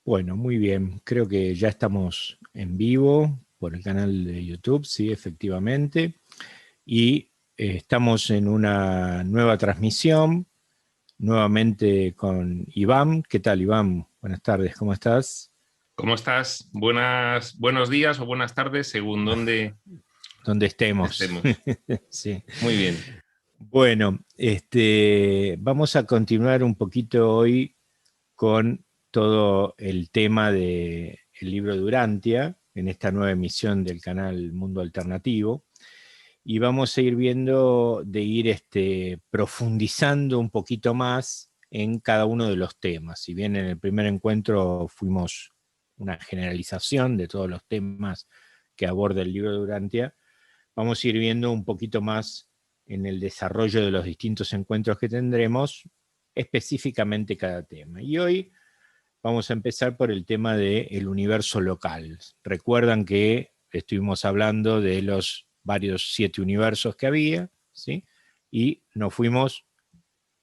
Bueno, muy bien. Creo que ya estamos en vivo por el canal de YouTube, sí, efectivamente. Y estamos en una nueva transmisión, nuevamente con Iván. ¿Qué tal, Iván? Buenas tardes, ¿cómo estás? ¿Cómo estás? Buenos días o buenas tardes, según dónde Donde estemos. estemos. Sí. Muy bien. Bueno, vamos a continuar un poquito hoy con todo el tema del libro de Urantia, en esta nueva emisión del canal Mundo Alternativo. Y vamos a ir viendo de ir profundizando un poquito más en cada uno de los temas. Si bien en el primer encuentro fuimos una generalización de todos los temas que aborda el libro de Urantia, vamos a ir viendo un poquito más en el desarrollo de los distintos encuentros que tendremos, específicamente cada tema. Y hoy vamos a empezar por el tema del universo local. Recuerdan que estuvimos hablando de los varios 7 universos que había, ¿sí? Y nos fuimos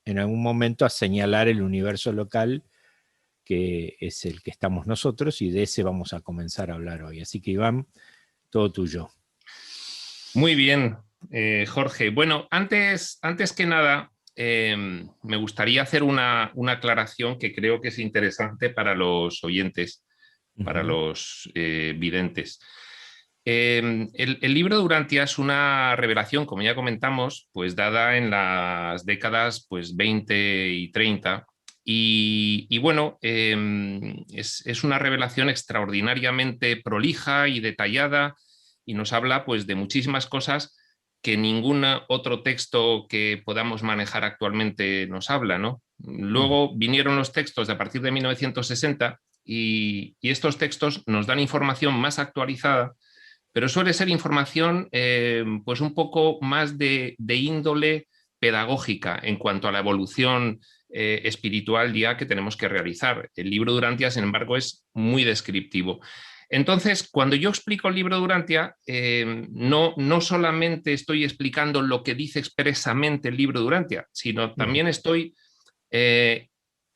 en algún momento a señalar el universo local, que es el que estamos nosotros, y de ese vamos a comenzar a hablar hoy. Así que, Iván, todo tuyo. Muy bien, Jorge. Bueno, antes que nada, me gustaría hacer una aclaración que creo que es interesante para los oyentes, para Ujú. los videntes. El libro de Urantia es una revelación, como ya comentamos, pues dada en las décadas pues, 20 y 30. Y bueno, es una revelación extraordinariamente prolija y detallada y nos habla pues, de muchísimas cosas que ningún otro texto que podamos manejar actualmente nos habla, ¿no? Mm. Luego vinieron los textos de a partir de 1960 y estos textos nos dan información más actualizada, pero suele ser información pues un poco más de índole pedagógica en cuanto a la evolución espiritual ya que tenemos que realizar. El libro de Urantia, sin embargo, es muy descriptivo. Entonces, cuando yo explico el libro de Urantia, no solamente estoy explicando lo que dice expresamente el libro de Urantia, sino Mm. también estoy eh,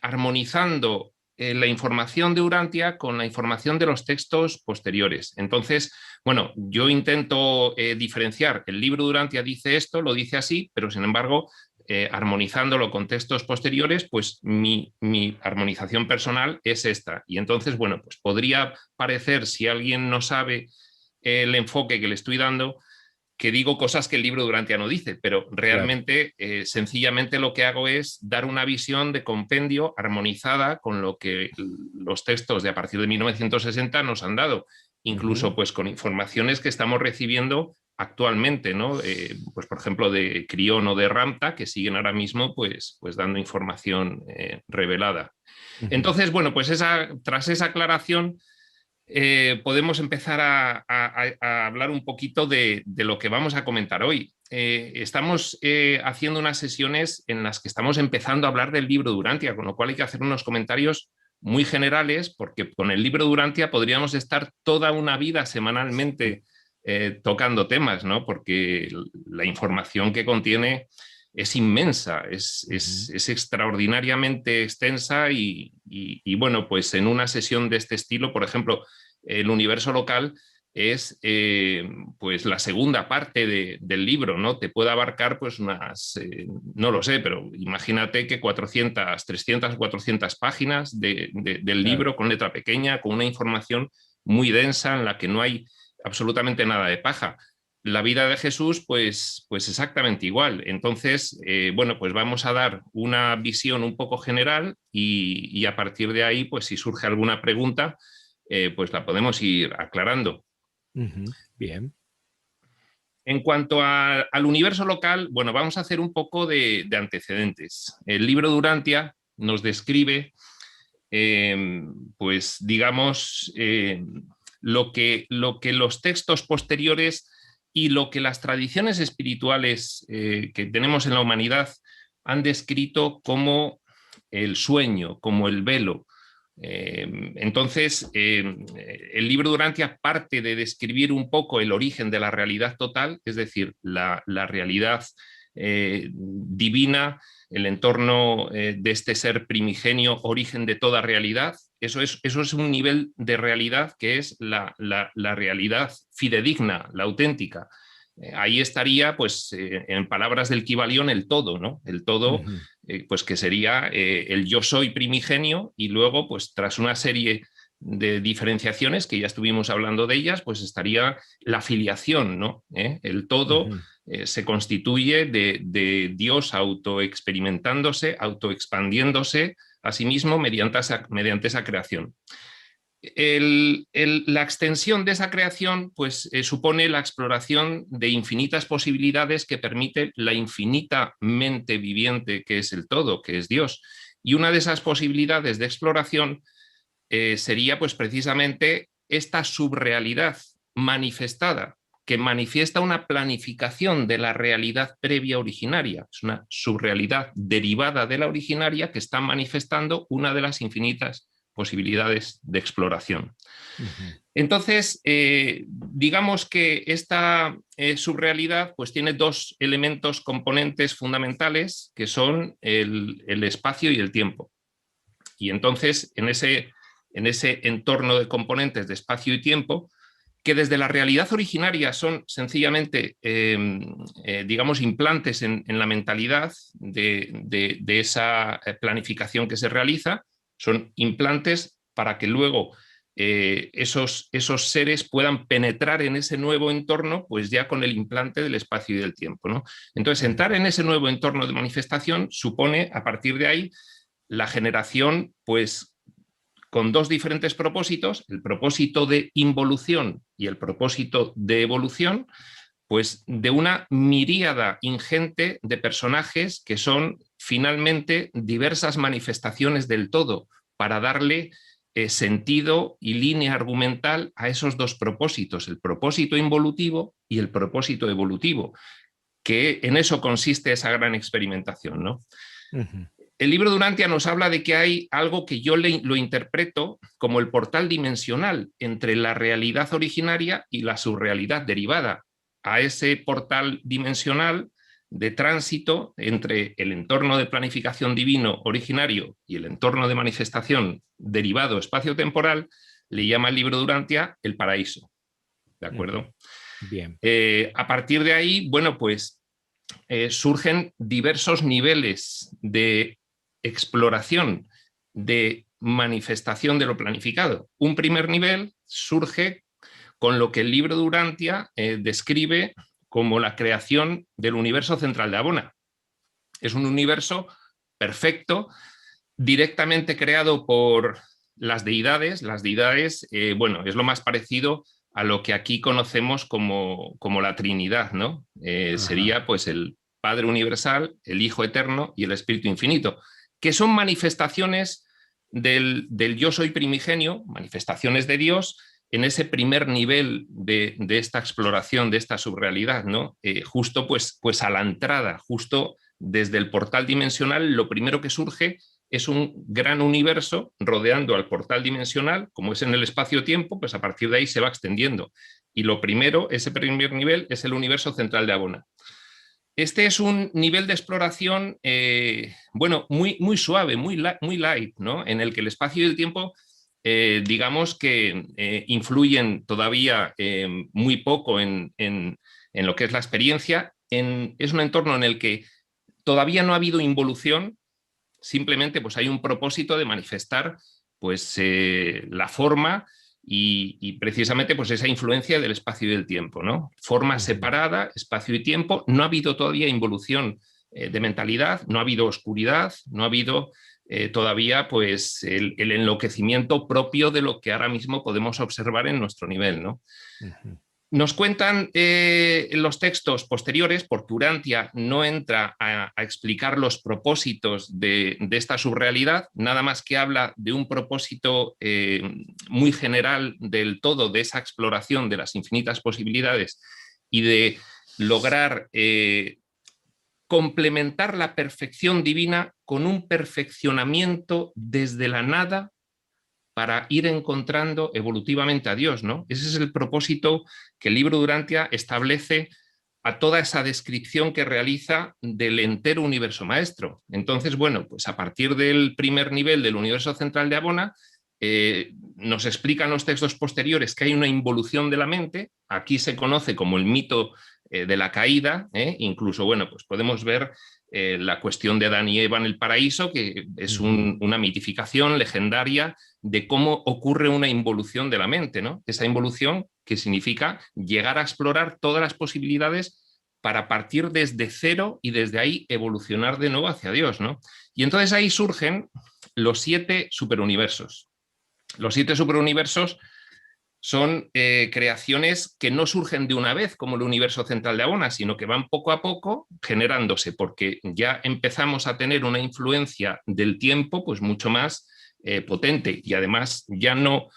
armonizando la información de Urantia con la información de los textos posteriores. Entonces, bueno, yo intento diferenciar. El libro de Urantia dice esto, lo dice así, pero sin embargo, armonizándolo con textos posteriores, pues mi armonización personal es esta. Y entonces, bueno, pues podría parecer, si alguien no sabe el enfoque que le estoy dando, que digo cosas que el libro de Urantia no dice, pero Claro. realmente, sencillamente lo que hago es dar una visión de compendio armonizada con lo que los textos de a partir de 1960 nos han dado, Ujú. incluso pues con informaciones que estamos recibiendo actualmente, ¿no? Pues por ejemplo de Crión o de Ramta, que siguen ahora mismo pues dando información revelada. Ujú. Entonces, bueno, pues tras esa aclaración, podemos empezar a hablar un poquito de lo que vamos a comentar hoy. Estamos haciendo unas sesiones en las que estamos empezando a hablar del libro de Urantia, con lo cual hay que hacer unos comentarios muy generales, porque con el libro de Urantia podríamos estar toda una vida semanalmente tocando temas, ¿no? Porque la información que contiene es inmensa, Ujú. es extraordinariamente extensa y, bueno, pues en una sesión de este estilo, por ejemplo, el universo local es pues la segunda parte del libro, ¿no? Te puede abarcar pues unas, no lo sé, pero imagínate que 400, 300, 400 páginas del Claro. libro con letra pequeña, con una información muy densa en la que no hay absolutamente nada de paja. La vida de Jesús, pues exactamente igual. Entonces, bueno, pues vamos a dar una visión un poco general y a partir de ahí, pues si surge alguna pregunta, pues la podemos ir aclarando. Ujú. Bien. En cuanto al universo local, bueno, vamos a hacer un poco de antecedentes. El libro de Urantia nos describe, pues digamos, lo que los textos posteriores y lo que las tradiciones espirituales que tenemos en la humanidad han descrito como el sueño, como el velo. Entonces, el libro de Urantia parte de describir un poco el origen de la realidad total, es decir, la realidad divina el entorno de este ser primigenio, origen de toda realidad. Eso es un nivel de realidad que es la realidad fidedigna, la auténtica. Ahí estaría, pues, en palabras del Kybalión, el todo, ¿no? El todo, pues que sería el yo soy primigenio, y luego, pues, tras una serie de diferenciaciones, que ya estuvimos hablando de ellas, pues estaría la filiación, ¿no? El todo se constituye de Dios autoexperimentándose, autoexpandiéndose a sí mismo mediante esa creación. La extensión de esa creación, pues, supone la exploración de infinitas posibilidades que permite la infinita mente viviente que es el todo, que es Dios. Y una de esas posibilidades de exploración sería, pues, precisamente esta subrealidad manifestada, que manifiesta una planificación de la realidad previa originaria. Es una subrealidad derivada de la originaria que está manifestando una de las infinitas posibilidades de exploración. Entonces, digamos que esta subrealidad, pues, tiene dos elementos componentes fundamentales, que son el espacio y el tiempo. Y entonces, en ese entorno de componentes de espacio y tiempo, que desde la realidad originaria son sencillamente, digamos, implantes en la mentalidad de esa planificación que se realiza, son implantes para que luego esos seres puedan penetrar en ese nuevo entorno, pues ya con el implante del espacio y del tiempo, ¿no? Entonces, entrar en ese nuevo entorno de manifestación supone, a partir de ahí, la generación, pues, con dos diferentes propósitos, el propósito de involución y el propósito de evolución, pues de una miríada ingente de personajes que son finalmente diversas manifestaciones del todo, para darle sentido y línea argumental a esos dos propósitos, el propósito involutivo y el propósito evolutivo, que en eso consiste esa gran experimentación, ¿no? El libro de Urantia nos habla de que hay algo que yo lo interpreto como el portal dimensional entre la realidad originaria y la subrealidad derivada. A ese portal dimensional de tránsito entre el entorno de planificación divino originario y el entorno de manifestación derivado espacio-temporal, le llama el libro de Urantia el paraíso. ¿De acuerdo? Bien. A partir de ahí, bueno, pues surgen diversos niveles de exploración, de manifestación de lo planificado. Un primer nivel surge con lo que el libro de Urantia describe como la creación del universo central de Abona. Es un universo perfecto, directamente creado por las deidades. Las deidades, bueno, es lo más parecido a lo que aquí conocemos como la Trinidad, ¿no? Sería, pues, el Padre Universal, el Hijo Eterno y el Espíritu Infinito, que son manifestaciones del yo soy primigenio, manifestaciones de Dios en ese primer nivel de esta exploración, de esta subrealidad, ¿no? Justo, pues a la entrada, justo desde el portal dimensional, lo primero que surge es un gran universo rodeando al portal dimensional, como es en el espacio-tiempo, pues a partir de ahí se va extendiendo. Y lo primero, ese primer nivel, es el universo central de Abona. Este es un nivel de exploración, bueno, muy suave, muy light, ¿no? En el que el espacio y el tiempo, digamos que influyen todavía muy poco en lo que es la experiencia. Es un entorno en el que todavía no ha habido involución, simplemente, pues, hay un propósito de manifestar, pues, la forma y precisamente, pues, esa influencia del espacio y del tiempo, ¿no? Forma separada, espacio y tiempo. No ha habido todavía involución de mentalidad, no ha habido oscuridad, no ha habido todavía, pues, el enloquecimiento propio de lo que ahora mismo podemos observar en nuestro nivel, ¿no? Nos cuentan los textos posteriores, porque Urantia no entra a explicar los propósitos de esta subrealidad, nada más que habla de un propósito muy general del todo, de esa exploración de las infinitas posibilidades y de lograr complementar la perfección divina con un perfeccionamiento desde la nada para ir encontrando evolutivamente a Dios, ¿no? Ese es el propósito que el libro de Urantia establece a toda esa descripción que realiza del entero universo maestro. Entonces, bueno, pues a partir del primer nivel del universo central de Abona, nos explican los textos posteriores que hay una involución de la mente. Aquí se conoce como el mito de la caída, incluso, bueno, pues podemos ver la cuestión de Adán y Eva en el paraíso, que es una mitificación legendaria de cómo ocurre una involución de la mente, ¿no? Esa involución que significa llegar a explorar todas las posibilidades para partir desde cero y desde ahí evolucionar de nuevo hacia Dios, ¿no? Y entonces ahí surgen los 7 superuniversos. Los 7 superuniversos son creaciones que no surgen de una vez como el universo central de Abona, sino que van poco a poco generándose, porque ya empezamos a tener una influencia del tiempo pues mucho más potente, y además ya no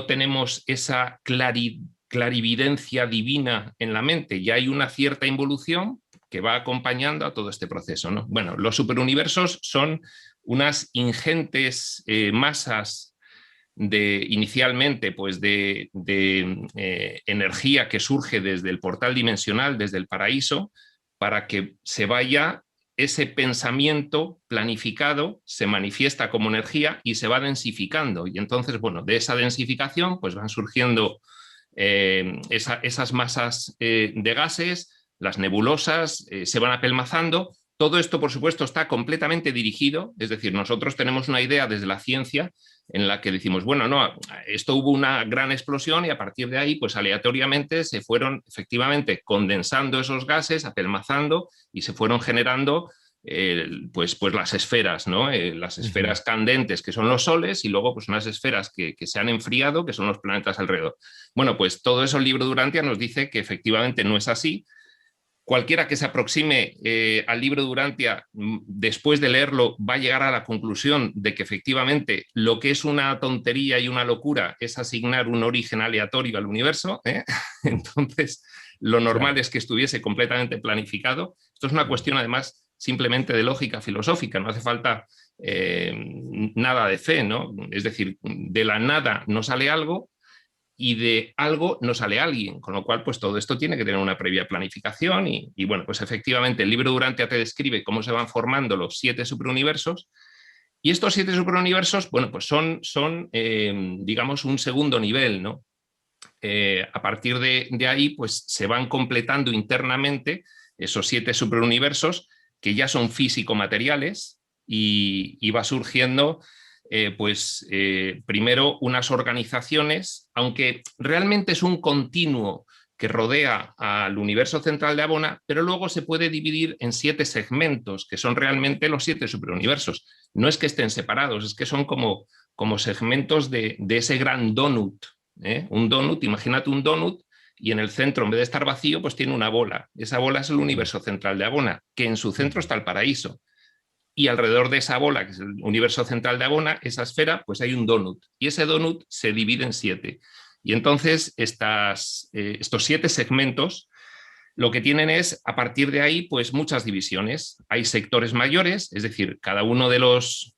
tenemos esa clarividencia divina en la mente, ya hay una cierta involución que va acompañando a todo este proceso, ¿no? Bueno, los superuniversos son unas ingentes masas inicialmente pues de energía que surge desde el portal dimensional, desde el paraíso, para que se vaya ese pensamiento planificado, se manifiesta como energía y se va densificando. Y entonces, bueno, de esa densificación pues van surgiendo esas masas de gases, las nebulosas, se van apelmazando. Todo esto, por supuesto, está completamente dirigido, es decir, nosotros tenemos una idea desde la ciencia en la que decimos, bueno, no, esto hubo una gran explosión y a partir de ahí, pues aleatoriamente se fueron efectivamente condensando esos gases, apelmazando y se fueron generando pues las esferas, ¿no? Las esferas candentes que son los soles y luego pues unas esferas que se han enfriado que son los planetas alrededor. Bueno, pues todo eso el libro de Durantia nos dice que efectivamente no es así. Cualquiera que se aproxime al libro de Durantia, después de leerlo, va a llegar a la conclusión de que efectivamente lo que es una tontería y una locura es asignar un origen aleatorio al universo. Entonces, lo normal es que estuviese completamente planificado. Esto es una cuestión, además, simplemente de lógica filosófica. No hace falta nada de fe, ¿no? Es decir, de la nada no sale algo, y de algo no sale alguien, con lo cual pues todo esto tiene que tener una previa planificación y bueno, pues efectivamente el libro Durantia te describe cómo se van formando los 7 superuniversos, y estos 7 superuniversos, bueno, pues son digamos un segundo nivel, ¿no? A partir de ahí pues se van completando internamente esos 7 superuniversos que ya son físico-materiales y va surgiendo primero unas organizaciones, aunque realmente es un continuo que rodea al universo central de Abona, pero luego se puede dividir en 7 segmentos, que son realmente los 7 superuniversos. No es que estén separados, es que son como segmentos de ese gran donut. Un donut, imagínate un donut, y en el centro, en vez de estar vacío, pues tiene una bola. Esa bola es el universo central de Abona, que en su centro está el paraíso. Y alrededor de esa bola, que es el universo central de Abona, esa esfera, pues hay un donut. Y ese donut se divide en 7. Y entonces estos 7 segmentos lo que tienen es, a partir de ahí, pues muchas divisiones. Hay sectores mayores, es decir, cada uno de los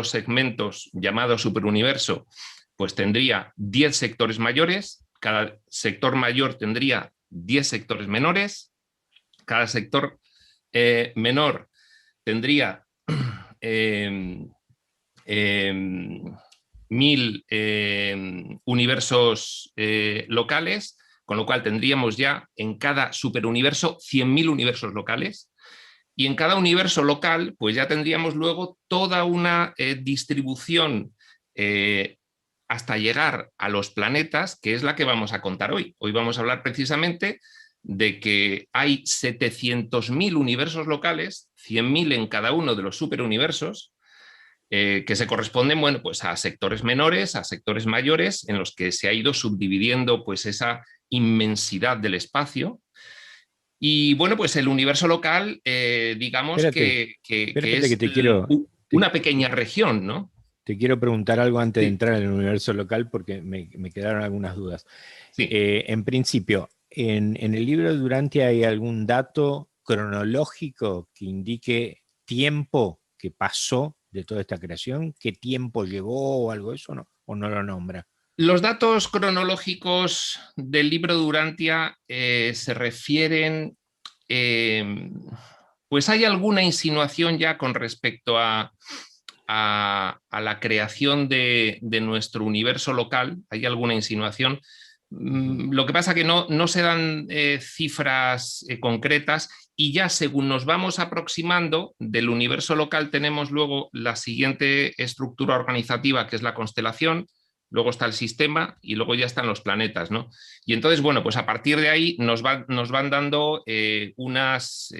segmentos llamados superuniverso, pues tendría 10 sectores mayores, cada sector mayor tendría 10 sectores menores, cada sector menor tendría 1000 universos locales, con lo cual tendríamos ya en cada superuniverso 100.000 universos locales, y en cada universo local pues ya tendríamos luego toda una distribución hasta llegar a los planetas, que es la que vamos a contar hoy. Hoy vamos a hablar precisamente de que hay 700.000 universos locales, 100.000 en cada uno de los superuniversos, que se corresponden, bueno, pues a sectores menores, a sectores mayores, en los que se ha ido subdividiendo pues esa inmensidad del espacio. Y bueno, pues el universo local, digamos Espérate, que espérate que es una pequeña región, ¿no? te quiero preguntar algo antes de Sí, entrar en el universo local porque me quedaron algunas dudas. sí. En principio, en el libro de Durantia hay algún dato cronológico que indique tiempo que pasó de toda esta creación, qué tiempo llegó o algo de eso, ¿no? ¿O no lo nombra? Los datos cronológicos del libro de Durantia se refieren pues hay alguna insinuación ya con respecto a la creación de nuestro universo local, hay alguna insinuación. Lo que pasa que no se dan cifras concretas, y ya según nos vamos aproximando del universo local tenemos luego la siguiente estructura organizativa, que es la constelación, luego está el sistema y luego ya están los planetas, ¿no? Y entonces, bueno, pues a partir de ahí nos van dando unas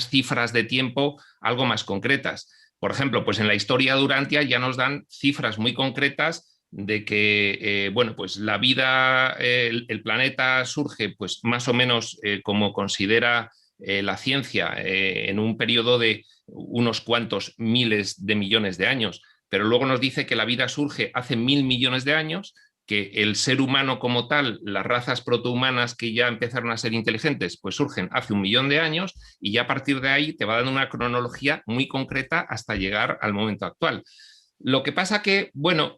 cifras de tiempo algo más concretas. Por ejemplo, pues en la historia de Urantia ya nos dan cifras muy concretas de que, bueno, pues la vida, el planeta surge pues más o menos como considera la ciencia, en un periodo de unos cuantos miles de millones de años, pero luego nos dice que la vida surge hace 1.000 millones de años, que el ser humano como tal, las razas protohumanas que ya empezaron a ser inteligentes, pues surgen hace 1.000.000 de años, y ya a partir de ahí te va dando una cronología muy concreta hasta llegar al momento actual. Lo que pasa que, bueno,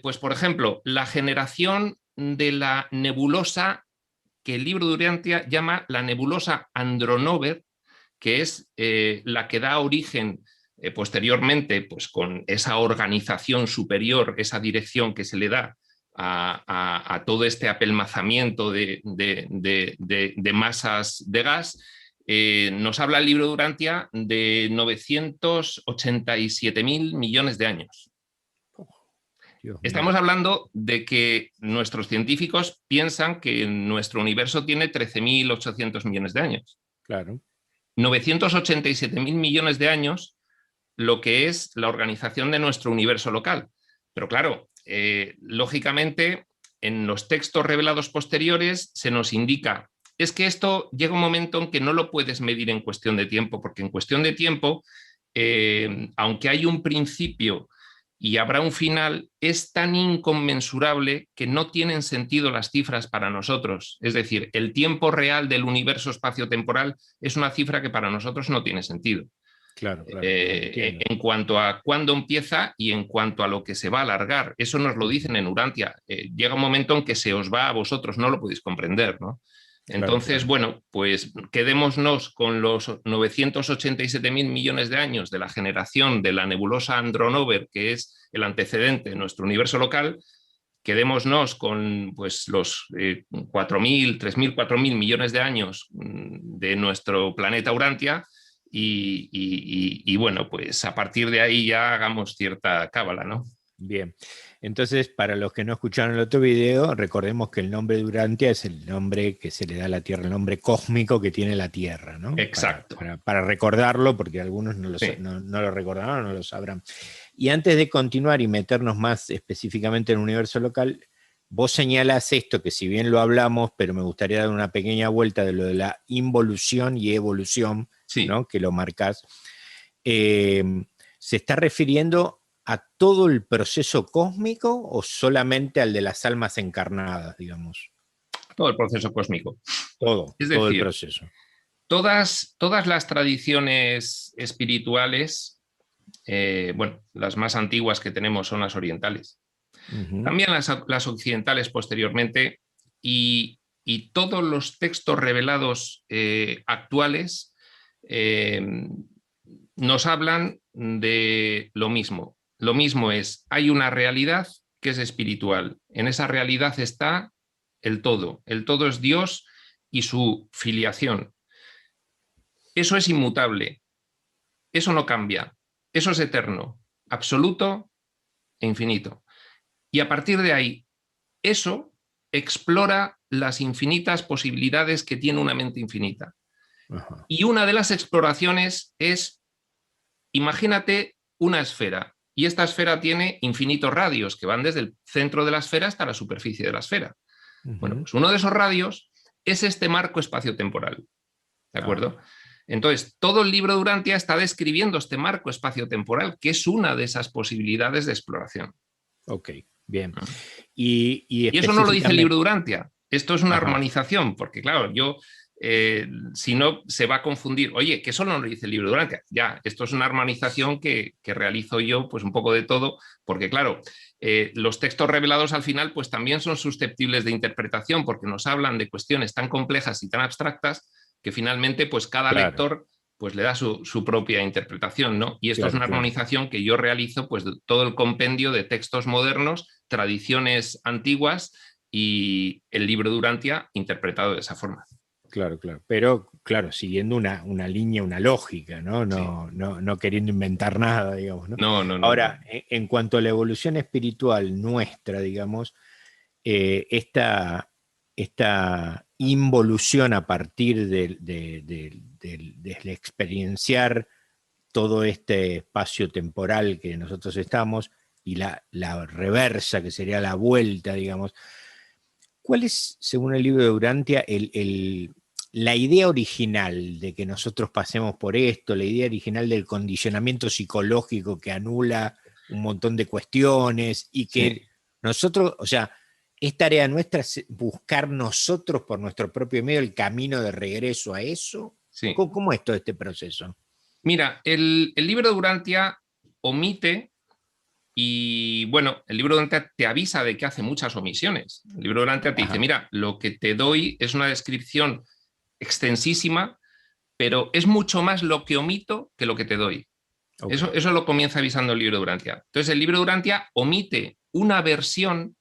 pues por ejemplo, la generación de la nebulosa que el libro de Urantia llama la nebulosa Andronover, que es la que da origen posteriormente, pues con esa organización superior, esa dirección que se le da a todo este apelmazamiento de masas de gas. Nos habla el libro de Urantia de 987.000 millones de años. Estamos hablando de que nuestros científicos piensan que nuestro universo tiene 13.800 millones de años. Claro. 987.000 millones de años, lo que es la organización de nuestro universo local. Pero claro, lógicamente, en los textos revelados posteriores se nos indica, es que esto llega un momento en que no lo puedes medir en cuestión de tiempo, porque en cuestión de tiempo, aunque hay un principio y habrá un final, es tan inconmensurable que no tienen sentido las cifras para nosotros. Es decir, el tiempo real del universo espacio-temporal es una cifra que para nosotros no tiene sentido. Claro, en cuanto a cuándo empieza y en cuanto a lo que se va a alargar. Eso nos lo dicen en Urantia. Llega un momento en que se os va a vosotros, no lo podéis comprender, ¿no? Entonces, bueno, pues quedémonos con los 987.000 millones de años de la generación de la nebulosa Andronover, que es el antecedente de nuestro universo local. Quedémonos con pues, los 4.000, 3.000, 4.000 millones de años de nuestro planeta Urantia, y bueno, pues a partir de ahí ya hagamos cierta cábala, ¿no? Bien, entonces para los que no escucharon el otro video, recordemos que el nombre de Urantia es el nombre que se le da a la Tierra, el nombre cósmico que tiene la Tierra, ¿no? Exacto. Para recordarlo, porque algunos no lo recordarán, no lo sabrán. Y antes de continuar y meternos más específicamente en el universo local, vos señalás esto, que si bien lo hablamos, pero me gustaría dar una pequeña vuelta de lo de la involución y evolución, sí, ¿no? Que lo marcás. ¿Se está refiriendo a todo el proceso cósmico o solamente al de las almas encarnadas, digamos? Todo el proceso cósmico. Todo, es todo decir, el proceso. Todas las tradiciones espirituales, bueno, las más antiguas que tenemos son las orientales. También las occidentales posteriormente, y todos los textos revelados actuales nos hablan de lo mismo. Lo mismo es, hay una realidad que es espiritual. En esa realidad está el todo. El todo es Dios y su filiación. Eso es inmutable. Eso no cambia. Eso es eterno, absoluto e infinito. Y a partir de ahí, eso explora las infinitas posibilidades que tiene una mente infinita. Ajá. Y una de las exploraciones es, imagínate una esfera, y esta esfera tiene infinitos radios que van desde el centro de la esfera hasta la superficie de la esfera. Bueno, pues uno de esos radios es este marco espaciotemporal, ¿de acuerdo? Entonces, todo el libro de Urantia está describiendo este marco espaciotemporal, que es una de esas posibilidades de exploración. Ok, bien. Y eso no lo dice el libro de Urantia. Esto es una armonización, porque claro, yo, si no, se va a confundir. Oye, que eso no lo dice el libro de Urantia. Ya, esto es una armonización que realizo yo, pues un poco de todo, porque claro, los textos revelados al final, pues también son susceptibles de interpretación, porque nos hablan de cuestiones tan complejas y tan abstractas, que finalmente pues cada Claro, lector pues le da su propia interpretación, ¿no? Y esto es claro, una claro. armonización que yo realizo pues de todo el compendio de textos modernos, tradiciones antiguas y el libro de Urantia interpretado de esa forma. Claro, claro. Pero, claro, siguiendo una línea, una lógica, ¿no? Sí. No queriendo inventar nada, digamos, ¿no? No, no, no, no. Ahora, en cuanto a la evolución espiritual nuestra, digamos, esta involución a partir del experienciar todo este espacio temporal que nosotros estamos y la reversa, que sería la vuelta, digamos. ¿Cuál es, según el libro de Urantia, la idea original de que nosotros pasemos por esto, la idea original del condicionamiento psicológico que anula un montón de cuestiones y Sí, que nosotros, o sea, es tarea nuestra buscar nosotros por nuestro propio medio el camino de regreso a eso? sí. ¿Cómo es todo este proceso? Mira, el libro de Urantia omite. Y bueno, el libro de Urantia te avisa de que hace muchas omisiones. El libro de Urantia te dice, Ajá, mira, lo que te doy es una descripción extensísima, pero es mucho más lo que omito que lo que te doy. ok, Eso lo comienza avisando el libro de Urantia. Entonces, el libro de Urantia omite una versión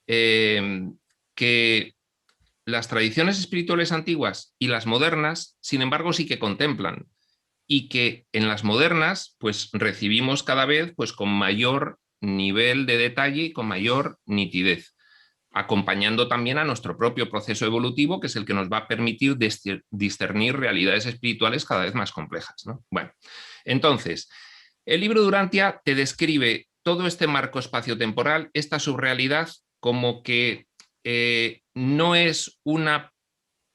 eh, que las tradiciones espirituales antiguas y las modernas, sin embargo, sí que contemplan y que en las modernas pues recibimos cada vez pues con mayor nivel de detalle y con mayor nitidez, acompañando también a nuestro propio proceso evolutivo, que es el que nos va a permitir discernir realidades espirituales cada vez más complejas, ¿no? Bueno, entonces, el libro de Urantia te describe todo este marco espaciotemporal, esta subrealidad, como que no es una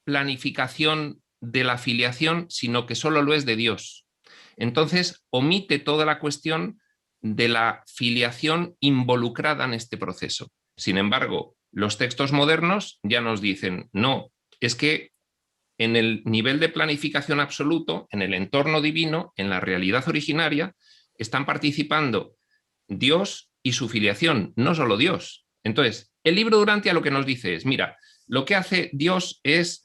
planificación de la filiación, sino que solo lo es de Dios. Entonces, omite toda la cuestión de la filiación involucrada en este proceso. Sin embargo, los textos modernos ya nos dicen, no, es que en el nivel de planificación absoluto, en el entorno divino, en la realidad originaria, están participando Dios y su filiación, no solo Dios. Entonces, el libro de Urantia lo que nos dice es, mira, lo que hace Dios es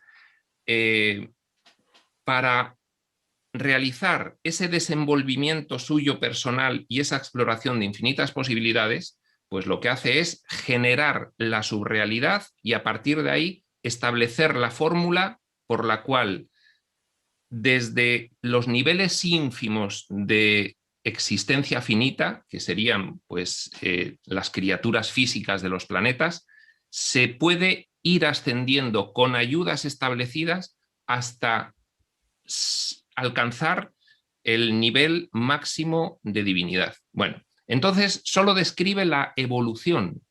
eh, para realizar ese desenvolvimiento suyo personal y esa exploración de infinitas posibilidades, pues lo que hace es generar la subrealidad y a partir de ahí establecer la fórmula por la cual desde los niveles ínfimos de existencia finita, que serían pues las criaturas físicas de los planetas, se puede ir ascendiendo con ayudas establecidas hasta alcanzar el nivel máximo de divinidad. Bueno, entonces solo describe la evolución.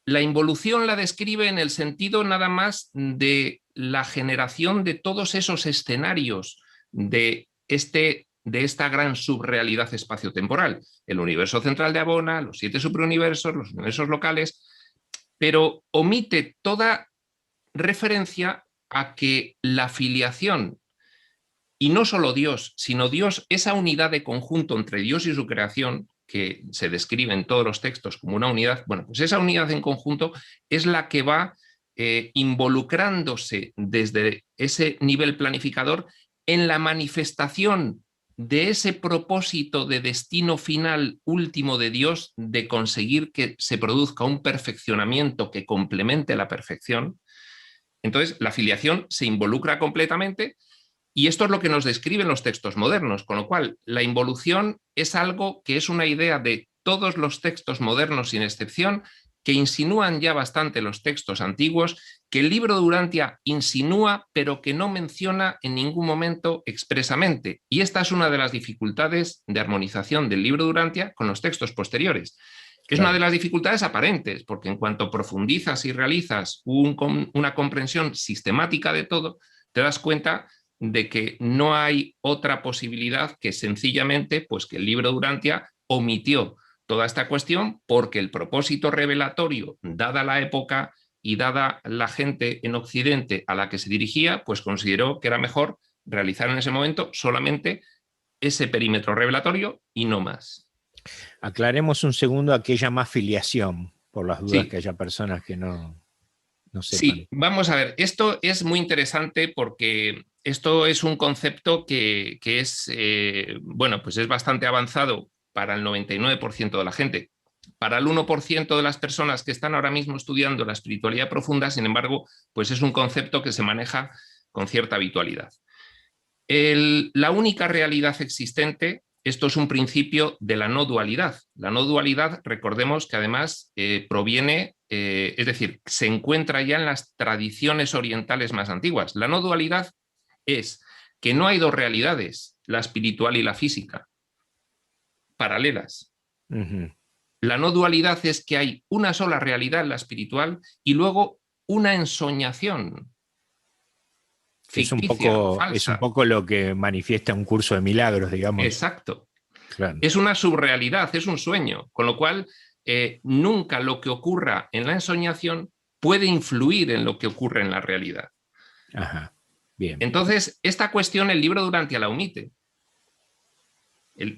La involución la describe en el sentido nada más de la generación de todos esos escenarios de esta gran subrealidad espaciotemporal. El universo central de Abona, los 7 superuniversos, los universos locales, pero omite toda referencia a que la filiación y no solo Dios, sino Dios, esa unidad de conjunto entre Dios y su creación, que se describe en todos los textos como una unidad, bueno, pues esa unidad en conjunto es la que va involucrándose desde ese nivel planificador en la manifestación de ese propósito de destino final último de Dios, de conseguir que se produzca un perfeccionamiento que complemente la perfección. Entonces, la filiación se involucra completamente y esto es lo que nos describen los textos modernos, con lo cual la involución es algo que es una idea de todos los textos modernos sin excepción, que insinúan ya bastante los textos antiguos, que el libro de Urantia insinúa, pero que no menciona en ningún momento expresamente. Y esta es una de las dificultades de armonización del libro de Urantia con los textos posteriores, que es una de claro. las dificultades aparentes, porque en cuanto profundizas y realizas una comprensión sistemática de todo, te das cuenta de que no hay otra posibilidad que sencillamente pues que el libro de Urantia omitió toda esta cuestión porque el propósito revelatorio, dada la época y dada la gente en Occidente a la que se dirigía, pues consideró que era mejor realizar en ese momento solamente ese perímetro revelatorio y no más. Aclaremos un segundo aquella más filiación, por las dudas que Sí, haya personas que no. no sepan. Sí, vamos a ver, esto es muy interesante porque esto es un concepto que es, bueno, pues es bastante avanzado para el 99% de la gente. Para el 1% de las personas que están ahora mismo estudiando la espiritualidad profunda, sin embargo, pues es un concepto que se maneja con cierta habitualidad. La única realidad existente, esto es un principio de la no dualidad. La no dualidad, recordemos que además proviene, es decir, se encuentra ya en las tradiciones orientales más antiguas. La no dualidad es que no hay dos realidades, la espiritual y la física, paralelas. Ujú. La no dualidad es que hay una sola realidad, la espiritual, y luego una ensoñación ficticia, Es un falsa. poco lo que manifiesta un curso de milagros, digamos. Exacto. Claro. Es una subrealidad, es un sueño, con lo cual nunca lo que ocurra en la ensoñación puede influir en lo que ocurre en la realidad. Ajá. Bien. Entonces, esta cuestión el libro Durantia la omite.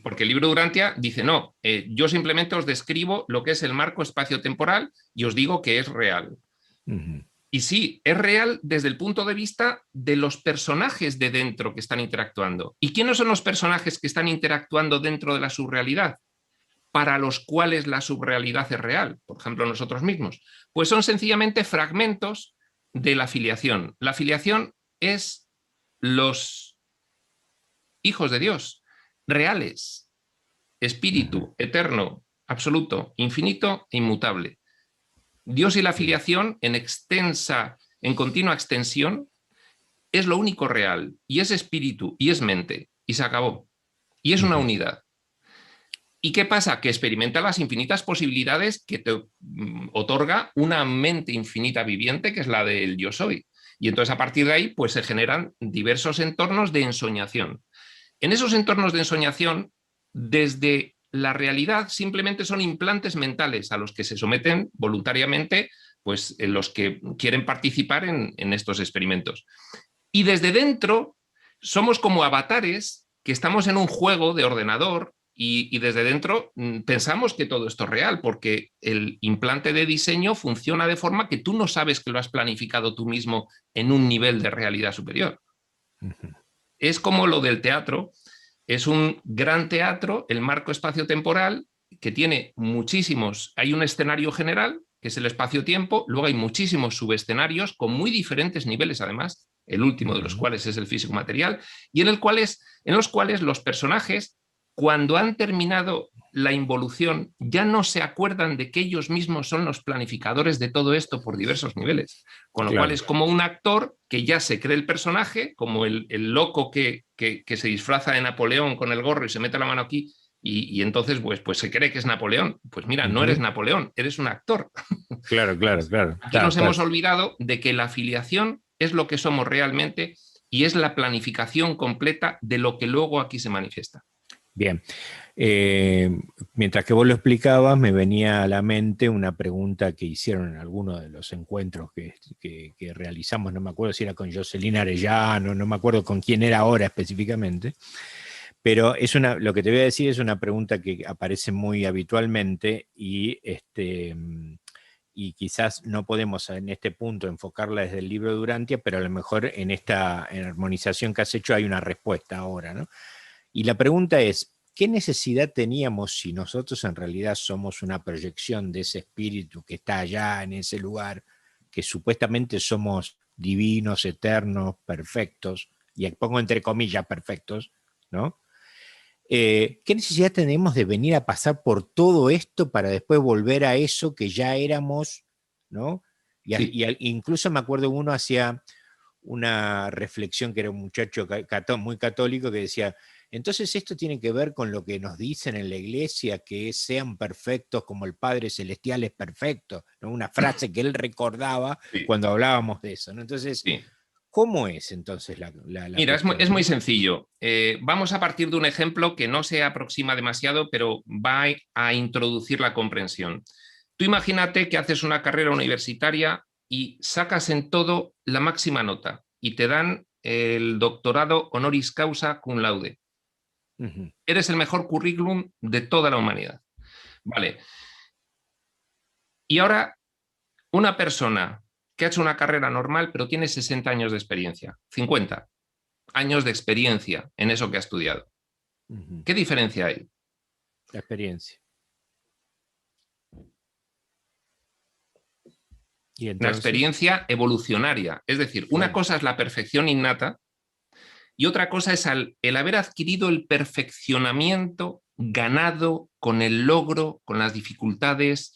Porque el libro Durantia dice, no, yo simplemente os describo lo que es el marco espacio-temporal y os digo que es real. Ujú. Y sí, es real desde el punto de vista de los personajes de dentro que están interactuando. ¿Y quiénes son los personajes que están interactuando dentro de la subrealidad? Para los cuales la subrealidad es real, por ejemplo, nosotros mismos. Pues son sencillamente fragmentos de la filiación. La filiación es los hijos de Dios, reales, Ujú. espíritu, eterno, absoluto, infinito e inmutable. Dios y la Bien. filiación en continua extensión, es lo único real, y es espíritu, y es mente, y se acabó. Y es una Ujú. unidad. ¿Y qué pasa? Que experimenta las infinitas posibilidades que te otorga una mente infinita viviente, que es la del yo soy. Y entonces a partir de ahí, pues se generan diversos entornos de ensoñación. En esos entornos de ensoñación, desde la realidad, simplemente son implantes mentales a los que se someten voluntariamente pues, los que quieren participar en estos experimentos. Y desde dentro somos como avatares que estamos en un juego de ordenador y desde dentro pensamos que todo esto es real porque el implante de diseño funciona de forma que tú no sabes que lo has planificado tú mismo en un nivel de realidad superior. Ujú. Es como lo del teatro, es un gran teatro, el marco espacio-temporal, que tiene muchísimos, hay un escenario general, que es el espacio-tiempo, luego hay muchísimos subescenarios con muy diferentes niveles además, el último de los Ujú. cuales es el físico-material, y en los cuales los personajes, cuando han terminado la involución, ya no se acuerdan de que ellos mismos son los planificadores de todo esto por diversos niveles. Con lo cual Claro. es como un actor que ya se cree el personaje, como el loco que se disfraza de Napoleón con el gorro y se mete la mano aquí y entonces pues se cree que es Napoleón. Pues mira, no eres Ujú. Napoleón, eres un actor. Claro, claro, claro. Aquí nos hemos olvidado de que la afiliación es lo que somos realmente y es la planificación completa de lo que luego aquí se manifiesta. Bien. Eh, Mientras que vos lo explicabas, me venía a la mente una pregunta que hicieron en alguno de los encuentros que realizamos, no me acuerdo si era con Jocelyn Arellano, no me acuerdo con quién era ahora específicamente, pero lo que te voy a decir es una pregunta que aparece muy habitualmente y quizás no podemos en este punto enfocarla desde el libro de Durantia, pero a lo mejor en esta armonización que has hecho hay una respuesta ahora, ¿no? Y la pregunta es, ¿qué necesidad teníamos si nosotros en realidad somos una proyección de ese espíritu que está allá en ese lugar, que supuestamente somos divinos, eternos, perfectos, y pongo entre comillas perfectos, ¿no? ¿Qué necesidad tenemos de venir a pasar por todo esto para después volver a eso que ya éramos, ¿no? Sí. Incluso me acuerdo uno hacía una reflexión que era un muchacho muy católico que decía, entonces esto tiene que ver con lo que nos dicen en la iglesia, que sean perfectos como el Padre Celestial es perfecto, ¿no? Una frase que él recordaba Sí, cuando hablábamos de eso, ¿no? Entonces, sí. ¿cómo es entonces la Mira, cuestión, es muy ¿no? sencillo. Vamos a partir de un ejemplo que no se aproxima demasiado, pero va a introducir la comprensión. Tú imagínate que haces una carrera universitaria y sacas en todo la máxima nota y te dan el doctorado honoris causa cum laude. Ujú. Eres el mejor currículum de toda la humanidad. Vale. Y ahora, una persona que ha hecho una carrera normal, pero tiene 60 años de experiencia, 50 años de experiencia en eso que ha estudiado. ¿Qué diferencia hay? La experiencia. ¿Y entonces? La experiencia evolucionaria. Es decir, una cosa es la perfección innata y otra cosa es el haber adquirido el perfeccionamiento ganado con el logro, con las dificultades,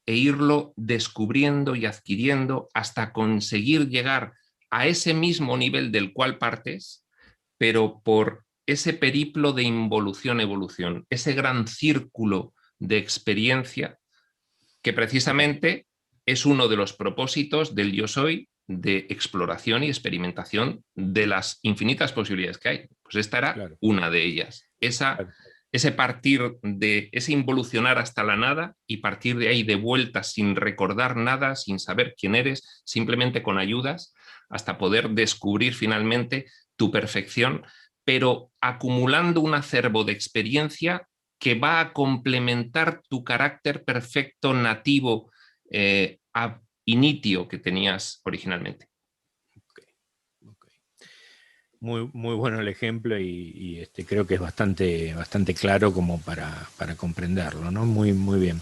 e irlo descubriendo y adquiriendo hasta conseguir llegar a ese mismo nivel del cual partes, pero por ese periplo de involución-evolución, ese gran círculo de experiencia que precisamente es uno de los propósitos del Yo Soy, de exploración y experimentación de las infinitas posibilidades que hay. Pues esta era una de ellas. Ese partir de ese involucionar hasta la nada y partir de ahí de vuelta sin recordar nada, sin saber quién eres, simplemente con ayudas, hasta poder descubrir finalmente tu perfección, pero acumulando un acervo de experiencia que va a complementar tu carácter perfecto nativo ab initio que tenías originalmente. Muy, muy bueno el ejemplo y creo que es bastante claro como para comprenderlo, ¿no? Muy, muy bien.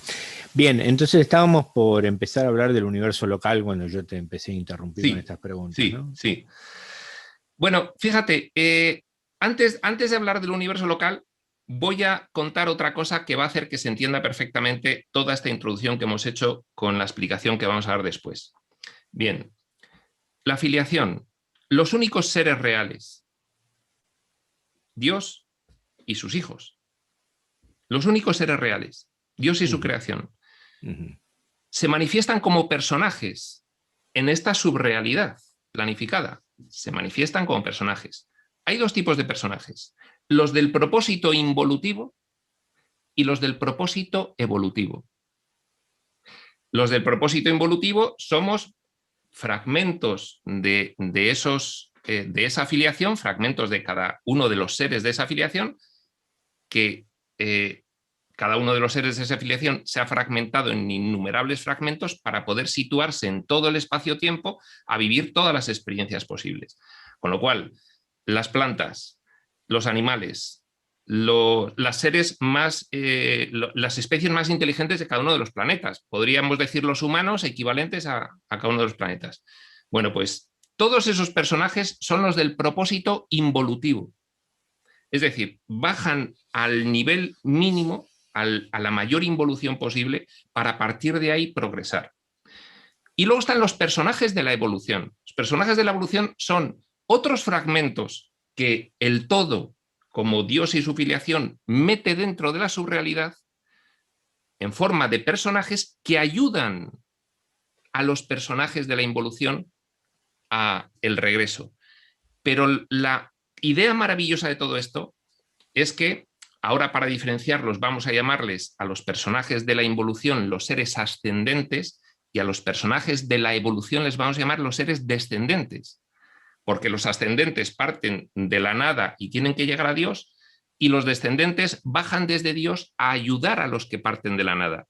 Bien, entonces estábamos por empezar a hablar del universo local cuando yo te empecé a interrumpir con estas preguntas, ¿no? Sí. Bueno, fíjate, antes de hablar del universo local, voy a contar otra cosa que va a hacer que se entienda perfectamente toda esta introducción que hemos hecho con la explicación que vamos a dar después. Bien, la filiación. Los únicos seres reales, Dios y sus hijos. Los únicos seres reales, Dios y su creación, se manifiestan como personajes en esta subrealidad planificada. Se manifiestan como personajes. Hay dos tipos de personajes, los del propósito involutivo y los del propósito evolutivo. Los del propósito involutivo somos fragmentos de esa afiliación, fragmentos de cada uno de los seres de esa afiliación, que cada uno de los seres de esa afiliación se ha fragmentado en innumerables fragmentos para poder situarse en todo el espacio-tiempo a vivir todas las experiencias posibles. Con lo cual, las plantas, los animales, las especies más inteligentes de cada uno de los planetas. Podríamos decir los humanos equivalentes a cada uno de los planetas. Bueno, pues todos esos personajes son los del propósito involutivo. Es decir, bajan al nivel mínimo, a la mayor involución posible, para partir de ahí progresar. Y luego están los personajes de la evolución. Los personajes de la evolución son otros fragmentos que el todo, como Dios y su filiación, mete dentro de la subrealidad en forma de personajes que ayudan a los personajes de la involución a el regreso. Pero la idea maravillosa de todo esto es que ahora, para diferenciarlos, vamos a llamarles a los personajes de la involución los seres ascendentes y a los personajes de la evolución les vamos a llamar los seres descendentes, porque los ascendentes parten de la nada y tienen que llegar a Dios, y los descendentes bajan desde Dios a ayudar a los que parten de la nada.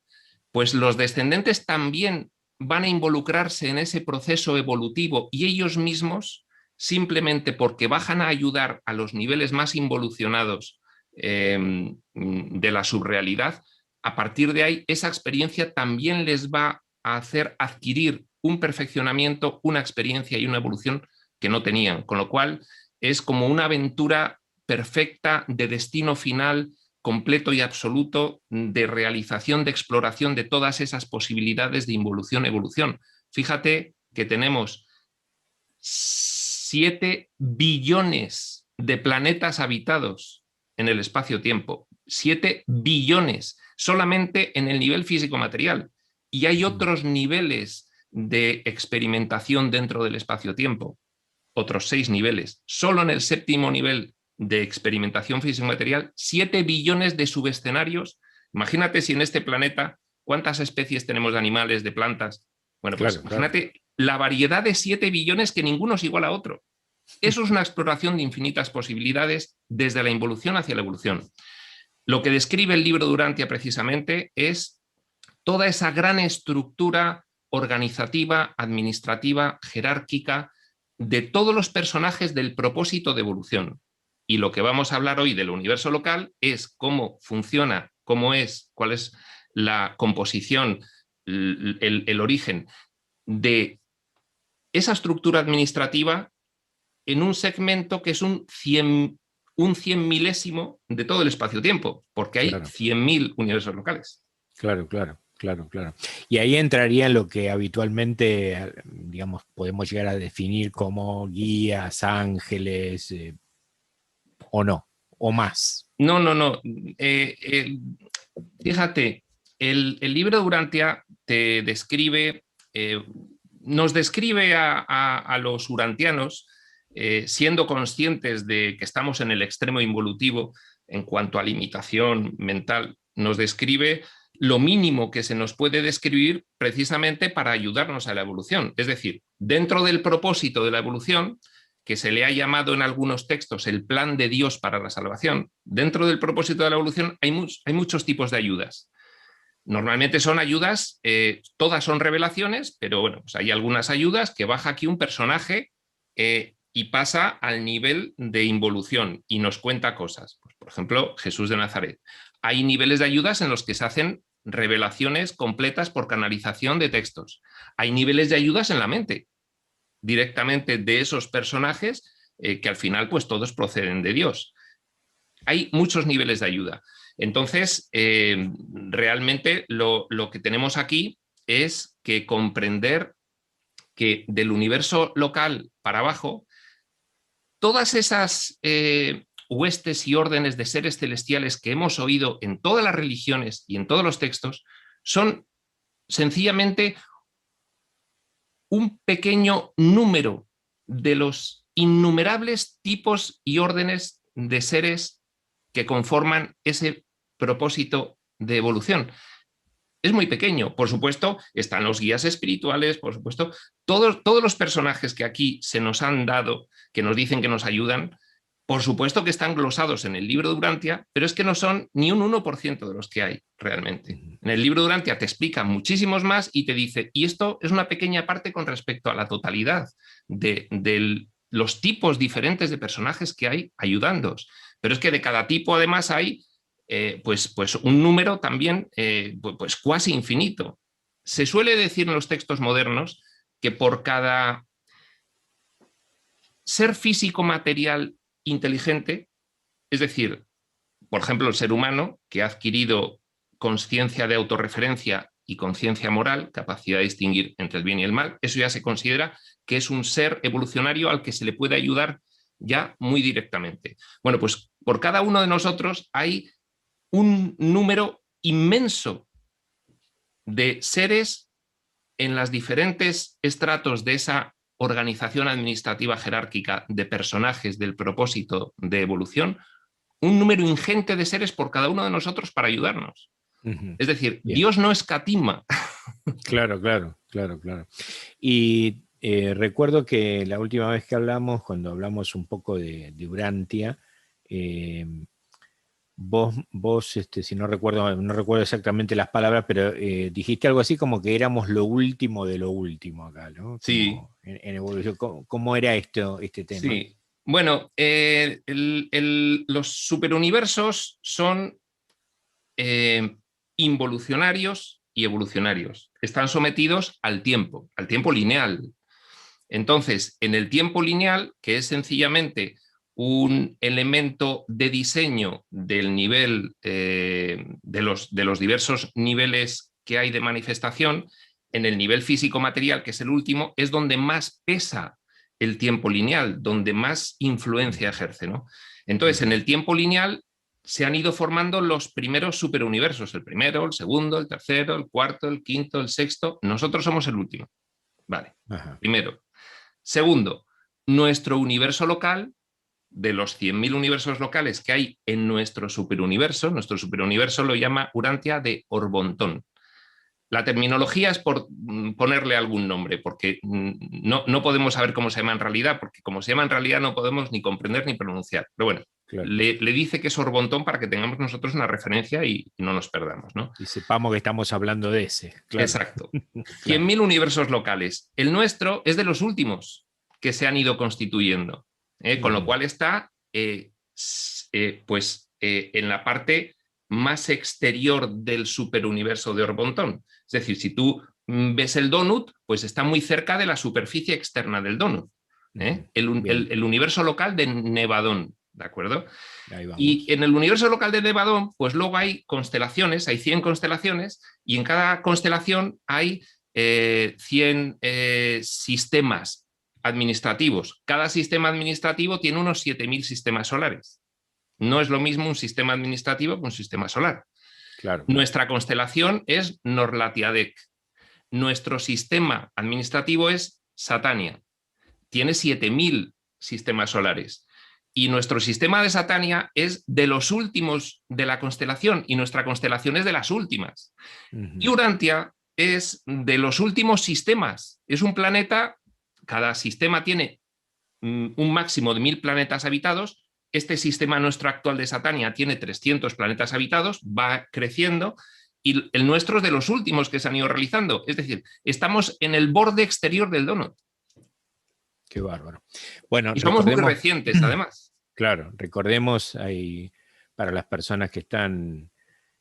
Pues los descendentes también van a involucrarse en ese proceso evolutivo y ellos mismos, simplemente porque bajan a ayudar a los niveles más involucionados de la subrealidad, a partir de ahí esa experiencia también les va a hacer adquirir un perfeccionamiento, una experiencia y una evolución que no tenían, con lo cual es como una aventura perfecta de destino final completo y absoluto, de realización, de exploración de todas esas posibilidades de involución-evolución. Fíjate que tenemos 7 billones de planetas habitados en el espacio-tiempo, 7 billones solamente en el nivel físico-material, y hay otros niveles de experimentación dentro del espacio-tiempo, otros 6 niveles. Solo en el 7º nivel de experimentación físico-material, 7 billones de subescenarios. Imagínate si en este planeta, ¿cuántas especies tenemos de animales, de plantas? Bueno, pues imagínate la variedad de 7 billones que ninguno es igual a otro. Eso es una exploración de infinitas posibilidades desde la involución hacia la evolución. Lo que describe el libro de Durantia precisamente es toda esa gran estructura organizativa, administrativa, jerárquica de todos los personajes del propósito de evolución. Y lo que vamos a hablar hoy del universo local es cómo funciona, cuál es la composición, el origen de esa estructura administrativa en un segmento que es un 100 milésimo de todo el espacio-tiempo, porque hay 100.000 universos locales. Claro. Y ahí entraría en lo que habitualmente, digamos, podemos llegar a definir como guías, ángeles, o no, o más. No. Fíjate, el libro de Urantia te describe, nos describe a los urantianos, siendo conscientes de que estamos en el extremo involutivo en cuanto a limitación mental, nos describe lo mínimo que se nos puede describir precisamente para ayudarnos a la evolución. Es decir, dentro del propósito de la evolución, que se le ha llamado en algunos textos el plan de Dios para la salvación, dentro del propósito de la evolución hay muchos tipos de ayudas. Normalmente son ayudas, todas son revelaciones, pero bueno, pues hay algunas ayudas que baja aquí un personaje y pasa al nivel de involución y nos cuenta cosas. Pues, por ejemplo, Jesús de Nazaret. Hay niveles de ayudas en los que se hacen revelaciones completas por canalización de textos. Hay niveles de ayudas en la mente, directamente de esos personajes que al final pues todos proceden de Dios. Hay muchos niveles de ayuda. Entonces, realmente lo que tenemos aquí es que comprender que del universo local para abajo, todas esas huestes y órdenes de seres celestiales que hemos oído en todas las religiones y en todos los textos son sencillamente un pequeño número de los innumerables tipos y órdenes de seres que conforman ese propósito de evolución. Es muy pequeño. Por supuesto, están los guías espirituales, por supuesto, todos los personajes que aquí se nos han dado, que nos dicen que nos ayudan, por supuesto que están glosados en el libro de Urantia, pero es que no son ni un 1% de los que hay realmente. En el libro de Urantia te explica muchísimos más y te dice, y esto es una pequeña parte con respecto a la totalidad de los tipos diferentes de personajes que hay ayudándoos. Pero es que de cada tipo además hay pues un número también pues cuasi infinito. Se suele decir en los textos modernos que por cada ser físico material inteligente, es decir, por ejemplo, el ser humano que ha adquirido conciencia de autorreferencia y conciencia moral, capacidad de distinguir entre el bien y el mal, eso ya se considera que es un ser evolucionario al que se le puede ayudar ya muy directamente. Bueno, pues por cada uno de nosotros hay un número inmenso de seres en los diferentes estratos de esa organización administrativa jerárquica de personajes del propósito de evolución, un número ingente de seres por cada uno de nosotros para ayudarnos. Es decir, bien. Dios no escatima. Claro. Y recuerdo que la última vez que hablamos, cuando hablamos un poco de Urantia, vos si no recuerdo exactamente las palabras, pero dijiste algo así como que éramos lo último de lo último acá, ¿no? Como sí. En evolución. ¿Cómo era este tema? Sí. Bueno, los superuniversos son involucionarios y evolucionarios. Están sometidos al tiempo lineal. Entonces, en el tiempo lineal, que es sencillamente un elemento de diseño del nivel de los diversos niveles que hay de manifestación, en el nivel físico-material, que es el último, es donde más pesa el tiempo lineal, donde más influencia ejerce, ¿no? Entonces, en el tiempo lineal se han ido formando los primeros superuniversos, el primero, el segundo, el tercero, el cuarto, el quinto, el sexto. Nosotros somos el último. Vale, primero. Segundo, nuestro universo local, de los 100.000 universos locales que hay en nuestro superuniverso lo llama Urantia de Orbontón. La terminología es por ponerle algún nombre, porque no podemos saber cómo se llama en realidad, porque como se llama en realidad no podemos ni comprender ni pronunciar. Pero bueno, claro. le dice que es Orbontón para que tengamos nosotros una referencia y no nos perdamos, ¿no? Y sepamos que estamos hablando de ese, claro. Exacto. Claro. 100.000 universos locales. El nuestro es de los últimos que se han ido constituyendo, con lo cual está en la parte más exterior del superuniverso de Orbontón. Es decir, si tú ves el donut, pues está muy cerca de la superficie externa del donut. El universo local de Nevadón, ¿de acuerdo? Ahí vamos. Y en el universo local de Nevadón, pues luego hay constelaciones, hay 100 constelaciones, y en cada constelación hay 100 sistemas administrativos. Cada sistema administrativo tiene unos 7.000 sistemas solares. No es lo mismo un sistema administrativo que un sistema solar. Claro. Nuestra constelación es Norlatiadec. Nuestro sistema administrativo es Satania. Tiene 7.000 sistemas solares. Y nuestro sistema de Satania es de los últimos de la constelación, y nuestra constelación es de las últimas. Y Urantia es de los últimos sistemas. Es un planeta, cada sistema tiene un máximo de 1.000 planetas habitados. Este sistema nuestro actual de Satania tiene 300 planetas habitados, va creciendo, y el nuestro es de los últimos que se han ido realizando. Es decir, estamos en el borde exterior del donut. Qué bárbaro. Bueno, y somos muy recientes, además. Claro, recordemos ahí, para las personas que están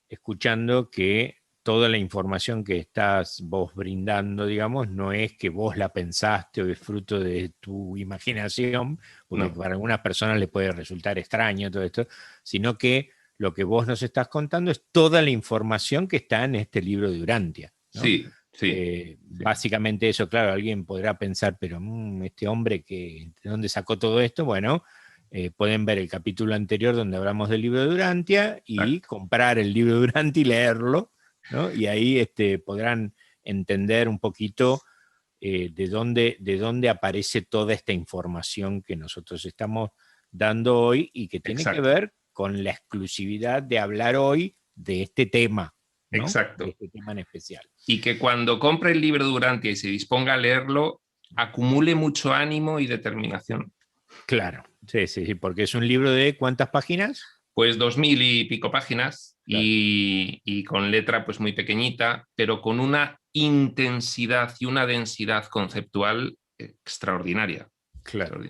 escuchando, que toda la información que estás vos brindando, digamos, no es que vos la pensaste o es fruto de tu imaginación, porque para algunas personas les puede resultar extraño todo esto, sino que lo que vos nos estás contando es toda la información que está en este libro de Urantia, ¿no? Sí. Básicamente eso, claro, alguien podrá pensar, pero este hombre, ¿de dónde sacó todo esto? Bueno, pueden ver el capítulo anterior donde hablamos del libro de Urantia y comprar el libro de Urantia y leerlo, ¿no? Y ahí podrán entender un poquito de dónde aparece toda esta información que nosotros estamos dando hoy y que tiene que ver con la exclusividad de hablar hoy de este tema, ¿no? Exacto. De este tema en especial. Y que cuando compre el libro de Urantia y se disponga a leerlo, acumule mucho ánimo y determinación. Claro, sí, porque es un libro de ¿cuántas páginas? Pues 2.000 y pico páginas, claro. y con letra pues muy pequeñita, pero con una intensidad y una densidad conceptual extraordinaria. Claro.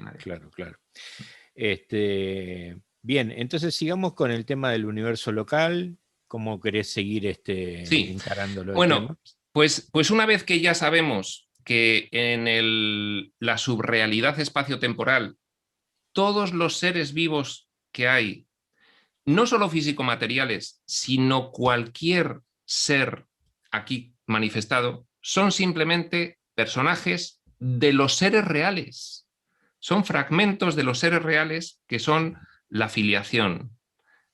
Bien, entonces sigamos con el tema del universo local. ¿Cómo querés seguir encarándolo? Bueno, pues una vez que ya sabemos que en la subrealidad espacio-temporal todos los seres vivos que hay, no solo físico-materiales, sino cualquier ser aquí manifestado, son simplemente personajes de los seres reales. Son fragmentos de los seres reales que son la filiación,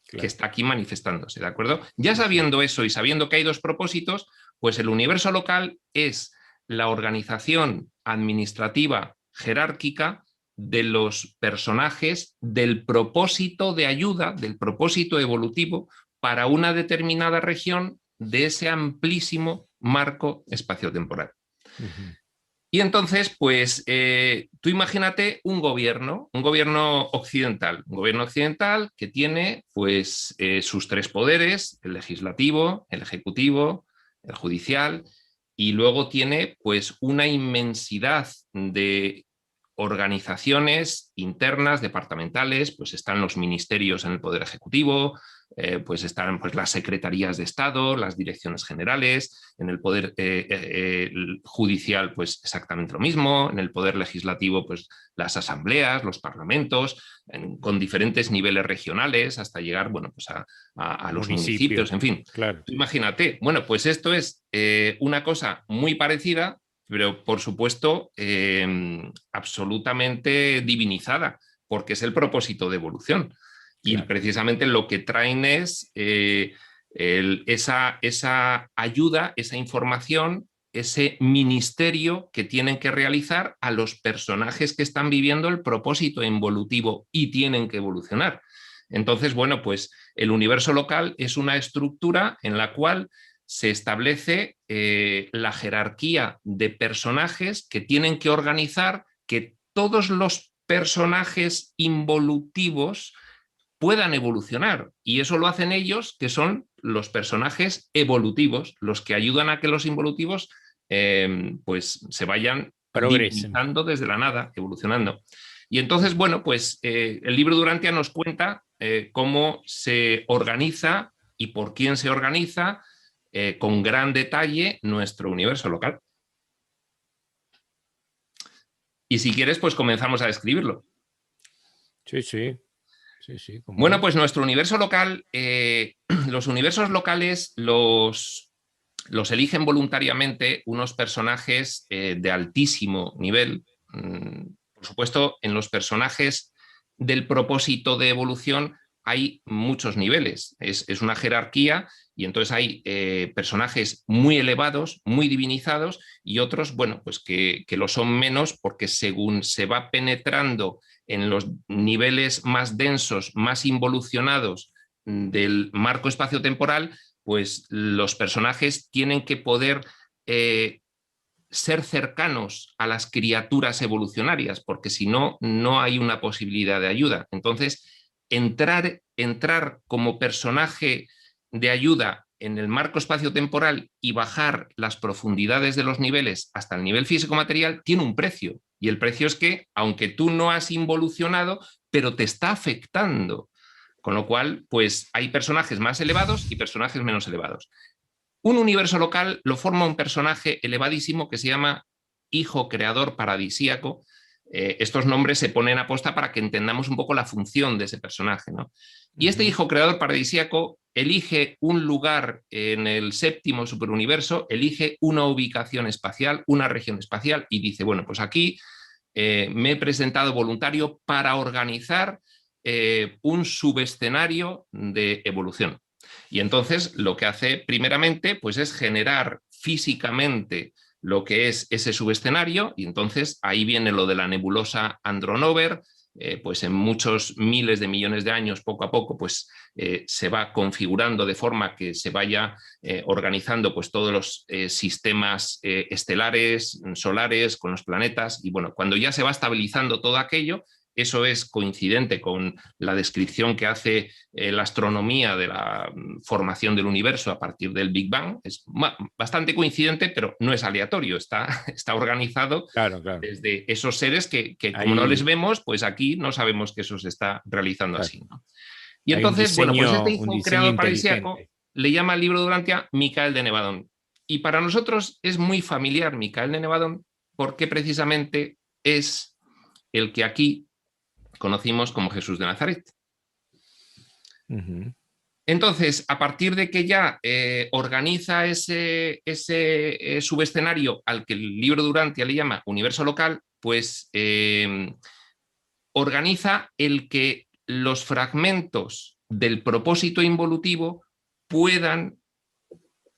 que está aquí manifestándose, ¿de acuerdo? Ya sabiendo eso y sabiendo que hay dos propósitos, pues el universo local es la organización administrativa jerárquica de los personajes del propósito de ayuda, del propósito evolutivo para una determinada región de ese amplísimo marco espaciotemporal. Y entonces, pues, tú imagínate un gobierno occidental que tiene, pues, sus tres poderes, el legislativo, el ejecutivo, el judicial, y luego tiene, pues, una inmensidad de organizaciones internas, departamentales, pues están los ministerios en el Poder Ejecutivo, pues están pues, las secretarías de Estado, las direcciones generales, en el Poder Judicial pues exactamente lo mismo, en el Poder Legislativo pues las asambleas, los parlamentos, con diferentes niveles regionales hasta llegar bueno, pues a los municipios, en fin. Claro. Imagínate, bueno, pues esto es una cosa muy parecida, pero por supuesto absolutamente divinizada, porque es el propósito de evolución. Y precisamente lo que traen es esa ayuda, esa información, ese ministerio que tienen que realizar a los personajes que están viviendo el propósito evolutivo y tienen que evolucionar. Entonces, bueno, pues el universo local es una estructura en la cual se establece la jerarquía de personajes que tienen que organizar que todos los personajes involutivos puedan evolucionar. Y eso lo hacen ellos, que son los personajes evolutivos, los que ayudan a que los involutivos pues se vayan progresen. divinizando desde la nada, evolucionando. Y entonces, bueno, pues el libro Durantia nos cuenta cómo se organiza y por quién se organiza con gran detalle nuestro universo local. Y si quieres, pues comenzamos a describirlo. Sí, sí. Sí, sí, Bueno, no. pues nuestro universo local, los universos locales los eligen voluntariamente unos personajes de altísimo nivel. Por supuesto, en los personajes del propósito de evolución hay muchos niveles, es una jerarquía y entonces hay personajes muy elevados, muy divinizados y otros, bueno, pues que lo son menos porque según se va penetrando en los niveles más densos, más involucionados del marco espacio-temporal, pues los personajes tienen que poder ser cercanos a las criaturas evolucionarias, porque si no, no hay una posibilidad de ayuda. Entonces, entrar como personaje de ayuda en el marco espacio-temporal y bajar las profundidades de los niveles hasta el nivel físico-material tiene un precio. Y el precio es que, aunque tú no has involucionado, pero te está afectando. Con lo cual, pues hay personajes más elevados y personajes menos elevados. Un universo local lo forma un personaje elevadísimo que se llama Hijo Creador Paradisíaco. Estos nombres se ponen a posta para que entendamos un poco la función de ese personaje, ¿no? Y este Hijo Creador Paradisíaco elige un lugar en el séptimo superuniverso, elige una ubicación espacial, una región espacial y dice, bueno, pues aquí me he presentado voluntario para organizar un subescenario de evolución. Y entonces lo que hace primeramente pues es generar físicamente lo que es ese subescenario y entonces ahí viene lo de la nebulosa Andronover, pues en muchos miles de millones de años poco a poco pues se va configurando de forma que se vaya organizando pues todos los sistemas estelares, solares, con los planetas y bueno, cuando ya se va estabilizando todo aquello, eso es coincidente con la descripción que hace la astronomía de la formación del universo a partir del Big Bang. Es bastante coincidente, pero no es aleatorio, está organizado claro, claro. desde esos seres que como Ahí, no les vemos, pues aquí no sabemos que eso se está realizando claro. así, ¿no? Y Hay entonces, bueno, pues este un hijo diseño creador paradisíaco inteligente. le llama el libro Durantia Micael de Nevadón. Y para nosotros es muy familiar Micael de Nevadón porque precisamente es el que aquí conocimos como Jesús de Nazaret. Entonces, a partir de que ya organiza ese subescenario al que el libro Durantia le llama universo local, pues organiza el que los fragmentos del propósito involutivo puedan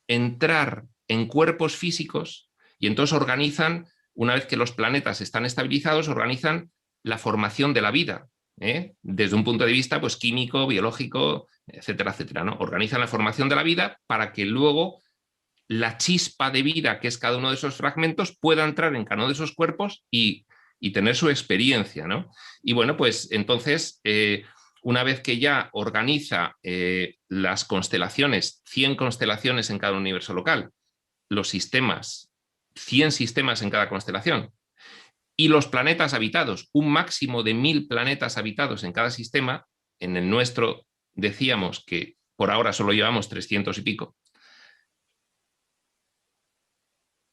entrar en cuerpos físicos y entonces organizan, una vez que los planetas están estabilizados, organizan la formación de la vida, desde un punto de vista pues, químico, biológico, etcétera, etcétera, ¿no? Organizan la formación de la vida para que luego la chispa de vida que es cada uno de esos fragmentos pueda entrar en cada uno de esos cuerpos y tener su experiencia, ¿no? Y bueno, pues entonces, una vez que ya organiza las constelaciones, 100 constelaciones en cada universo local, los sistemas, 100 sistemas en cada constelación, y los planetas habitados, un máximo de 1000 planetas habitados en cada sistema, en el nuestro decíamos que por ahora solo llevamos 300 y pico.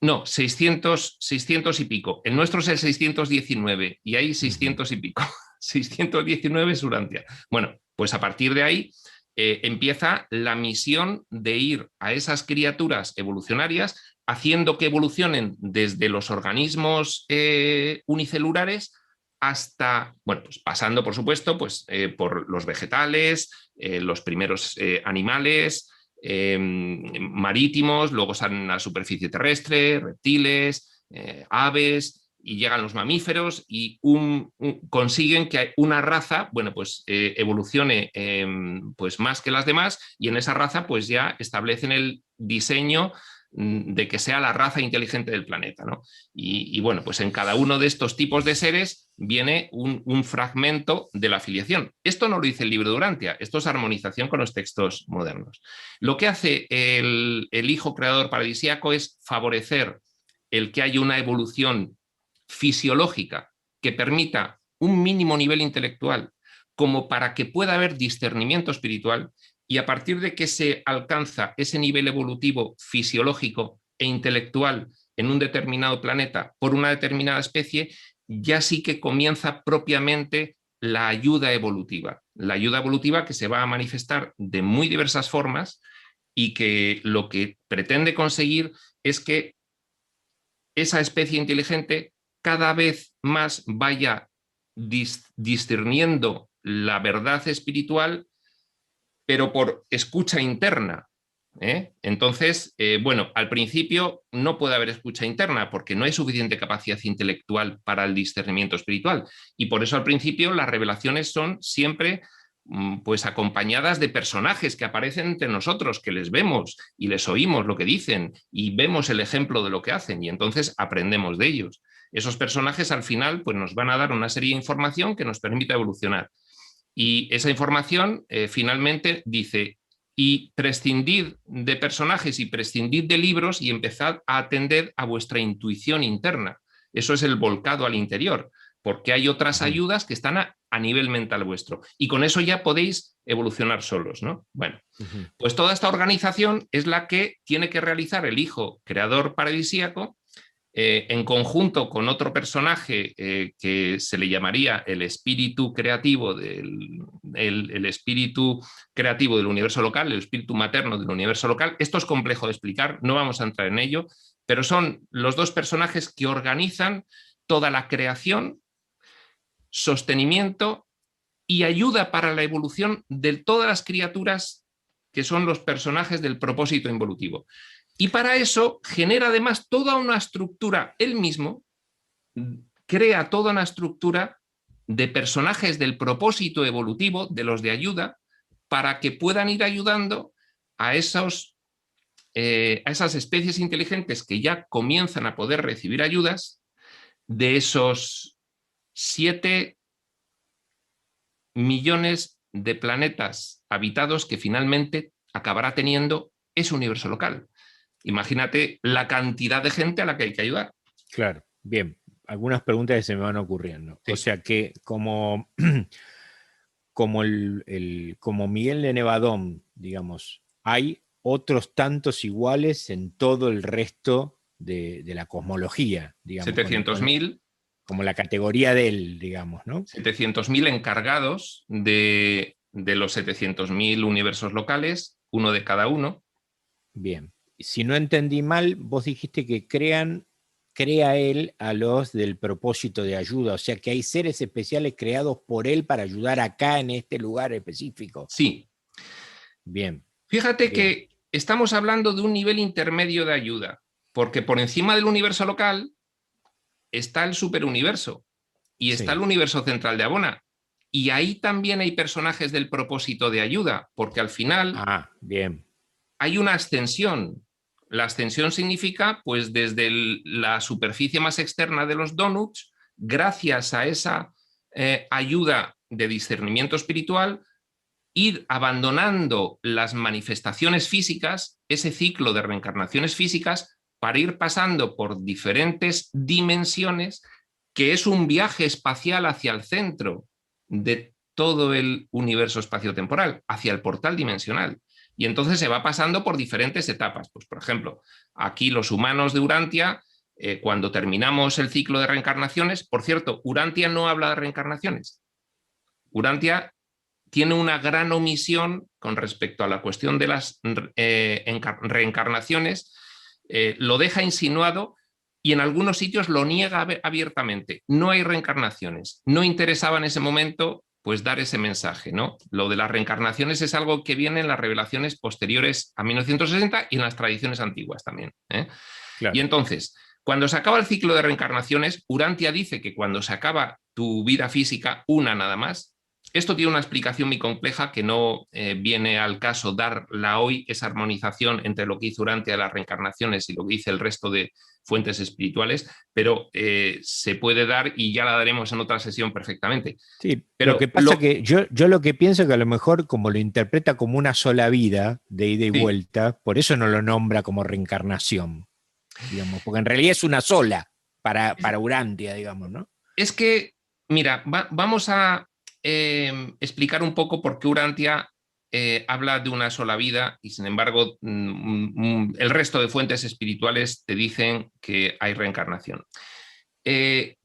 No, 600 y pico. El nuestro es el 619 y hay 600 y pico. 619 es Urantia. Bueno, pues a partir de ahí empieza la misión de ir a esas criaturas evolucionarias haciendo que evolucionen desde los organismos unicelulares hasta, bueno, pues pasando, por supuesto, pues, por los vegetales, los primeros animales, marítimos, luego salen a la superficie terrestre, reptiles, aves, y llegan los mamíferos y consiguen que una raza, bueno, pues evolucione pues más que las demás y en esa raza pues ya establecen el diseño de que sea la raza inteligente del planeta, ¿no? Y bueno, pues en cada uno de estos tipos de seres viene un fragmento de la filiación. Esto no lo dice el libro de Urantia, esto es armonización con los textos modernos. Lo que hace el hijo creador paradisíaco es favorecer el que haya una evolución fisiológica que permita un mínimo nivel intelectual como para que pueda haber discernimiento espiritual, y a partir de que se alcanza ese nivel evolutivo fisiológico e intelectual en un determinado planeta por una determinada especie, ya sí que comienza propiamente la ayuda evolutiva. La ayuda evolutiva que se va a manifestar de muy diversas formas y que lo que pretende conseguir es que esa especie inteligente cada vez más vaya discerniendo la verdad espiritual, pero por escucha interna. Entonces, bueno, al principio no puede haber escucha interna porque no hay suficiente capacidad intelectual para el discernimiento espiritual, y por eso al principio las revelaciones son siempre pues acompañadas de personajes que aparecen entre nosotros, que les vemos y les oímos lo que dicen y vemos el ejemplo de lo que hacen, y entonces aprendemos de ellos. Esos personajes al final pues nos van a dar una serie de información que nos permite evolucionar, y esa información finalmente dice: y prescindid de personajes y prescindid de libros y empezad a atender a vuestra intuición interna. Eso es el volcado al interior, porque hay otras ayudas que están a nivel mental vuestro, y con eso ya podéis evolucionar solos, ¿no? Bueno, pues toda esta organización es la que tiene que realizar el hijo creador paradisíaco, en conjunto con otro personaje que se le llamaría el espíritu creativo el espíritu creativo del universo local, el espíritu materno del universo local. Esto es complejo de explicar, no vamos a entrar en ello, pero son los dos personajes que organizan toda la creación, sostenimiento y ayuda para la evolución de todas las criaturas que son los personajes del propósito involutivo. Y para eso genera además toda una estructura, él mismo crea toda una estructura de personajes del propósito evolutivo, de los de ayuda, para que puedan ir ayudando a esas especies inteligentes que ya comienzan a poder recibir ayudas de esos 7 millones de planetas habitados que finalmente acabará teniendo ese universo local. Imagínate la cantidad de gente a la que hay que ayudar. Claro, bien. Algunas preguntas que se me van ocurriendo. Sí. O sea que como Miguel de Nevadón, digamos, hay otros tantos iguales en todo el resto de la cosmología, digamos. 700.000. Como la categoría de él, digamos, ¿no? 700.000 encargados de los 700.000 universos locales, uno de cada uno. Bien. Si no entendí mal, vos dijiste que crea él a los del propósito de ayuda, o sea que hay seres especiales creados por él para ayudar acá en este lugar específico. Sí. Bien. Fíjate que estamos hablando de un nivel intermedio de ayuda, porque por encima del universo local está el superuniverso y está el universo central de Abona. Y ahí también hay personajes del propósito de ayuda, porque al final hay una ascensión. La ascensión significa, pues desde la superficie más externa de los donuts, gracias a esa ayuda de discernimiento espiritual, ir abandonando las manifestaciones físicas, ese ciclo de reencarnaciones físicas, para ir pasando por diferentes dimensiones, que es un viaje espacial hacia el centro de todo el universo espaciotemporal, hacia el portal dimensional. Y entonces se va pasando por diferentes etapas. Pues, por ejemplo, aquí los humanos de Urantia, cuando terminamos el ciclo de reencarnaciones, por cierto, Urantia no habla de reencarnaciones. Urantia tiene una gran omisión con respecto a la cuestión de las reencarnaciones, lo deja insinuado y en algunos sitios lo niega abiertamente. No hay reencarnaciones. No interesaba en ese momento pues dar ese mensaje, ¿no? Lo de las reencarnaciones es algo que viene en las revelaciones posteriores a 1960 y en las tradiciones antiguas también. Claro. Y entonces, cuando se acaba el ciclo de reencarnaciones, Urantia dice que cuando se acaba tu vida física, una nada más, Esto tiene una explicación muy compleja que no viene al caso darla hoy, esa armonización entre lo que hizo Urantia de las reencarnaciones y lo que dice el resto de fuentes espirituales, pero se puede dar y ya la daremos en otra sesión perfectamente. Sí, lo que Pero pasa que yo lo que pienso que a lo mejor como lo interpreta como una sola vida de ida y sí, vuelta, por eso no lo nombra como reencarnación, digamos, porque en realidad es una sola para Urantia, digamos, ¿no? es que, mira, vamos a explicar un poco por qué Urantia habla de una sola vida y sin embargo el resto de fuentes espirituales te dicen que hay reencarnación. Eh,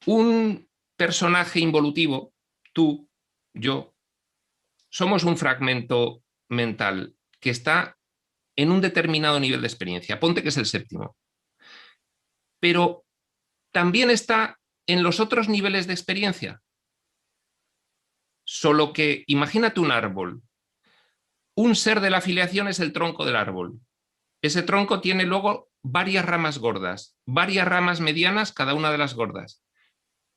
un personaje involutivo, tú, yo, somos un fragmento mental que está en un determinado nivel de experiencia. Ponte que es el séptimo. Pero también está en los otros niveles de experiencia. Solo que imagínate un árbol. Un ser de la afiliación es el tronco del árbol. Ese tronco tiene luego varias ramas gordas, varias ramas medianas, cada una de las gordas,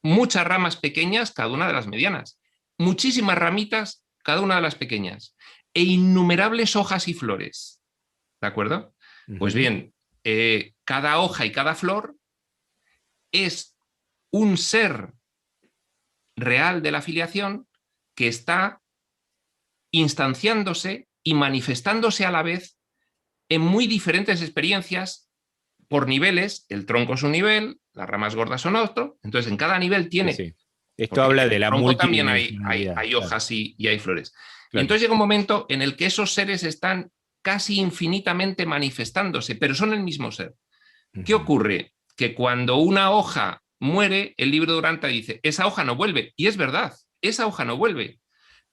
muchas ramas pequeñas, cada una de las medianas, muchísimas ramitas, cada una de las pequeñas, e innumerables hojas y flores. ¿De acuerdo? Pues Ujú. bien, cada hoja y cada flor es un ser real de la afiliación que está instanciándose y manifestándose a la vez en muy diferentes experiencias por niveles. El tronco es un nivel, las ramas gordas son otro, entonces en cada nivel Sí, tiene, sí. Esto porque habla en de el la tronco también hay, multidimensionalidad, hay claro, hojas y hay flores. Y claro. entonces llega un momento en el que esos seres están casi infinitamente manifestándose, pero son el mismo ser. ¿Qué Ujú. ocurre? Que cuando una hoja muere, el libro de Duranta dice, esa hoja no vuelve. Y es verdad, esa hoja no vuelve,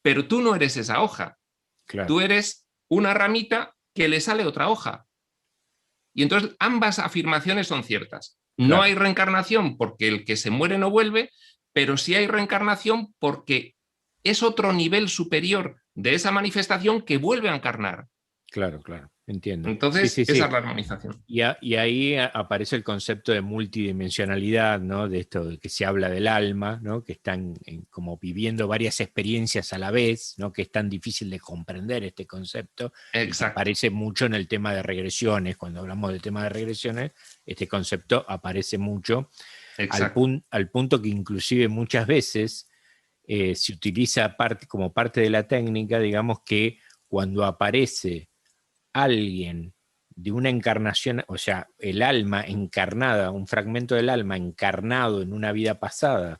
pero tú no eres esa hoja, Claro, tú eres una ramita que le sale otra hoja. Y entonces ambas afirmaciones son ciertas. No hay claro. reencarnación porque el que se muere no vuelve, pero sí hay reencarnación porque es otro nivel superior de esa manifestación que vuelve a encarnar. Claro, claro, entiendo. Sí, Entonces, sí, esa sí. es la armonización. Y ahí aparece el concepto de multidimensionalidad, ¿no? De esto de que se habla del alma, ¿no? Que están como viviendo varias experiencias a la vez, ¿no? Que es tan difícil de comprender este concepto y que Exacto, aparece mucho en el tema de regresiones. Cuando hablamos del tema de regresiones, este concepto aparece mucho, exacto. al punto que inclusive muchas veces se utiliza como parte de la técnica, digamos que cuando aparece alguien de una encarnación, o sea, el alma encarnada, un fragmento del alma encarnado en una vida pasada,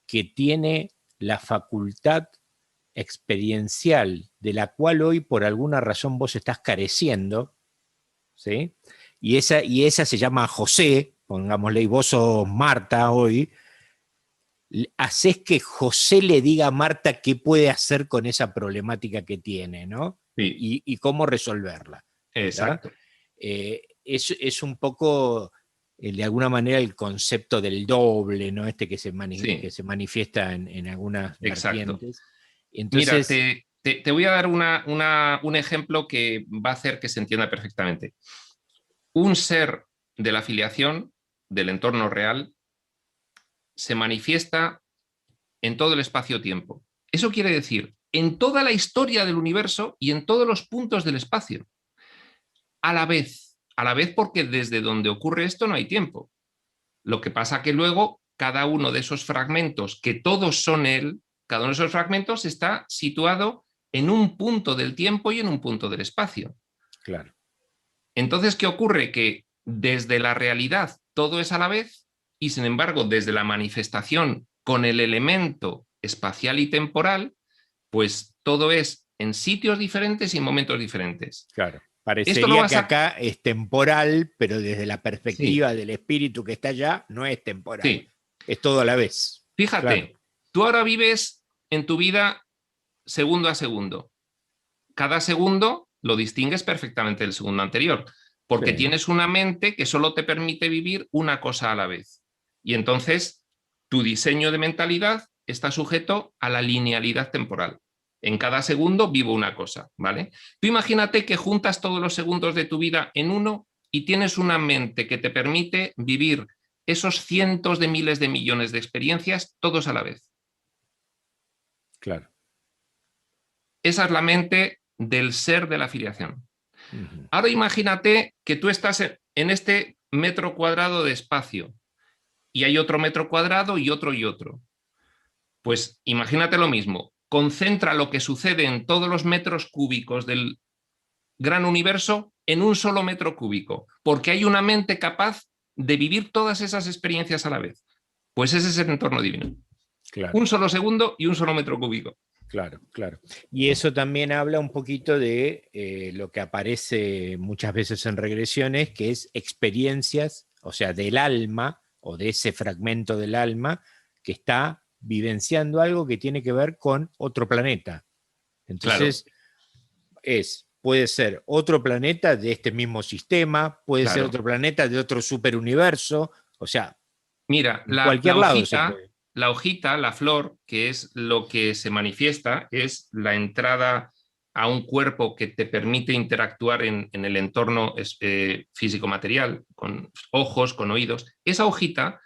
que tiene la facultad experiencial de la cual hoy por alguna razón vos estás careciendo, ¿sí? Y esa se llama José, pongámosle, y vos sos Marta hoy, haces que José le diga a Marta qué puede hacer con esa problemática que tiene, ¿no? Sí, Y cómo resolverla. ¿Ya? exacto. Es un poco, de alguna manera, el concepto del doble, ¿no? Este que Sí, se manifiesta en algunas exacto. vertientes. Mira, Entonces, te voy a dar un ejemplo que va a hacer que se entienda perfectamente. Un ser de la afiliación del entorno real se manifiesta en todo el espacio-tiempo. Eso quiere decir, en toda la historia del universo y en todos los puntos del espacio, a la vez porque desde donde ocurre esto no hay tiempo. Lo que pasa que luego cada uno de esos fragmentos, que todos son él, cada uno de esos fragmentos está situado en un punto del tiempo y en un punto del espacio. claro, Entonces, ¿qué ocurre? Que desde la realidad todo es a la vez y sin embargo desde la manifestación con el elemento espacial y temporal, pues todo es en sitios diferentes y en momentos diferentes. claro. Esto lo Parecería vas que a... acá es temporal, pero desde la Sí, perspectiva del espíritu que está allá, no es temporal. sí. Es todo a la vez. Claro, Fíjate, tú ahora vives en tu vida segundo a segundo. Cada segundo lo distingues perfectamente del segundo anterior, porque sí, tienes una mente que solo te permite vivir una cosa a la vez. Y entonces tu diseño de mentalidad está sujeto a la linealidad temporal. En cada segundo vivo una cosa, ¿vale? Tú imagínate que juntas todos los segundos de tu vida en uno y tienes una mente que te permite vivir esos cientos de miles de millones de experiencias todos a la vez. claro. Esa es la mente del ser de la filiación. Ujú. Ahora imagínate que tú estás en este metro cuadrado de espacio y hay otro metro cuadrado y otro y otro. Pues imagínate lo mismo, concentra lo que sucede en todos los metros cúbicos del gran universo en un solo metro cúbico, porque hay una mente capaz de vivir todas esas experiencias a la vez. Pues ese es el entorno divino. Claro. Un solo segundo y un solo metro cúbico. Claro, claro. Y eso también habla un poquito de lo que aparece muchas veces en regresiones, que es experiencias, o sea, del alma o de ese fragmento del alma que está vivenciando algo que tiene que ver con otro planeta. Claro, Entonces, puede ser otro planeta de este mismo sistema, puede ser claro. otro planeta de otro superuniverso, o sea, Mira, en cualquier lado se puede. la hojita, la flor, que es lo que se manifiesta, es la entrada a un cuerpo que te permite interactuar en el entorno físico-material, con ojos, con oídos. Esa hojita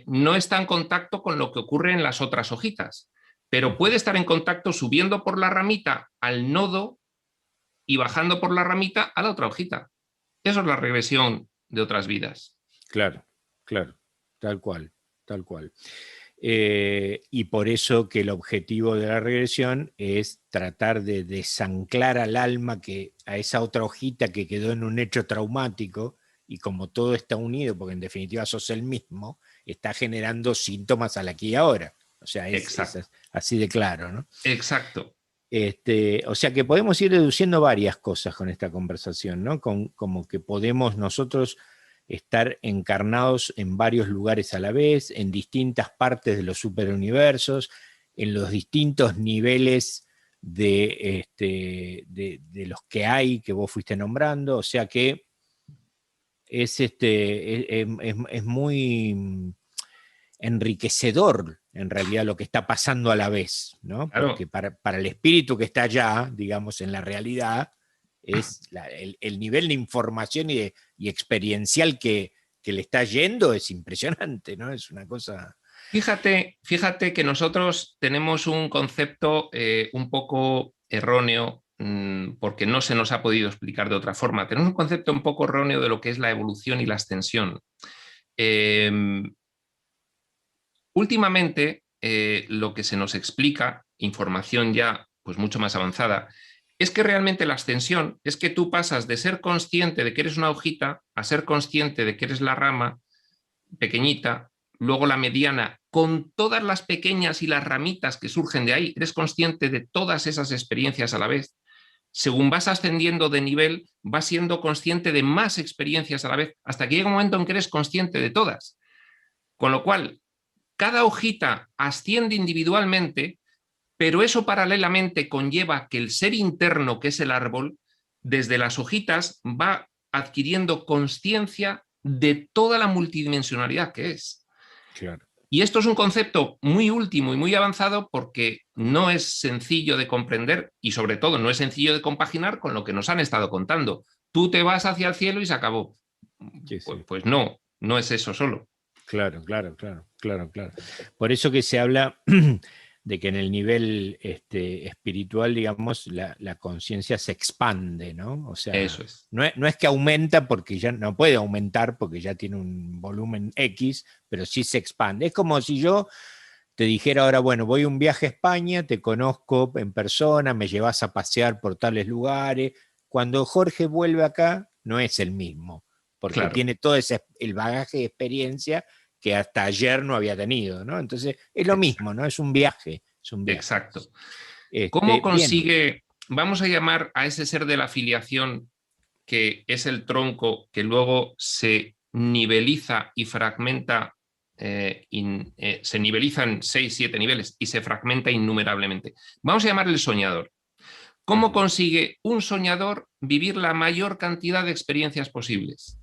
no está en contacto con lo que ocurre en las otras hojitas, pero puede estar en contacto subiendo por la ramita al nodo y bajando por la ramita a la otra hojita. Eso es la regresión de otras vidas. Claro, claro, tal cual, tal cual. Y por eso que el objetivo de la regresión es tratar de desanclar al alma a esa otra hojita que quedó en un hecho traumático, y como todo está unido, porque en definitiva sos el mismo, está generando síntomas al aquí y ahora. O sea, es así de claro, ¿no? Exacto. O sea que podemos ir deduciendo varias cosas con esta conversación, ¿no? Como que podemos nosotros estar encarnados en varios lugares a la vez, en distintas partes de los superuniversos, en los distintos niveles de los que hay, que vos fuiste nombrando, o sea que es muy enriquecedor en realidad lo que está pasando a la vez, ¿no? Claro. Porque para el espíritu que está allá, digamos, en la realidad, es el nivel de información y experiencial que le está yendo es impresionante, ¿no? Es una cosa... Fíjate que nosotros tenemos un concepto un poco erróneo, porque no se nos ha podido explicar de otra forma. Tenemos un concepto un poco erróneo de lo que es la evolución y la ascensión. Últimamente, lo que se nos explica, información ya pues mucho más avanzada, es que realmente la ascensión es que tú pasas de ser consciente de que eres una hojita a ser consciente de que eres la rama pequeñita, luego la mediana, con todas las pequeñas y las ramitas que surgen de ahí, eres consciente de todas esas experiencias a la vez. Según vas ascendiendo de nivel, vas siendo consciente de más experiencias a la vez, hasta que llega un momento en que eres consciente de todas. Con lo cual, cada hojita asciende individualmente, pero eso paralelamente conlleva que el ser interno, que es el árbol, desde las hojitas va adquiriendo conciencia de toda la multidimensionalidad que es. Claro. Y esto es un concepto muy último y muy avanzado porque no es sencillo de comprender y sobre todo no es sencillo de compaginar con lo que nos han estado contando. Tú te vas hacia el cielo y se acabó. Sí, sí. Pues no, no es eso solo. Claro, claro, claro, claro, claro. Por eso que se habla de que en el nivel espiritual, digamos, la conciencia se expande, ¿no? O sea, Eso es. no es que aumenta porque ya no puede aumentar porque ya tiene un volumen X, pero sí se expande. Es como si yo te dijera ahora, bueno, voy a un viaje a España, te conozco en persona, me llevas a pasear por tales lugares. Cuando Jorge vuelve acá, no es el mismo, porque Claro. tiene todo el bagaje de experiencia que hasta ayer no había tenido, ¿no? Entonces es lo mismo, ¿no? Es un viaje, es un viaje. Exacto. ¿Cómo consigue, bien. vamos a llamar a ese ser de la filiación, que es el tronco que luego se niveliza y fragmenta, se niveliza en 6, 7 niveles y se fragmenta innumerablemente? Vamos a llamarle el soñador. ¿Cómo consigue un soñador vivir la mayor cantidad de experiencias posibles?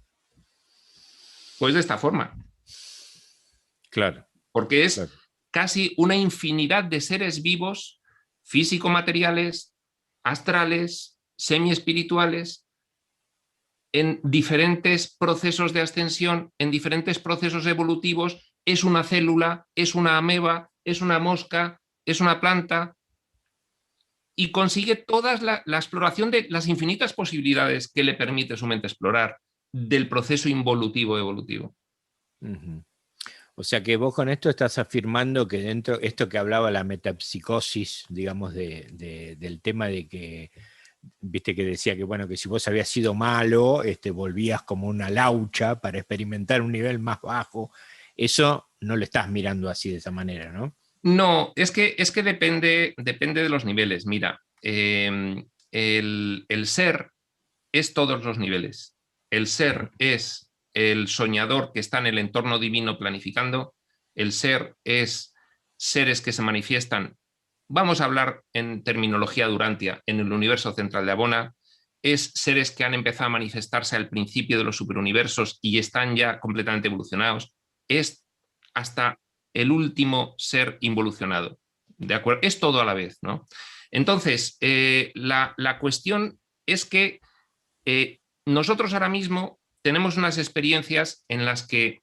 Pues de esta forma. Claro. Porque es casi una infinidad de seres vivos, físico-materiales, astrales, semi-espirituales, en diferentes procesos de ascensión, en diferentes procesos evolutivos. Es una célula, es una ameba, es una mosca, es una planta y consigue toda la exploración de las infinitas posibilidades que le permite su mente explorar del proceso involutivo evolutivo. Ujú. O sea que vos con esto estás afirmando que dentro, esto que hablaba la metapsicosis, digamos, del tema de que, viste que decía que, bueno, que si vos habías sido malo, volvías como una laucha para experimentar un nivel más bajo, eso no lo estás mirando así de esa manera, ¿no? No, es que depende de los niveles. Mira, el ser es todos los niveles. El ser es el soñador que está en el entorno divino planificando. El ser es seres que se manifiestan. Vamos a hablar en terminología durantia, en el universo central de Abona. Es seres que han empezado a manifestarse al principio de los superuniversos y están ya completamente evolucionados. Es hasta el último ser involucionado. ¿De acuerdo? Es todo a la vez, ¿no? Entonces, la cuestión es que nosotros ahora mismo tenemos unas experiencias en las que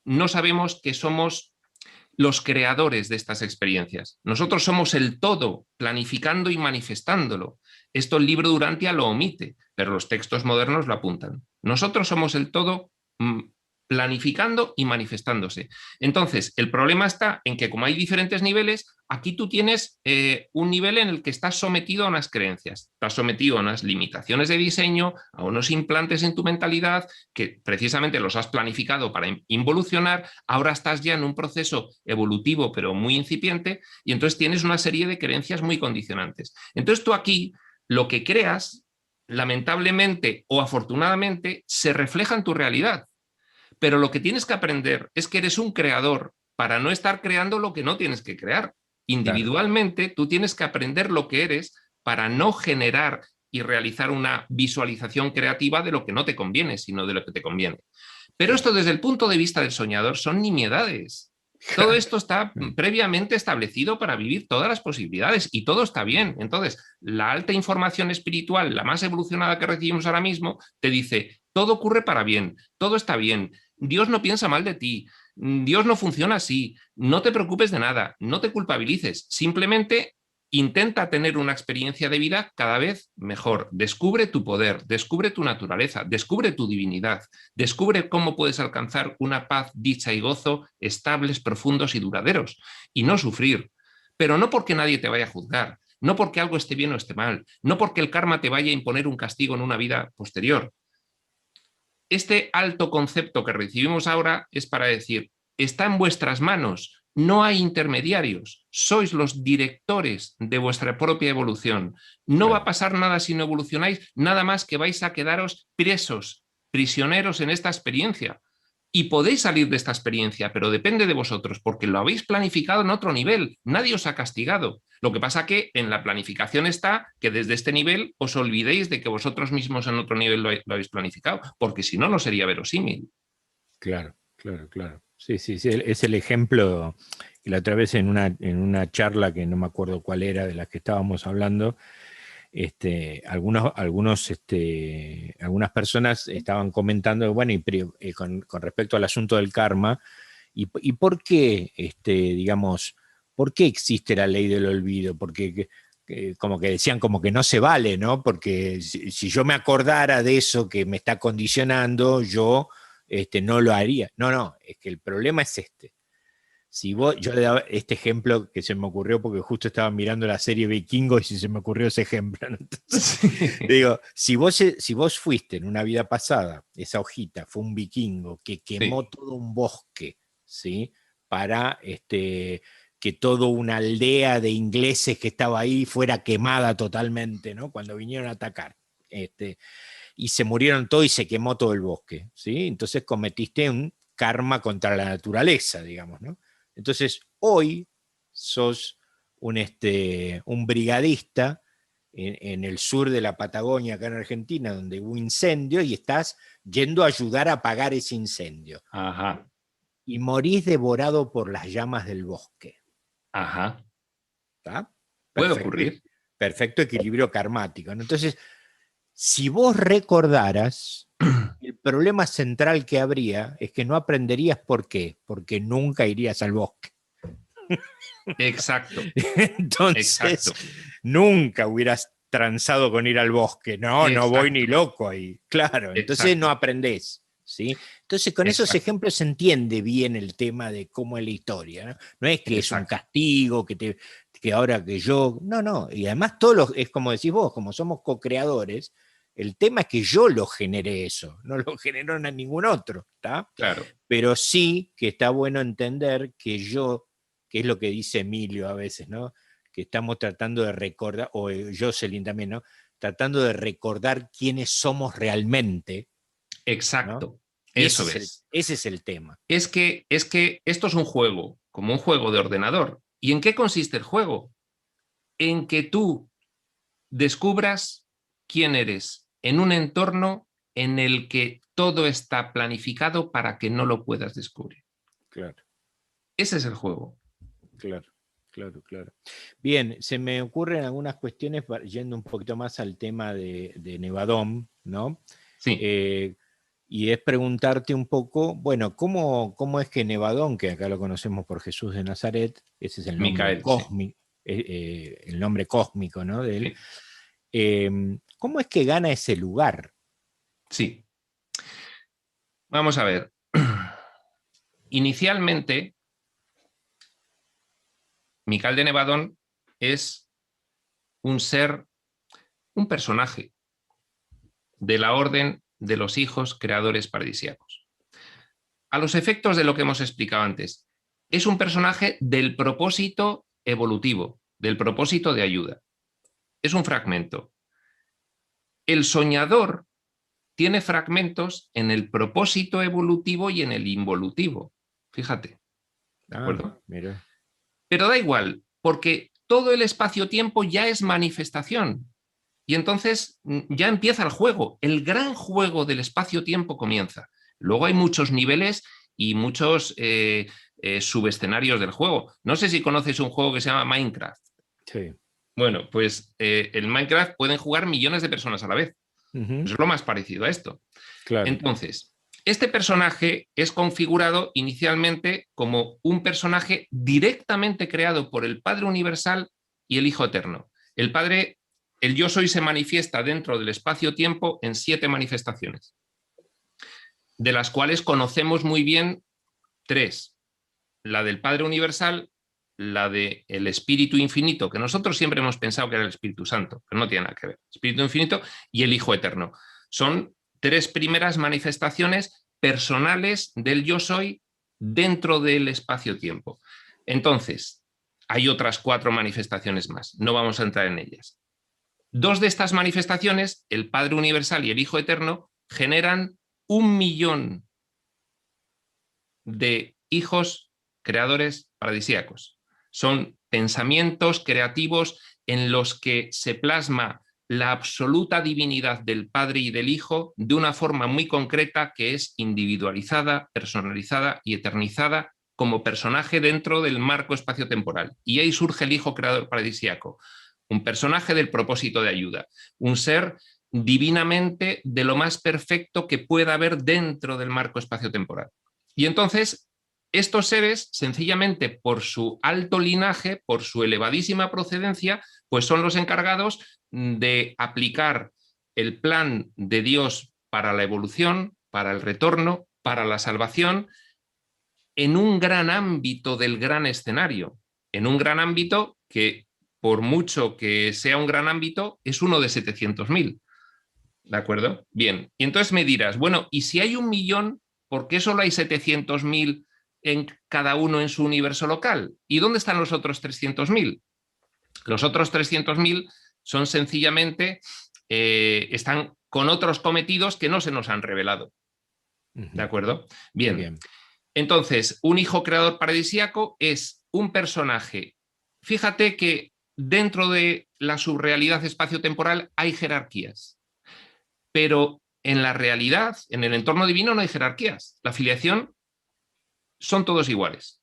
no sabemos que somos los creadores de estas experiencias. Nosotros somos el todo, planificando y manifestándolo. Esto el libro Durantia lo omite, pero los textos modernos lo apuntan. Nosotros somos el todo planificando y manifestándose. Entonces, el problema está en que como hay diferentes niveles, aquí tú tienes un nivel en el que estás sometido a unas creencias, estás sometido a unas limitaciones de diseño, a unos implantes en tu mentalidad que precisamente los has planificado para involucionar, ahora estás ya en un proceso evolutivo pero muy incipiente y entonces tienes una serie de creencias muy condicionantes. Entonces tú aquí lo que creas, lamentablemente o afortunadamente, se refleja en tu realidad. Pero lo que tienes que aprender es que eres un creador para no estar creando lo que no tienes que crear. Claro. Individualmente, tú tienes que aprender lo que eres para no generar y realizar una visualización creativa de lo que no te conviene, sino de lo que te conviene. Pero esto desde el punto de vista del soñador son nimiedades. Todo esto está previamente establecido para vivir todas las posibilidades y todo está bien. Entonces, la alta información espiritual, la más evolucionada que recibimos ahora mismo, te dice, todo ocurre para bien, todo está bien, Dios no piensa mal de ti, Dios no funciona así, no te preocupes de nada, no te culpabilices, simplemente intenta tener una experiencia de vida cada vez mejor. Descubre tu poder, descubre tu naturaleza, descubre tu divinidad, descubre cómo puedes alcanzar una paz, dicha y gozo estables, profundos y duraderos, y no sufrir. Pero no porque nadie te vaya a juzgar, no porque algo esté bien o esté mal, no porque el karma te vaya a imponer un castigo en una vida posterior. Este alto concepto que recibimos ahora es para decir, está en vuestras manos, no hay intermediarios, sois los directores de vuestra propia evolución. No va a pasar nada si no evolucionáis, nada más que vais a quedaros presos, prisioneros en esta experiencia. Y podéis salir de esta experiencia, pero depende de vosotros, porque lo habéis planificado en otro nivel, nadie os ha castigado. Lo que pasa que en la planificación está que desde este nivel os olvidéis de que vosotros mismos en otro nivel lo habéis planificado, porque si no, no sería verosímil. Claro, claro, claro. Sí, sí, sí, es el ejemplo que la otra vez en una charla que no me acuerdo cuál era, de la que estábamos hablando, algunas personas estaban comentando, bueno, con respecto al asunto del karma, y por qué, digamos, por qué existe la ley del olvido, porque como que decían como que no se vale, ¿no? Porque si yo me acordara de eso que me está condicionando, yo no lo haría. No, no, es que el problema es este. Si vos, yo le daba este ejemplo que se me ocurrió porque justo estaba mirando la serie Vikingos y se me ocurrió ese ejemplo, ¿no? Entonces, digo, si vos fuiste en una vida pasada, esa hojita fue un vikingo que quemó Sí. todo un bosque, ¿sí? Para que toda una aldea de ingleses que estaba ahí fuera quemada totalmente, ¿no? Cuando vinieron a atacar. Y se murieron todos y se quemó todo el bosque, ¿sí? Entonces cometiste un karma contra la naturaleza, digamos, ¿no? Entonces, hoy sos un brigadista en el sur de la Patagonia, acá en Argentina, donde hubo incendio y estás yendo a ayudar a apagar ese incendio. Ajá, Y morís devorado por las llamas del bosque. ajá. ¿Está? Puede Perfecto, ocurrir. perfecto equilibrio karmático, ¿no? Entonces, si vos recordaras, el problema central que habría es que no aprenderías por qué, porque nunca irías al bosque. Exacto, Entonces, exacto, nunca hubieras transado con ir al bosque. No, no voy ni exacto, loco ahí. Claro, entonces no exacto, aprendés. ¿Sí? Entonces, con esos exacto, ejemplos se entiende bien el tema de cómo es la historia. No, no es que es un exacto. castigo, que ahora que yo. No, no. Y además, todos los, es como decís vos, como somos co-creadores, el tema es que yo lo generé eso, no lo generó ningún otro. ¿Está? Claro, Pero sí que está bueno entender que yo, que es lo que dice Emilio a veces, ¿no? Que estamos tratando de recordar, o Jocelyn también, ¿no? Tratando de recordar quiénes somos realmente, ¿no? exacto. Y Eso es. ese es el tema. Es que esto es un juego, como un juego de ordenador. ¿Y en qué consiste el juego? En que tú descubras quién eres en un entorno en el que todo está planificado para que no lo puedas descubrir. Claro, Ese es el juego. claro, claro, claro. Bien, se me ocurren algunas cuestiones yendo un poquito más al tema de Nevadón, ¿no? Sí, Eh, y es preguntarte un poco, bueno, ¿cómo es que Nevadón, que acá lo conocemos por Jesús de Nazaret, ese es Micael, sí, el nombre cósmico, ¿no? De él, sí, ¿cómo es que gana ese lugar? sí. Vamos a ver. Inicialmente, Micael de Nevadón es un ser, un personaje de la orden de los hijos creadores paradisíacos. A los efectos de lo que hemos explicado antes, es un personaje del propósito evolutivo, del propósito de ayuda. Es un fragmento. El soñador tiene fragmentos en el propósito evolutivo y en el involutivo. Fíjate, ¿de Ah, acuerdo? mira, Pero da igual, porque todo el espacio-tiempo ya es manifestación. Y entonces ya empieza el juego. El gran juego del espacio-tiempo comienza. Luego hay muchos niveles y muchos subescenarios del juego. No sé si conoces un juego que se llama Minecraft. sí. Bueno, pues el Minecraft pueden jugar millones de personas a la vez. Ujú, Es lo más parecido a esto. claro. Entonces, este personaje es configurado inicialmente como un personaje directamente creado por el Padre Universal y el Hijo Eterno. El Padre, el Yo Soy se manifiesta dentro del espacio-tiempo en 7 manifestaciones, de las cuales conocemos muy bien 3. La del Padre Universal, la del Espíritu Infinito, que nosotros siempre hemos pensado que era el Espíritu Santo, pero no tiene nada que ver. Espíritu Infinito y el Hijo Eterno. Son 3 primeras manifestaciones personales del Yo Soy dentro del espacio-tiempo. Entonces, hay otras 4 manifestaciones más. No vamos a entrar en ellas. 2 de estas manifestaciones, el Padre Universal y el Hijo Eterno, generan 1.000.000 de hijos creadores paradisíacos. Son pensamientos creativos en los que se plasma la absoluta divinidad del Padre y del Hijo de una forma muy concreta que es individualizada, personalizada y eternizada como personaje dentro del marco espaciotemporal. Y ahí surge el Hijo creador paradisíaco, un personaje del propósito de ayuda, un ser divinamente de lo más perfecto que pueda haber dentro del marco espaciotemporal. Y entonces, estos seres, sencillamente por su alto linaje, por su elevadísima procedencia, pues son los encargados de aplicar el plan de Dios para la evolución, para el retorno, para la salvación, en un gran ámbito del gran escenario, en un gran ámbito que, por mucho que sea un gran ámbito, es uno de 700.000. ¿De acuerdo? Bien. Y entonces me dirás, bueno, ¿y si hay 1.000.000, por qué solo hay 700.000 en cada uno en su universo local? ¿Y dónde están los otros 300.000? Los otros 300.000 son sencillamente, están con otros cometidos que no se nos han revelado. ¿De Ujú, acuerdo? Bien. bien. Entonces, un hijo creador paradisíaco es un personaje. Fíjate que dentro de la subrealidad espacio-temporal hay jerarquías. Pero en la realidad, en el entorno divino, no hay jerarquías. La filiación son todos iguales,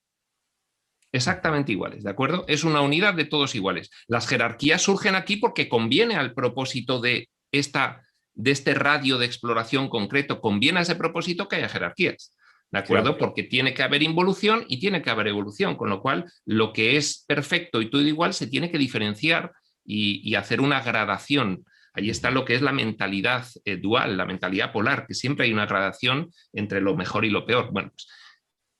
Ujú, exactamente iguales, ¿de acuerdo? Es una unidad de todos iguales. Las jerarquías surgen aquí porque conviene al propósito de este radio de exploración concreto, conviene a ese propósito que haya jerarquías. ¿de Claro. acuerdo? Porque tiene que haber involución y tiene que haber evolución, con lo cual lo que es perfecto y todo igual se tiene que diferenciar y hacer una gradación. Ahí está lo que es la mentalidad dual, la mentalidad polar, que siempre hay una gradación entre lo mejor y lo peor. Bueno, pues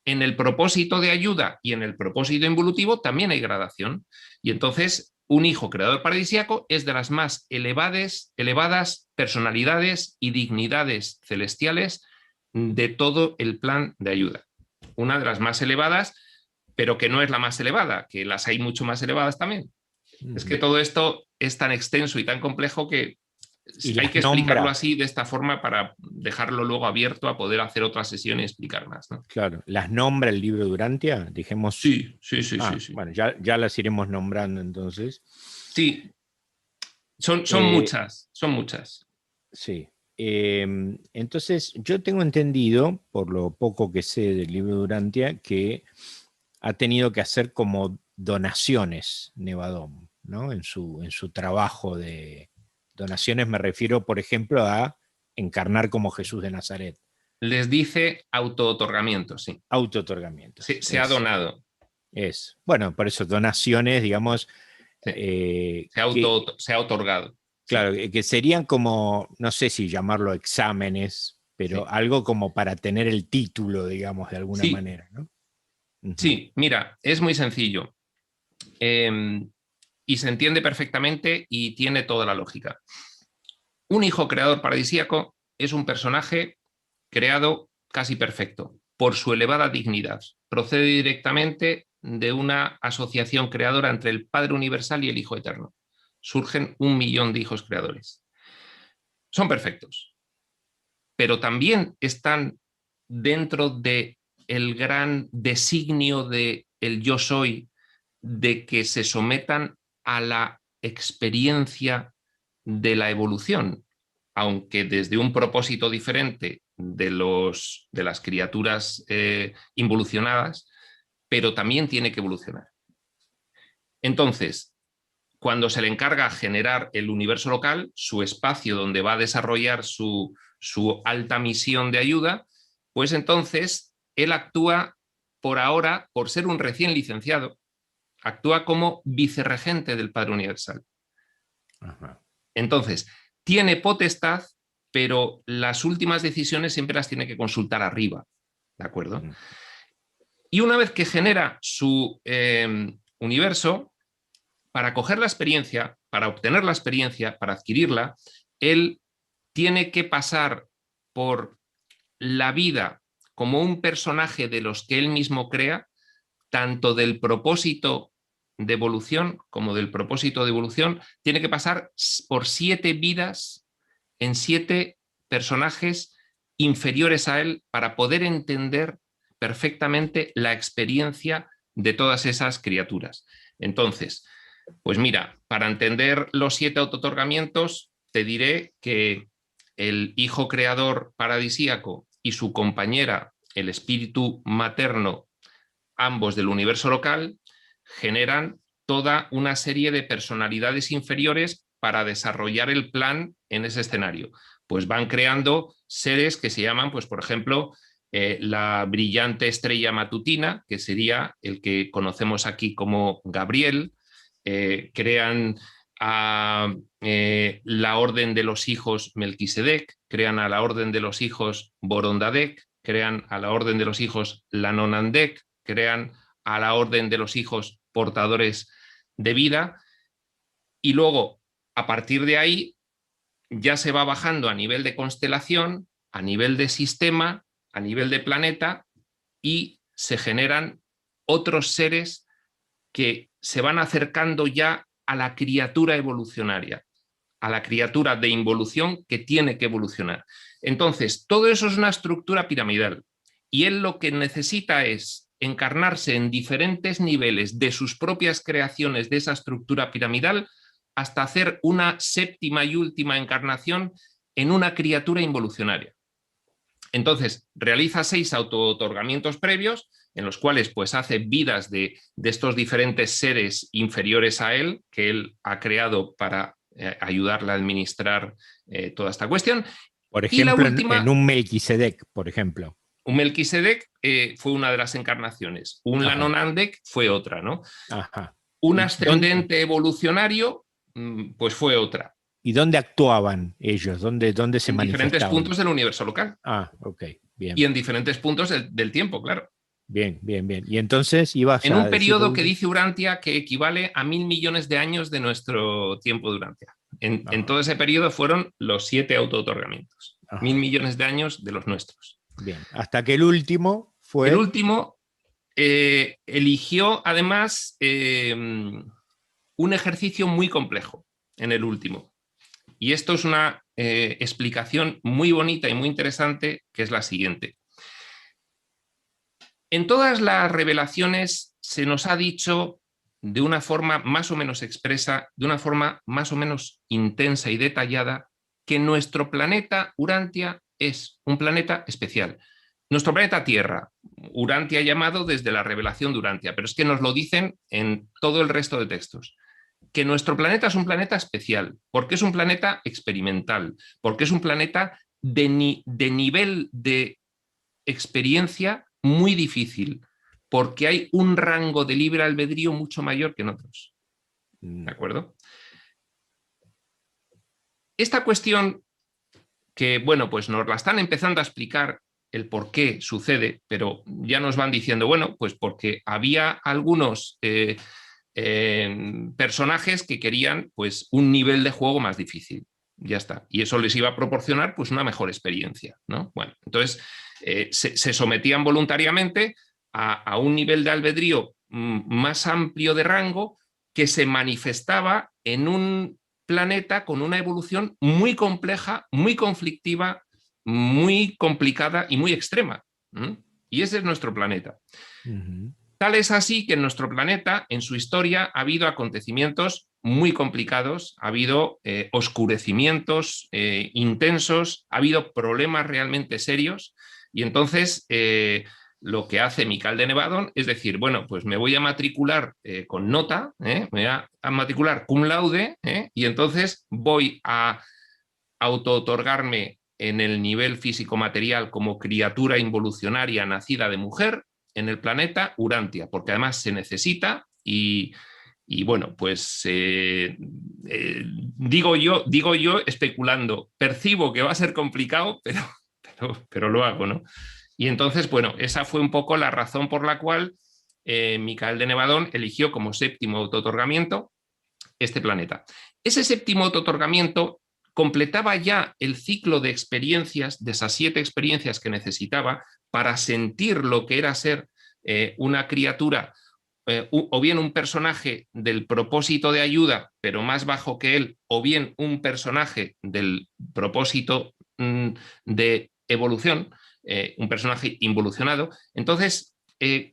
en el propósito de ayuda y en el propósito involutivo también hay gradación. Y entonces, un hijo creador paradisíaco es de las más elevadas personalidades y dignidades celestiales de todo el plan de ayuda. Una de las más elevadas, pero que no es la más elevada, que las hay mucho más elevadas también. Es que todo esto es tan extenso y tan complejo que Y hay las que explicarlo nombra, así, de esta forma, para dejarlo luego abierto a poder hacer otra sesión y explicar más, ¿no? claro, las nombra el libro Durantia, dijimos. Sí, sí, sí, sí, sí. Bueno, ya las iremos nombrando entonces. Sí, son Eh, muchas, son muchas. sí. Entonces, yo tengo entendido, por lo poco que sé del libro Durantia, que ha tenido que hacer como donaciones Nevadom, ¿no? En su trabajo de donaciones me refiero, por ejemplo, a encarnar como Jesús de Nazaret. Les dice auto-otorgamiento, sí. Auto-otorgamientos. Se ha donado. Bueno, por eso donaciones, digamos, Sí. que, Se ha otorgado. claro, Sí, que serían como, no sé si llamarlo exámenes, pero sí. algo como para tener el título, digamos, de alguna Sí, manera, ¿no? Ujú. sí, mira, es muy sencillo. Y se entiende perfectamente y tiene toda la lógica. Un hijo creador paradisíaco es un personaje creado casi perfecto por su elevada dignidad. Procede directamente de una asociación creadora entre el Padre Universal y el Hijo Eterno. Surgen 1 millón de hijos creadores. Son perfectos, pero también están dentro de el gran designio de el yo soy, de que se sometan a la experiencia de la evolución, aunque desde un propósito diferente de las criaturas involucionadas, pero también tiene que evolucionar. Entonces, cuando se le encarga generar el universo local, su espacio donde va a desarrollar su alta misión de ayuda, pues entonces él actúa por ahora, por ser un recién licenciado, actúa como vicerregente del Padre Universal. Ajá. Entonces, tiene potestad, pero las últimas decisiones siempre las tiene que consultar arriba, ¿de acuerdo? Mm. Y una vez que genera su universo, para coger la experiencia, para obtener la experiencia, para adquirirla, él tiene que pasar por la vida como un personaje de los que él mismo crea, tanto del propósito de evolución como del propósito de evolución, tiene que pasar por 7 vidas en 7 personajes inferiores a él para poder entender perfectamente la experiencia de todas esas criaturas. Entonces, pues mira, para entender los 7 autootorgamientos, te diré que el hijo creador paradisíaco y su compañera, el espíritu materno, ambos del universo local, generan toda una serie de personalidades inferiores para desarrollar el plan en ese escenario. Pues van creando seres que se llaman, pues por ejemplo, la brillante estrella matutina, que sería el que conocemos aquí como Gabriel, crean a la orden de los hijos Melquisedec, crean a la orden de los hijos Borondadec, crean a la orden de los hijos Lanonandec, crean a la orden de los hijos portadores de vida, y luego, a partir de ahí, ya se va bajando a nivel de constelación, a nivel de sistema, a nivel de planeta, y se generan otros seres que se van acercando ya a la criatura evolucionaria, a la criatura de involución que tiene que evolucionar. Entonces, todo eso es una estructura piramidal y él lo que necesita es encarnarse en diferentes niveles de sus propias creaciones de esa estructura piramidal hasta hacer una séptima y última encarnación en una criatura involucionaria. Entonces, realiza 6 auto-otorgamientos previos en los cuales pues hace vidas de estos diferentes seres inferiores a él, que él ha creado para ayudarle a administrar toda esta cuestión. Por Y la ejemplo, en última, un Melquisedec, por ejemplo. Un Melquisedec fue una de las encarnaciones, un Ajá. Lanonandek fue otra, ¿no? Ajá. Un ¿Y ascendente evolucionario, pues fue otra. ¿Y dónde actuaban ellos? ¿Dónde se En diferentes manifestaban? puntos del universo local Ah, ok, y bien. en diferentes puntos del tiempo, claro. Bien, bien, bien. Y entonces ibas En a un decir lo periodo que último. dice Urantia que equivale a 1.000 millones de años de nuestro tiempo de Urantia. En Ah, todo ese periodo fueron los 7 auto-otorgamientos. Mil ajá. millones de años de los nuestros. Bien. Hasta que el último El fue. último eligió además un ejercicio muy complejo en el último. Y esto es una explicación muy bonita y muy interesante, que es la siguiente. En todas las revelaciones se nos ha dicho de una forma más o menos expresa, de una forma más o menos intensa y detallada, que nuestro planeta Urantia es un planeta especial. Nuestro planeta Tierra, Urantia llamado desde la revelación de Urantia, pero es que nos lo dicen en todo el resto de textos. Que nuestro planeta es un planeta especial, porque es un planeta experimental, porque es un planeta de nivel de experiencia muy difícil, porque hay un rango de libre albedrío mucho mayor que en otros. ¿De acuerdo? Esta cuestión que, bueno, pues nos la están empezando a explicar el por qué sucede, pero ya nos van diciendo, bueno, pues porque había algunos personajes que querían pues un nivel de juego más difícil. Ya está. Y eso les iba a proporcionar pues una mejor experiencia, ¿no? Bueno, entonces se sometían voluntariamente a un nivel de albedrío más amplio de rango que se manifestaba en un planeta con una evolución muy compleja, muy conflictiva, muy complicada y muy extrema. Y ese es nuestro planeta. Uh-huh. Tal es así que en nuestro planeta, en su historia, ha habido acontecimientos muy complicados, ha habido oscurecimientos intensos, ha habido problemas realmente serios y entonces lo que hace Miquel de Nevadon es decir, bueno, pues me voy a matricular con nota, me voy a matricular cum laude y entonces voy a auto-otorgarme en el nivel físico-material como criatura involucionaria nacida de mujer en el planeta Urantia, porque además se necesita y bueno, pues digo yo especulando, percibo que va a ser complicado, pero lo hago, ¿no? Y entonces, bueno, esa fue un poco la razón por la cual Miquel de Nevadon eligió como séptimo auto-otorgamiento este planeta. Ese séptimo auto-otorgamiento completaba ya el ciclo de experiencias, de esas 7 experiencias que necesitaba para sentir lo que era ser una criatura o bien un personaje del propósito de ayuda, pero más bajo que él, o bien un personaje del propósito de evolución, un personaje involucionado. Entonces,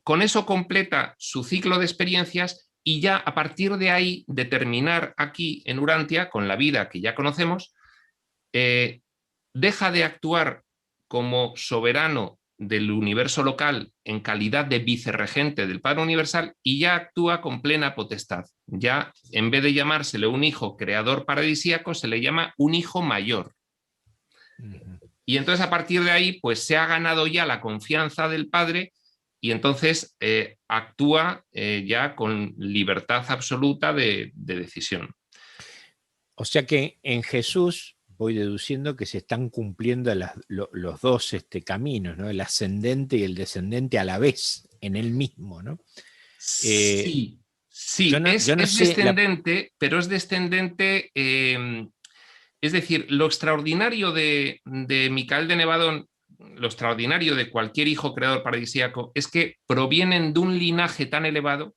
con eso completa su ciclo de experiencias y ya a partir de ahí determinar aquí en Urantia, con la vida que ya conocemos, deja de actuar como soberano del universo local en calidad de vicerregente del Padre Universal y ya actúa con plena potestad. Ya en vez de llamársele un hijo creador paradisíaco, se le llama un hijo mayor. Uh-huh. Y entonces a partir de ahí, pues se ha ganado ya la confianza del Padre y entonces actúa ya con libertad absoluta de decisión. O sea que en Jesús voy deduciendo que se están cumpliendo los dos caminos, ¿no? El ascendente y el descendente a la vez, en él mismo, ¿no? Sí, sí, yo no es sé, descendente, pero es descendente, es decir, lo extraordinario de Miquel de Nevadon, lo extraordinario de cualquier hijo creador paradisíaco, es que provienen de un linaje tan elevado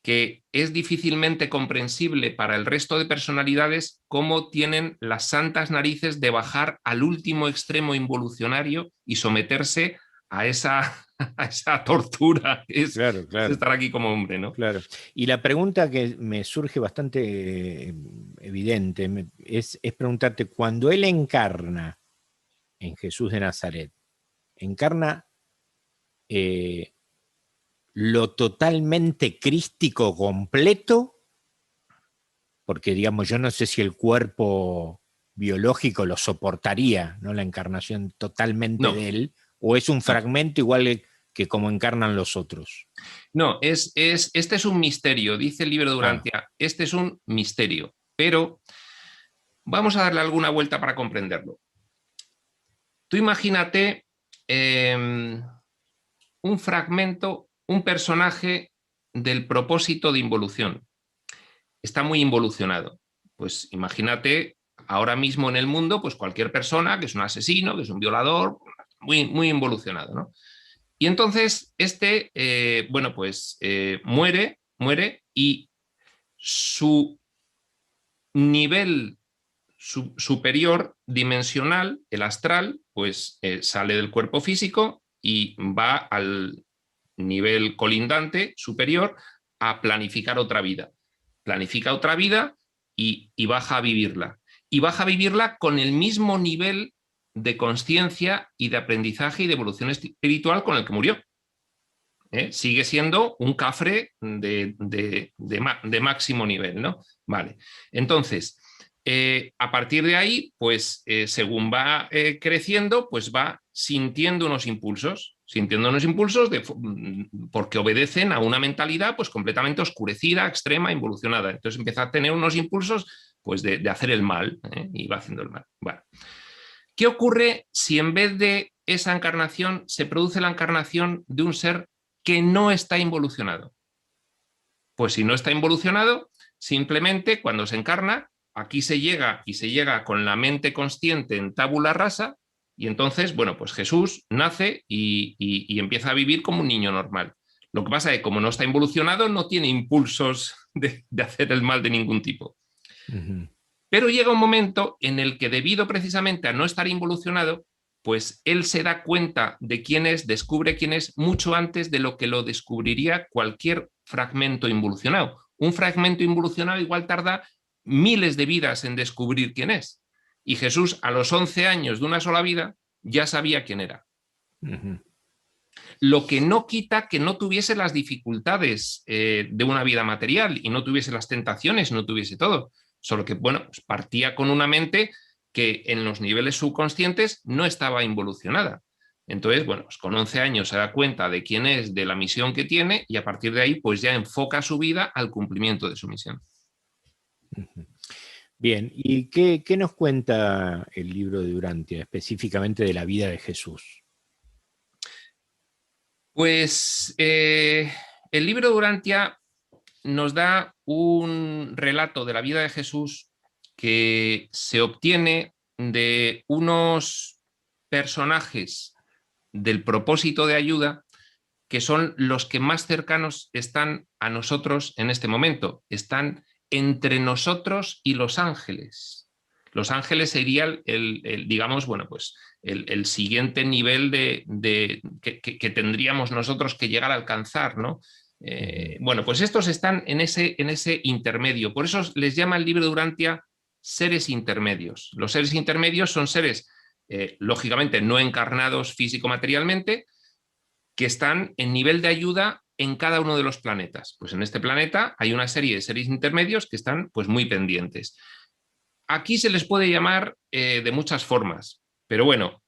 que es difícilmente comprensible para el resto de personalidades cómo tienen las santas narices de bajar al último extremo involucionario y someterse a esa, a esa tortura que es, claro, claro, estar aquí como hombre, ¿no? claro. Y la pregunta que me surge bastante evidente es preguntarte, cuando él encarna en Jesús de Nazaret, encarna lo totalmente crístico completo, porque digamos, yo no sé si el cuerpo biológico lo soportaría, ¿no? La encarnación totalmente No, de él, ¿O es un fragmento igual que como encarnan los otros? No, este es un misterio, dice el libro de Durantia, este es un misterio, pero vamos a darle alguna vuelta para comprenderlo. Tú imagínate un fragmento, un personaje del propósito de involución. Está muy involucionado. Pues imagínate ahora mismo en el mundo, pues cualquier persona que es un asesino, que es un violador, muy involucionado, ¿no? Y entonces bueno, pues muere y su nivel superior dimensional, el astral, pues sale del cuerpo físico y va al nivel colindante superior a planificar otra vida. Planifica otra vida y baja a vivirla. Y baja a vivirla con el mismo nivel de conciencia y de aprendizaje y de evolución espiritual con el que murió. Sigue siendo un cafre de máximo nivel, ¿no? Vale. Entonces, a partir de ahí, pues según va creciendo, pues va sintiendo unos impulsos porque obedecen a una mentalidad pues completamente oscurecida, extrema, involucionada. Entonces empieza a tener unos impulsos pues de hacer el mal, y va haciendo el mal. Vale. ¿Qué ocurre si en vez de esa encarnación se produce la encarnación de un ser que no está involucionado? Pues si no está involucionado, simplemente cuando se encarna, aquí se llega con la mente consciente en tabula rasa, y entonces, bueno, pues Jesús nace y empieza a vivir como un niño normal. Lo que pasa es que como no está involucionado, no tiene impulsos de hacer el mal de ningún tipo. Uh-huh. Pero llega un momento en el que, debido precisamente a no estar involucionado, pues él se da cuenta de quién es, descubre quién es mucho antes de lo que lo descubriría cualquier fragmento involucionado. Un fragmento involucionado igual tarda miles de vidas en descubrir quién es. Y Jesús, a los 11 años de una sola vida, ya sabía quién era. Uh-huh. Lo que no quita que no tuviese las dificultades de una vida material y no tuviese las tentaciones, no tuviese todo. Solo que, bueno, pues partía con una mente que en los niveles subconscientes no estaba involucionada. Entonces, bueno, pues con 11 años se da cuenta de quién es, de la misión que tiene, y a partir de ahí pues ya enfoca su vida al cumplimiento de su misión. Bien, ¿y qué nos cuenta el libro de Durantia, específicamente de la vida de Jesús? Pues el libro de Durantia nos da un relato de la vida de Jesús que se obtiene de unos personajes del propósito de ayuda que son los que más cercanos están a nosotros en este momento. Están entre nosotros y los ángeles. Los ángeles sería digamos, bueno, pues el siguiente nivel que tendríamos nosotros que llegar a alcanzar, ¿no? Bueno, pues estos están en ese intermedio. Por eso les llama el libro de Durantia seres intermedios. Los seres intermedios son seres, lógicamente, no encarnados físico-materialmente, que están en nivel de ayuda en cada uno de los planetas. Pues en este planeta hay una serie de seres intermedios que están pues muy pendientes. Aquí se les puede llamar de muchas formas, pero bueno,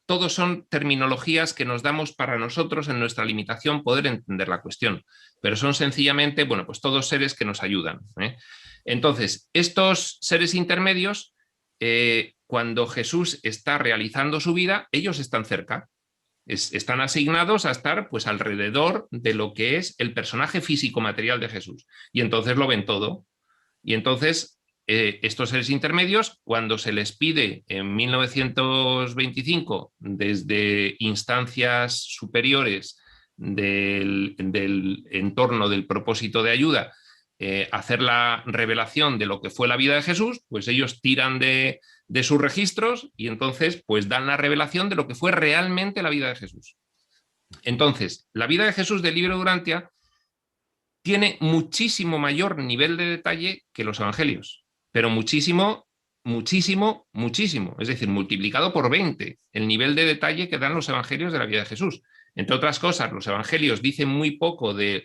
todos son terminologías que nos damos para nosotros en nuestra limitación poder entender la cuestión, pero son sencillamente, bueno, pues todos seres que nos ayudan. Entonces, estos seres intermedios, cuando Jesús está realizando su vida, ellos están cerca. Están asignados a estar pues alrededor de lo que es el personaje físico-material de Jesús, y entonces lo ven todo. Y entonces estos seres intermedios, cuando se les pide en 1925 desde instancias superiores del entorno del propósito de ayuda, hacer la revelación de lo que fue la vida de Jesús, pues ellos tiran de sus registros y entonces pues dan la revelación de lo que fue realmente la vida de Jesús. Entonces, la vida de Jesús del libro de Durantia tiene muchísimo mayor nivel de detalle que los evangelios, pero muchísimo. Es decir, multiplicado por 20 el nivel de detalle que dan los evangelios de la vida de Jesús. Entre otras cosas, los evangelios dicen muy poco del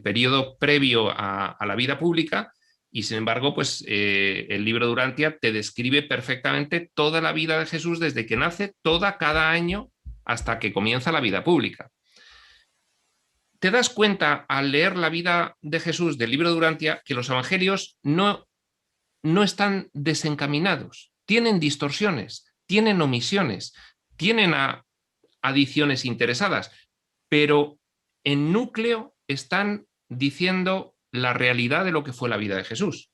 periodo previo a la vida pública, y sin embargo, pues el libro de Durantia te describe perfectamente toda la vida de Jesús desde que nace, cada año hasta que comienza la vida pública. Te das cuenta al leer la vida de Jesús del libro de Durantia que los evangelios no están desencaminados, tienen distorsiones, tienen omisiones, tienen adiciones interesadas, pero en núcleo están diciendo la realidad de lo que fue la vida de Jesús.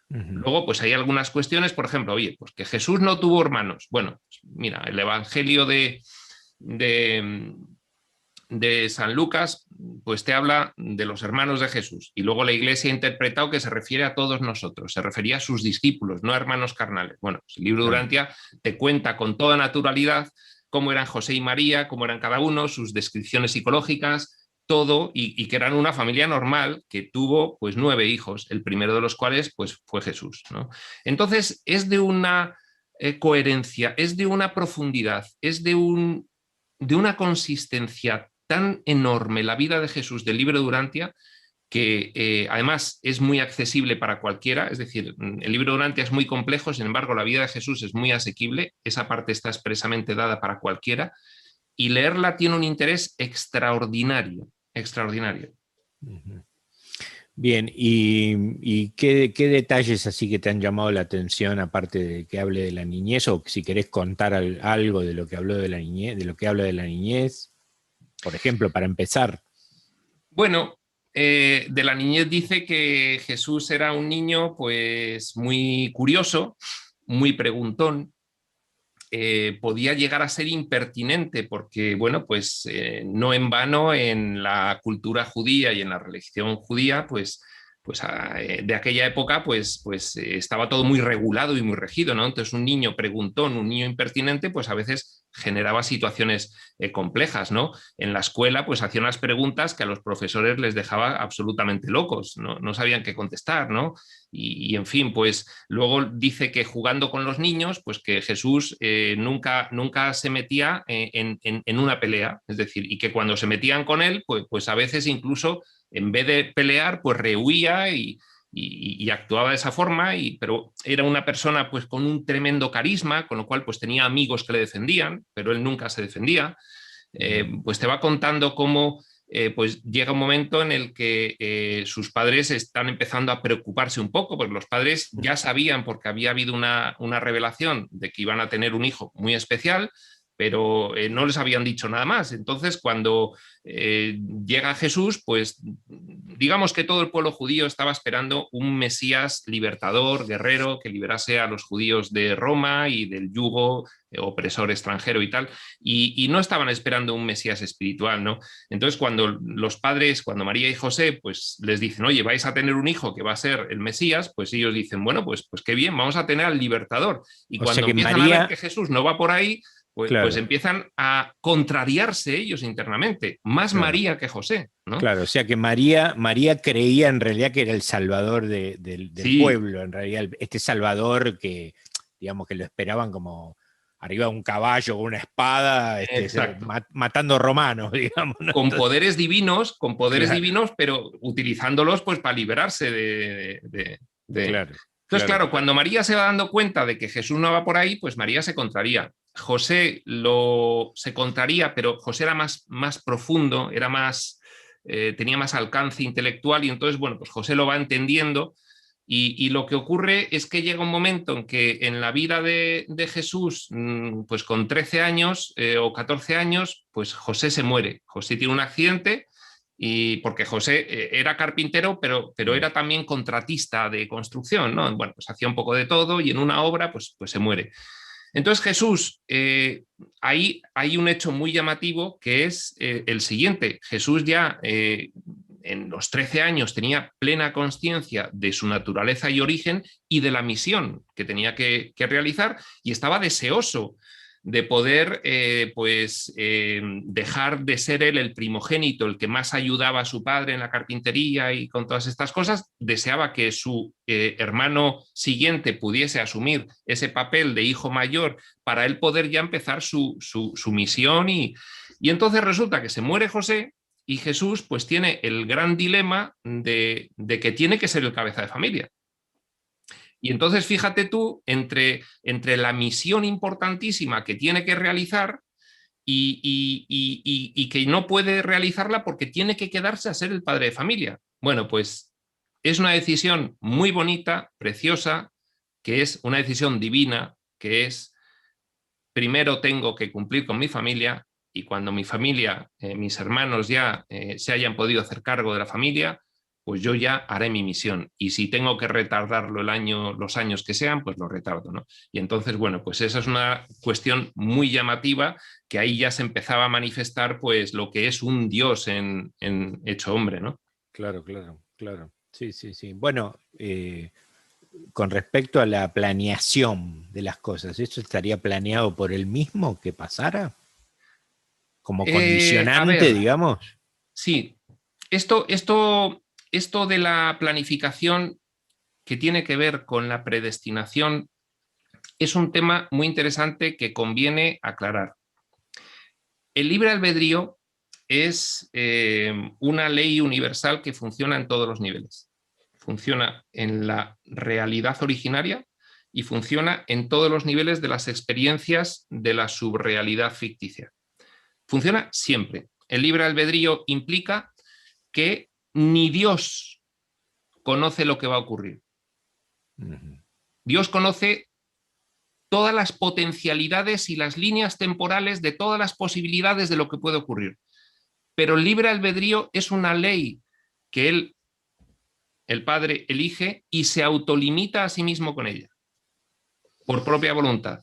Luego, pues hay algunas cuestiones, por ejemplo, oye, pues que Jesús no tuvo hermanos. Bueno, pues mira, el Evangelio de San Lucas, pues te habla de los hermanos de Jesús. Y luego la Iglesia ha interpretado que se refiere a todos nosotros, se refería a sus discípulos, no a hermanos carnales. Bueno, pues el libro de Durantia te cuenta con toda naturalidad cómo eran José y María, cómo eran cada uno, sus descripciones psicológicas, todo, y que eran una familia normal que tuvo pues 9 hijos, el primero de los cuales pues fue Jesús, ¿no? Entonces es de una coherencia, es de una profundidad, es de una consistencia tan enorme la vida de Jesús del libro de Durantia que además es muy accesible para cualquiera, es decir, el libro de Durantia es muy complejo, sin embargo la vida de Jesús es muy asequible, esa parte está expresamente dada para cualquiera, y leerla tiene un interés extraordinario, extraordinario. Bien, ¿y qué detalles así que te han llamado la atención, aparte de que hable de la niñez, o si querés contar algo de lo que habló de la niñez, de lo que habla de la niñez, por ejemplo, para empezar? Bueno, de la niñez dice que Jesús era un niño pues muy curioso, muy preguntón, podía llegar a ser impertinente porque, bueno, pues no en vano en la cultura judía y en la religión judía, pues de aquella época, pues estaba todo muy regulado y muy regido, ¿no? Entonces un niño preguntón, un niño impertinente, pues a veces generaba situaciones complejas, ¿no? En la escuela, pues hacía unas preguntas que a los profesores les dejaba absolutamente locos, no sabían qué contestar, ¿no? Y en fin, pues luego dice que jugando con los niños, pues que Jesús nunca se metía en una pelea, es decir, y que cuando se metían con él, pues a veces incluso en vez de pelear, pues rehuía y actuaba de esa forma, pero era una persona pues con un tremendo carisma, con lo cual pues tenía amigos que le defendían, pero él nunca se defendía. Pues te va contando cómo pues llega un momento en el que sus padres están empezando a preocuparse un poco, porque los padres ya sabían, porque había habido una revelación de que iban a tener un hijo muy especial, pero no les habían dicho nada más. Entonces, cuando llega Jesús, pues digamos que todo el pueblo judío estaba esperando un Mesías libertador, guerrero, que liberase a los judíos de Roma y del yugo opresor extranjero y tal, y no estaban esperando un Mesías espiritual, ¿no? Entonces, cuando los padres, cuando María y José, pues les dicen, oye, vais a tener un hijo que va a ser el Mesías, pues ellos dicen, bueno, pues qué bien, vamos a tener al libertador. Y cuando empiezan a ver que Jesús no va por ahí, pues empiezan a contrariarse ellos internamente, más María que José, ¿no? Claro, o sea que María creía en realidad que era el salvador del pueblo, en realidad este salvador que, digamos, que lo esperaban como arriba de un caballo con una espada, matando romanos, digamos, ¿no? Con poderes divinos, pero utilizándolos pues para librarse de... Entonces, claro, cuando María se va dando cuenta de que Jesús no va por ahí, pues María se contraría. José se contraría, pero José era más profundo, era tenía más alcance intelectual, y entonces, bueno, pues José lo va entendiendo, y lo que ocurre es que llega un momento en que en la vida de Jesús, pues con 13 años o 14 años, pues José se muere. José tiene un accidente, y porque José era carpintero, pero era también contratista de construcción, ¿no? Bueno, pues hacía un poco de todo, y en una obra pues se muere. Entonces Jesús, ahí hay un hecho muy llamativo, que es el siguiente. Jesús ya en los 13 años tenía plena conciencia de su naturaleza y origen y de la misión que tenía que realizar, y estaba deseoso de poder dejar de ser él el primogénito, el que más ayudaba a su padre en la carpintería y con todas estas cosas. Deseaba que su hermano siguiente pudiese asumir ese papel de hijo mayor para él poder ya empezar su misión, y entonces resulta que se muere José, y Jesús pues tiene el gran dilema de que tiene que ser el cabeza de familia. Y entonces fíjate tú, entre la misión importantísima que tiene que realizar y que no puede realizarla porque tiene que quedarse a ser el padre de familia. Bueno, pues es una decisión muy bonita, preciosa, que es una decisión divina, que es primero tengo que cumplir con mi familia y cuando mi familia, mis hermanos ya se hayan podido hacer cargo de la familia, pues yo ya haré mi misión. Y si tengo que retardarlo los años que sean, pues lo retardo, ¿no? Y entonces, bueno, pues esa es una cuestión muy llamativa que ahí ya se empezaba a manifestar pues lo que es un Dios en hecho hombre, ¿no? Claro, claro, claro. Sí, sí, sí. Bueno, con respecto a la planeación de las cosas, ¿eso estaría planeado por él mismo que pasara? Como A condicionante, ver, digamos. sí, esto de la planificación que tiene que ver con la predestinación es un tema muy interesante que conviene aclarar. El libre albedrío es una ley universal que funciona en todos los niveles. Funciona en la realidad originaria y funciona en todos los niveles de las experiencias de la subrealidad ficticia. Funciona siempre. El libre albedrío implica que ni Dios conoce lo que va a ocurrir. Dios conoce todas las potencialidades y las líneas temporales de todas las posibilidades de lo que puede ocurrir. Pero el libre albedrío es una ley que él, el Padre, elige y se autolimita a sí mismo con ella, por propia voluntad,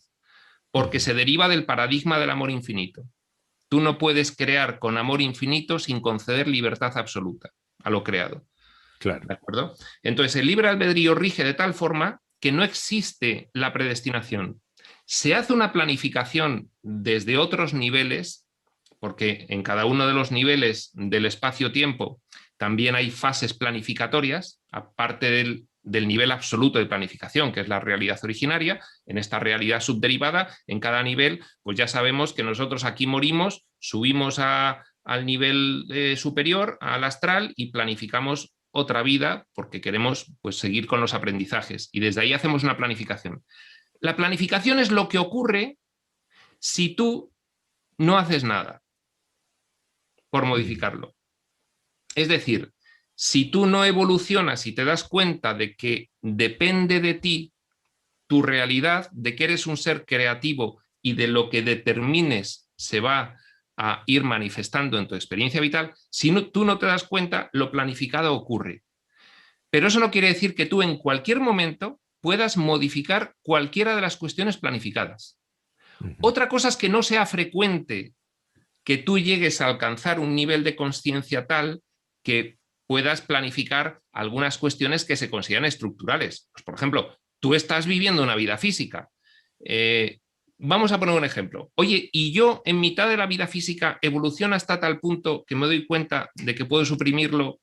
porque se deriva del paradigma del amor infinito. Tú no puedes crear con amor infinito sin conceder libertad absoluta a lo creado. Claro. ¿De acuerdo? Entonces, el libre albedrío rige de tal forma que no existe la predestinación. Se hace una planificación desde otros niveles, porque en cada uno de los niveles del espacio-tiempo también hay fases planificatorias, aparte del nivel absoluto de planificación, que es la realidad originaria. En esta realidad subderivada, en cada nivel, pues ya sabemos que nosotros aquí morimos, subimos al nivel superior, al astral, y planificamos otra vida porque queremos pues, seguir con los aprendizajes. Y desde ahí hacemos una planificación. La planificación es lo que ocurre si tú no haces nada por modificarlo. Es decir, si tú no evolucionas y te das cuenta de que depende de ti tu realidad, de que eres un ser creativo y de lo que determines se va a ir manifestando en tu experiencia vital, si no, tú no te das cuenta, lo planificado ocurre. Pero eso no quiere decir que tú en cualquier momento puedas modificar cualquiera de las cuestiones planificadas. Otra cosa es que no sea frecuente que tú llegues a alcanzar un nivel de conciencia tal que puedas planificar algunas cuestiones que se consideran estructurales. Pues, por ejemplo, tú estás viviendo una vida física. Vamos a poner un ejemplo. Oye, y yo en mitad de la vida física evoluciono hasta tal punto que me doy cuenta de que puedo suprimirlo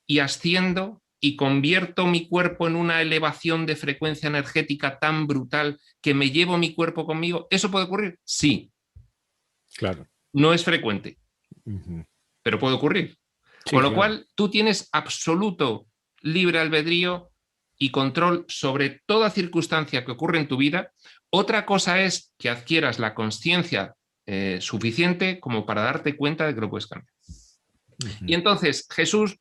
y asciendo y convierto mi cuerpo en una elevación de frecuencia energética tan brutal que me llevo mi cuerpo conmigo. ¿Eso puede ocurrir? Sí. Claro. No es frecuente, pero puede ocurrir. Sí, Con lo claro. cual, tú tienes absoluto libre albedrío y control sobre toda circunstancia que ocurre en tu vida. Otra cosa es que adquieras la conciencia suficiente como para darte cuenta de que lo puedes cambiar. Y entonces Jesús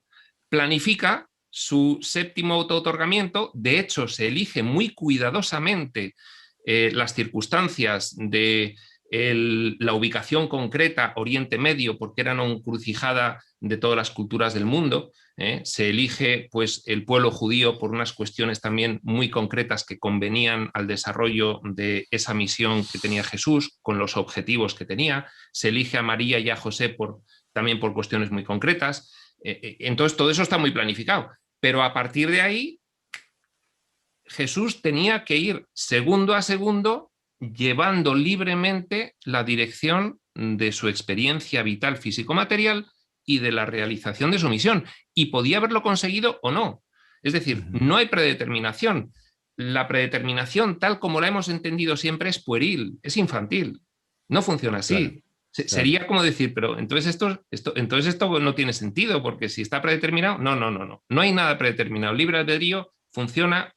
planifica su séptimo auto-otorgamiento. De hecho, se elige muy cuidadosamente las circunstancias de la ubicación concreta, Oriente Medio, porque era una encrucijada de todas las culturas del mundo. Se elige pues, el pueblo judío por unas cuestiones también muy concretas que convenían al desarrollo de esa misión que tenía Jesús, con los objetivos que tenía. Se elige a María y a José también por cuestiones muy concretas. Entonces, todo eso está muy planificado. Pero a partir de ahí, Jesús tenía que ir segundo a segundo llevando libremente la dirección de su experiencia vital físico-material y de la realización de su misión. Y podía haberlo conseguido o no. Es decir, no hay predeterminación. La predeterminación, tal como la hemos entendido siempre, es pueril, es infantil. No funciona así. Claro. Sería como decir, pero entonces esto no tiene sentido, porque si está predeterminado, no. No hay nada predeterminado. El libre albedrío funciona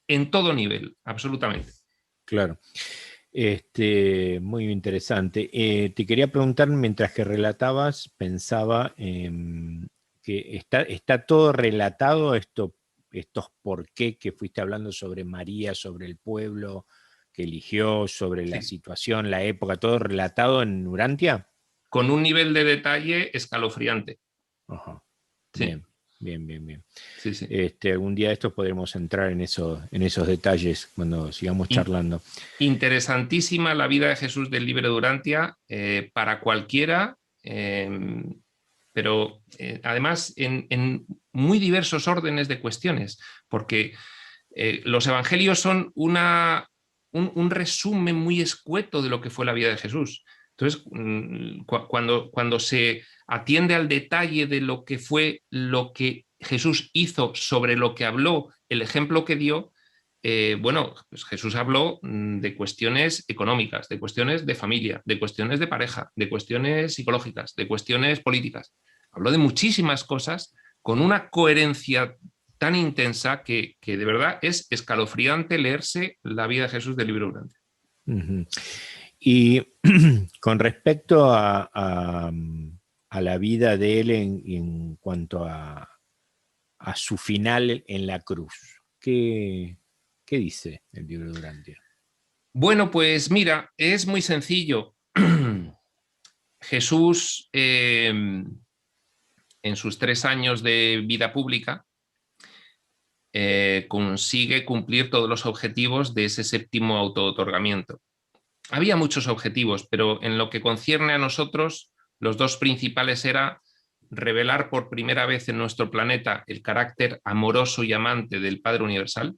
en todo nivel, absolutamente. Claro. Muy interesante. Te quería preguntar, mientras que relatabas, pensaba que está todo relatado, estos por qué que fuiste hablando sobre María, sobre el pueblo que eligió, sobre la Sí. situación, la época, todo relatado en Urantia. Con un nivel de detalle escalofriante. Ajá. Sí, Bien, bien, bien, bien. sí, sí. Algún día de estos podremos entrar en esos detalles cuando sigamos In- charlando. Interesantísima la vida de Jesús del Libre Durantia para cualquiera, pero además en muy diversos órdenes de cuestiones, porque los evangelios son un resumen muy escueto de lo que fue la vida de Jesús. Entonces, cuando se atiende al detalle de lo que fue lo que Jesús hizo, sobre lo que habló, el ejemplo que dio, bueno, pues Jesús habló de cuestiones económicas, de cuestiones de familia, de cuestiones de pareja, de cuestiones psicológicas, de cuestiones políticas. Habló de muchísimas cosas con una coherencia tan intensa que de verdad es escalofriante leerse la vida de Jesús del Libro Durante. Ujú. Y con respecto a la vida de él en cuanto a su final en la cruz, ¿qué dice el libro de Durantia? Bueno, pues mira, es muy sencillo. Jesús, en sus 3 años de vida pública, consigue cumplir todos los objetivos de ese séptimo auto-otorgamiento. Había muchos objetivos, pero en lo que concierne a nosotros, los dos principales era revelar por primera vez en nuestro planeta el carácter amoroso y amante del Padre Universal.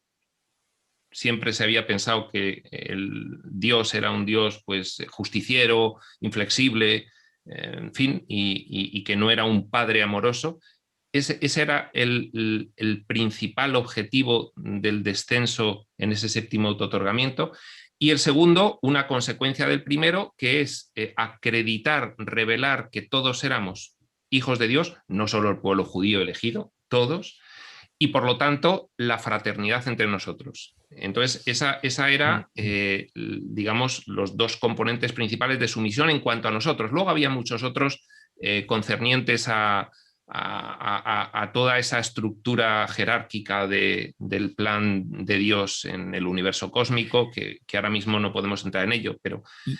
Siempre se había pensado que el Dios era un Dios pues justiciero, inflexible, en fin, y que no era un Padre amoroso. Ese era el principal objetivo del descenso en ese séptimo autootorgamiento. Y el segundo, una consecuencia del primero, que es acreditar, revelar que todos éramos hijos de Dios, no solo el pueblo judío elegido, todos, y por lo tanto la fraternidad entre nosotros. Entonces, esa era, digamos, los dos componentes principales de su misión en cuanto a nosotros. Luego había muchos otros concernientes a toda esa estructura jerárquica del plan de Dios en el universo cósmico, que ahora mismo no podemos entrar en ello, pero Y,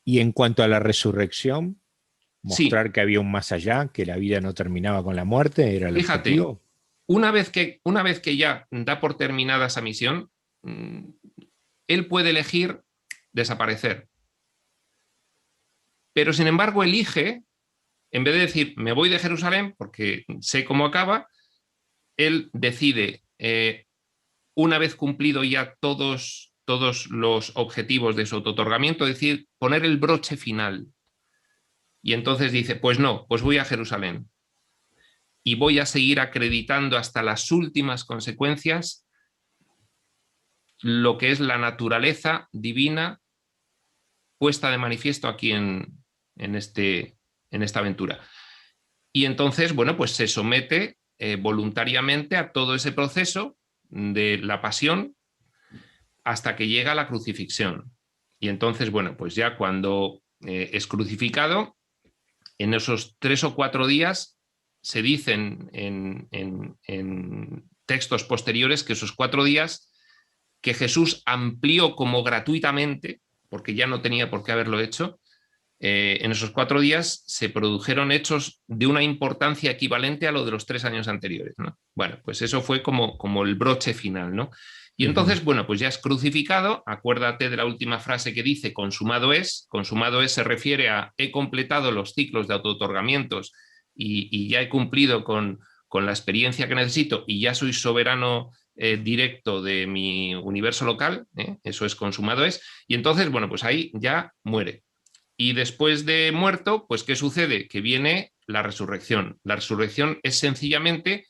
y en cuanto a la resurrección, sí, mostrar que había un más allá, que la vida no terminaba con la muerte, era el fíjate, objetivo. una vez que ya da por terminada esa misión, él puede elegir desaparecer, pero sin embargo elige, en vez de decir me voy de Jerusalén porque sé cómo acaba, él decide, una vez cumplido ya todos los objetivos de su autootorgamiento, decir, poner el broche final. Y entonces dice, pues no, pues voy a Jerusalén y voy a seguir acreditando hasta las últimas consecuencias lo que es la naturaleza divina puesta de manifiesto aquí en esta aventura. Y entonces, bueno, pues se somete voluntariamente a todo ese proceso de la pasión hasta que llega a la crucifixión. Y entonces, bueno, pues ya cuando es crucificado, en esos 3 o 4 días se dicen en textos posteriores que esos 4 días que Jesús amplió como gratuitamente, porque ya no tenía por qué haberlo hecho, en esos 4 días se produjeron hechos de una importancia equivalente a lo de los 3 años anteriores, ¿no? Bueno, pues eso fue como el broche final, ¿no? Y Ujú. entonces, bueno, pues ya es crucificado, acuérdate de la última frase que dice, consumado es se refiere a he completado los ciclos de autootorgamientos y ya he cumplido con la experiencia que necesito y ya soy soberano directo de mi universo local, eso es consumado es, y entonces, bueno, pues ahí ya muere. Y después de muerto, pues ¿qué sucede? Que viene la resurrección. La resurrección es sencillamente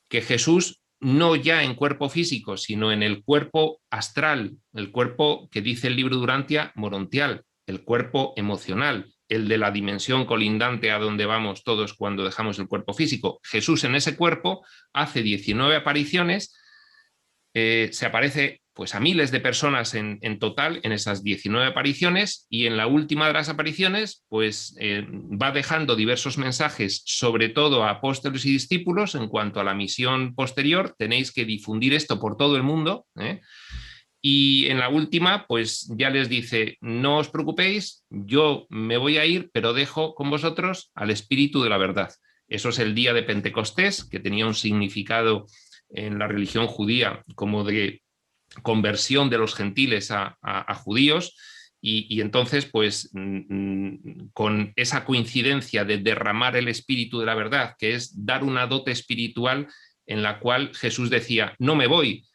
que Jesús, no ya en cuerpo físico, sino en el cuerpo astral, el cuerpo que dice el libro Durantia, morontial, el cuerpo emocional, el de la dimensión colindante a donde vamos todos cuando dejamos el cuerpo físico. Jesús en ese cuerpo hace 19 apariciones, se aparece pues a miles de personas en total en esas 19 apariciones, y en la última de las apariciones pues va dejando diversos mensajes, sobre todo a apóstoles y discípulos, en cuanto a la misión posterior: tenéis que difundir esto por todo el mundo, ¿eh? Y en la última, pues ya les dice: no os preocupéis, yo me voy a ir, pero dejo con vosotros al Espíritu de la verdad. Eso es el día de Pentecostés, que tenía un significado en la religión judía como de conversión de los gentiles a judíos, y entonces, pues, con esa coincidencia de derramar el Espíritu de la verdad, que es dar una dote espiritual en la cual Jesús decía: no me voy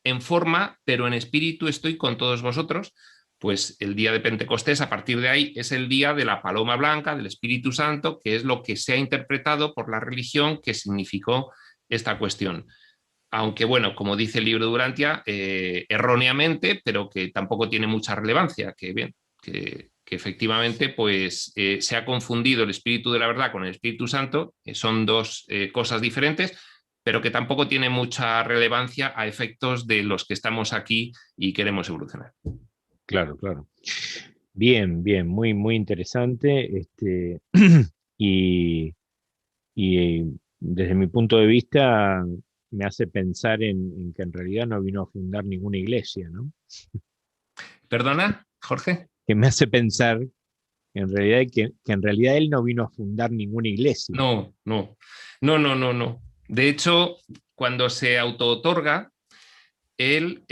en forma, pero en espíritu estoy con todos vosotros. Pues el día de Pentecostés, a partir de ahí, es el día de la paloma blanca, del Espíritu Santo, que es lo que se ha interpretado por la religión que significó esta cuestión. Aunque, bueno, como dice el libro de Durantia, erróneamente, pero que tampoco tiene mucha relevancia, que bien, que efectivamente pues, se ha confundido el Espíritu de la verdad con el Espíritu Santo, son dos cosas diferentes, pero que tampoco tiene mucha relevancia a efectos de los que estamos aquí y queremos evolucionar. Claro, claro. Bien, bien, muy, muy interesante. Y, y desde mi punto de vista me hace pensar en que en realidad no vino a fundar ninguna iglesia, ¿no? ¿Perdona, Jorge? Que me hace pensar en realidad que en realidad él no vino a fundar ninguna iglesia. No, no, no, no, no, no. De hecho, cuando se auto-otorga, él,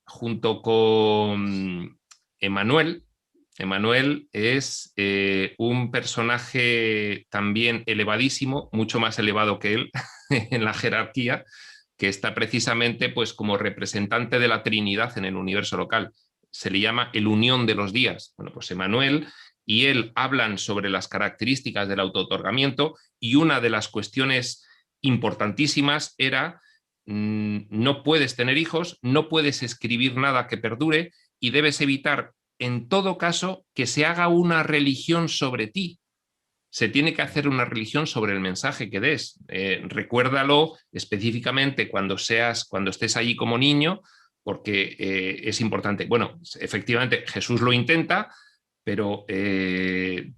junto con Emmanuel, Emmanuel es un personaje también elevadísimo, mucho más elevado que él en la jerarquía, que está precisamente pues, como representante de la Trinidad en el universo local. Se le llama el Unión de los Días. Bueno, pues Emmanuel y él hablan sobre las características del auto-otorgamiento, y una de las cuestiones importantísimas era: no puedes tener hijos, no puedes escribir nada que perdure, y debes evitar en todo caso que se haga una religión sobre ti. Se tiene que hacer una religión sobre el mensaje que des. Recuérdalo específicamente cuando estés allí como niño, porque es importante. Bueno, efectivamente Jesús lo intenta, pero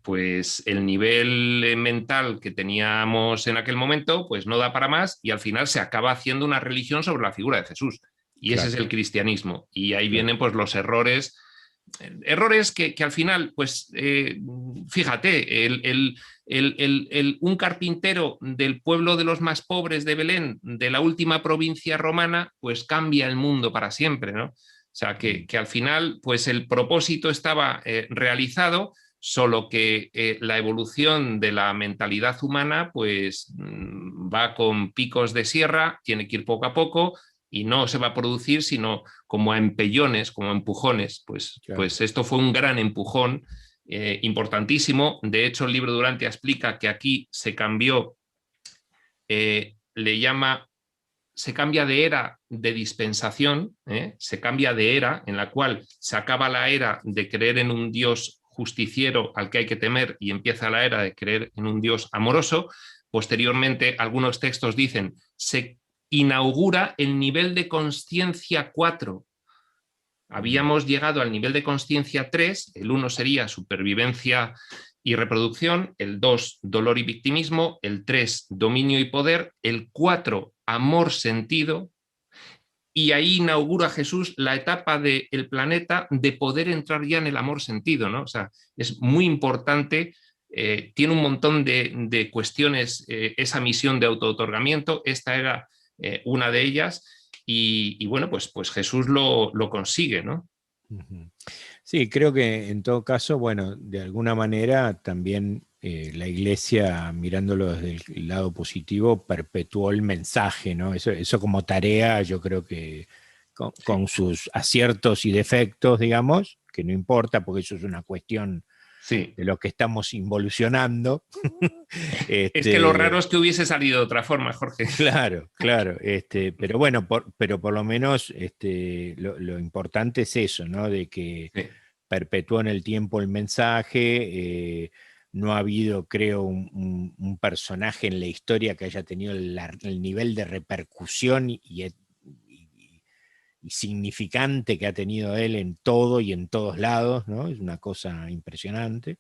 pues el nivel mental que teníamos en aquel momento pues no da para más, y al final se acaba haciendo una religión sobre la figura de Jesús. Y ese Claro, es el cristianismo. Y ahí claro. vienen pues los errores. Errores que al final, pues fíjate, un carpintero del pueblo de los más pobres de Belén, de la última provincia romana, pues cambia el mundo para siempre, ¿no? O sea, que al final, pues el propósito estaba realizado, solo que la evolución de la mentalidad humana, pues va con picos de sierra, tiene que ir poco a poco, y no se va a producir sino como a empellones, como a empujones. Claro. Pues esto fue un gran empujón importantísimo. De hecho, el libro de Durantia explica que aquí se cambió, se cambia de era de dispensación, se cambia de era en la cual se acaba la era de creer en un Dios justiciero al que hay que temer, y empieza la era de creer en un Dios amoroso. Posteriormente, algunos textos dicen, se inaugura el nivel de conciencia 4. Habíamos llegado al nivel de conciencia 3, el 1 sería supervivencia y reproducción, el 2 dolor y victimismo, el 3 dominio y poder, el 4 amor sentido, y ahí inaugura Jesús la etapa del planeta de poder entrar ya en el amor sentido, ¿no? O sea, es muy importante, tiene un montón de cuestiones esa misión de auto-otorgamiento. Esta era una de ellas, y bueno, pues Jesús lo consigue, ¿no? Sí, creo que en todo caso, bueno, de alguna manera también la iglesia, mirándolo desde el lado positivo, perpetuó el mensaje, ¿no? Eso como tarea, yo creo que Sí. con sus aciertos y defectos, digamos, que no importa porque eso es una cuestión Sí. de lo que estamos involucionando. Es que lo este, raro es que hubiese salido de otra forma, Jorge. Claro, claro, pero bueno, pero por lo menos lo importante es eso, ¿no? De que Sí. perpetúa en el tiempo el mensaje. No ha habido, creo, un personaje en la historia que haya tenido el nivel de repercusión y y significante que ha tenido él en todo y en todos lados, ¿no? Es una cosa impresionante.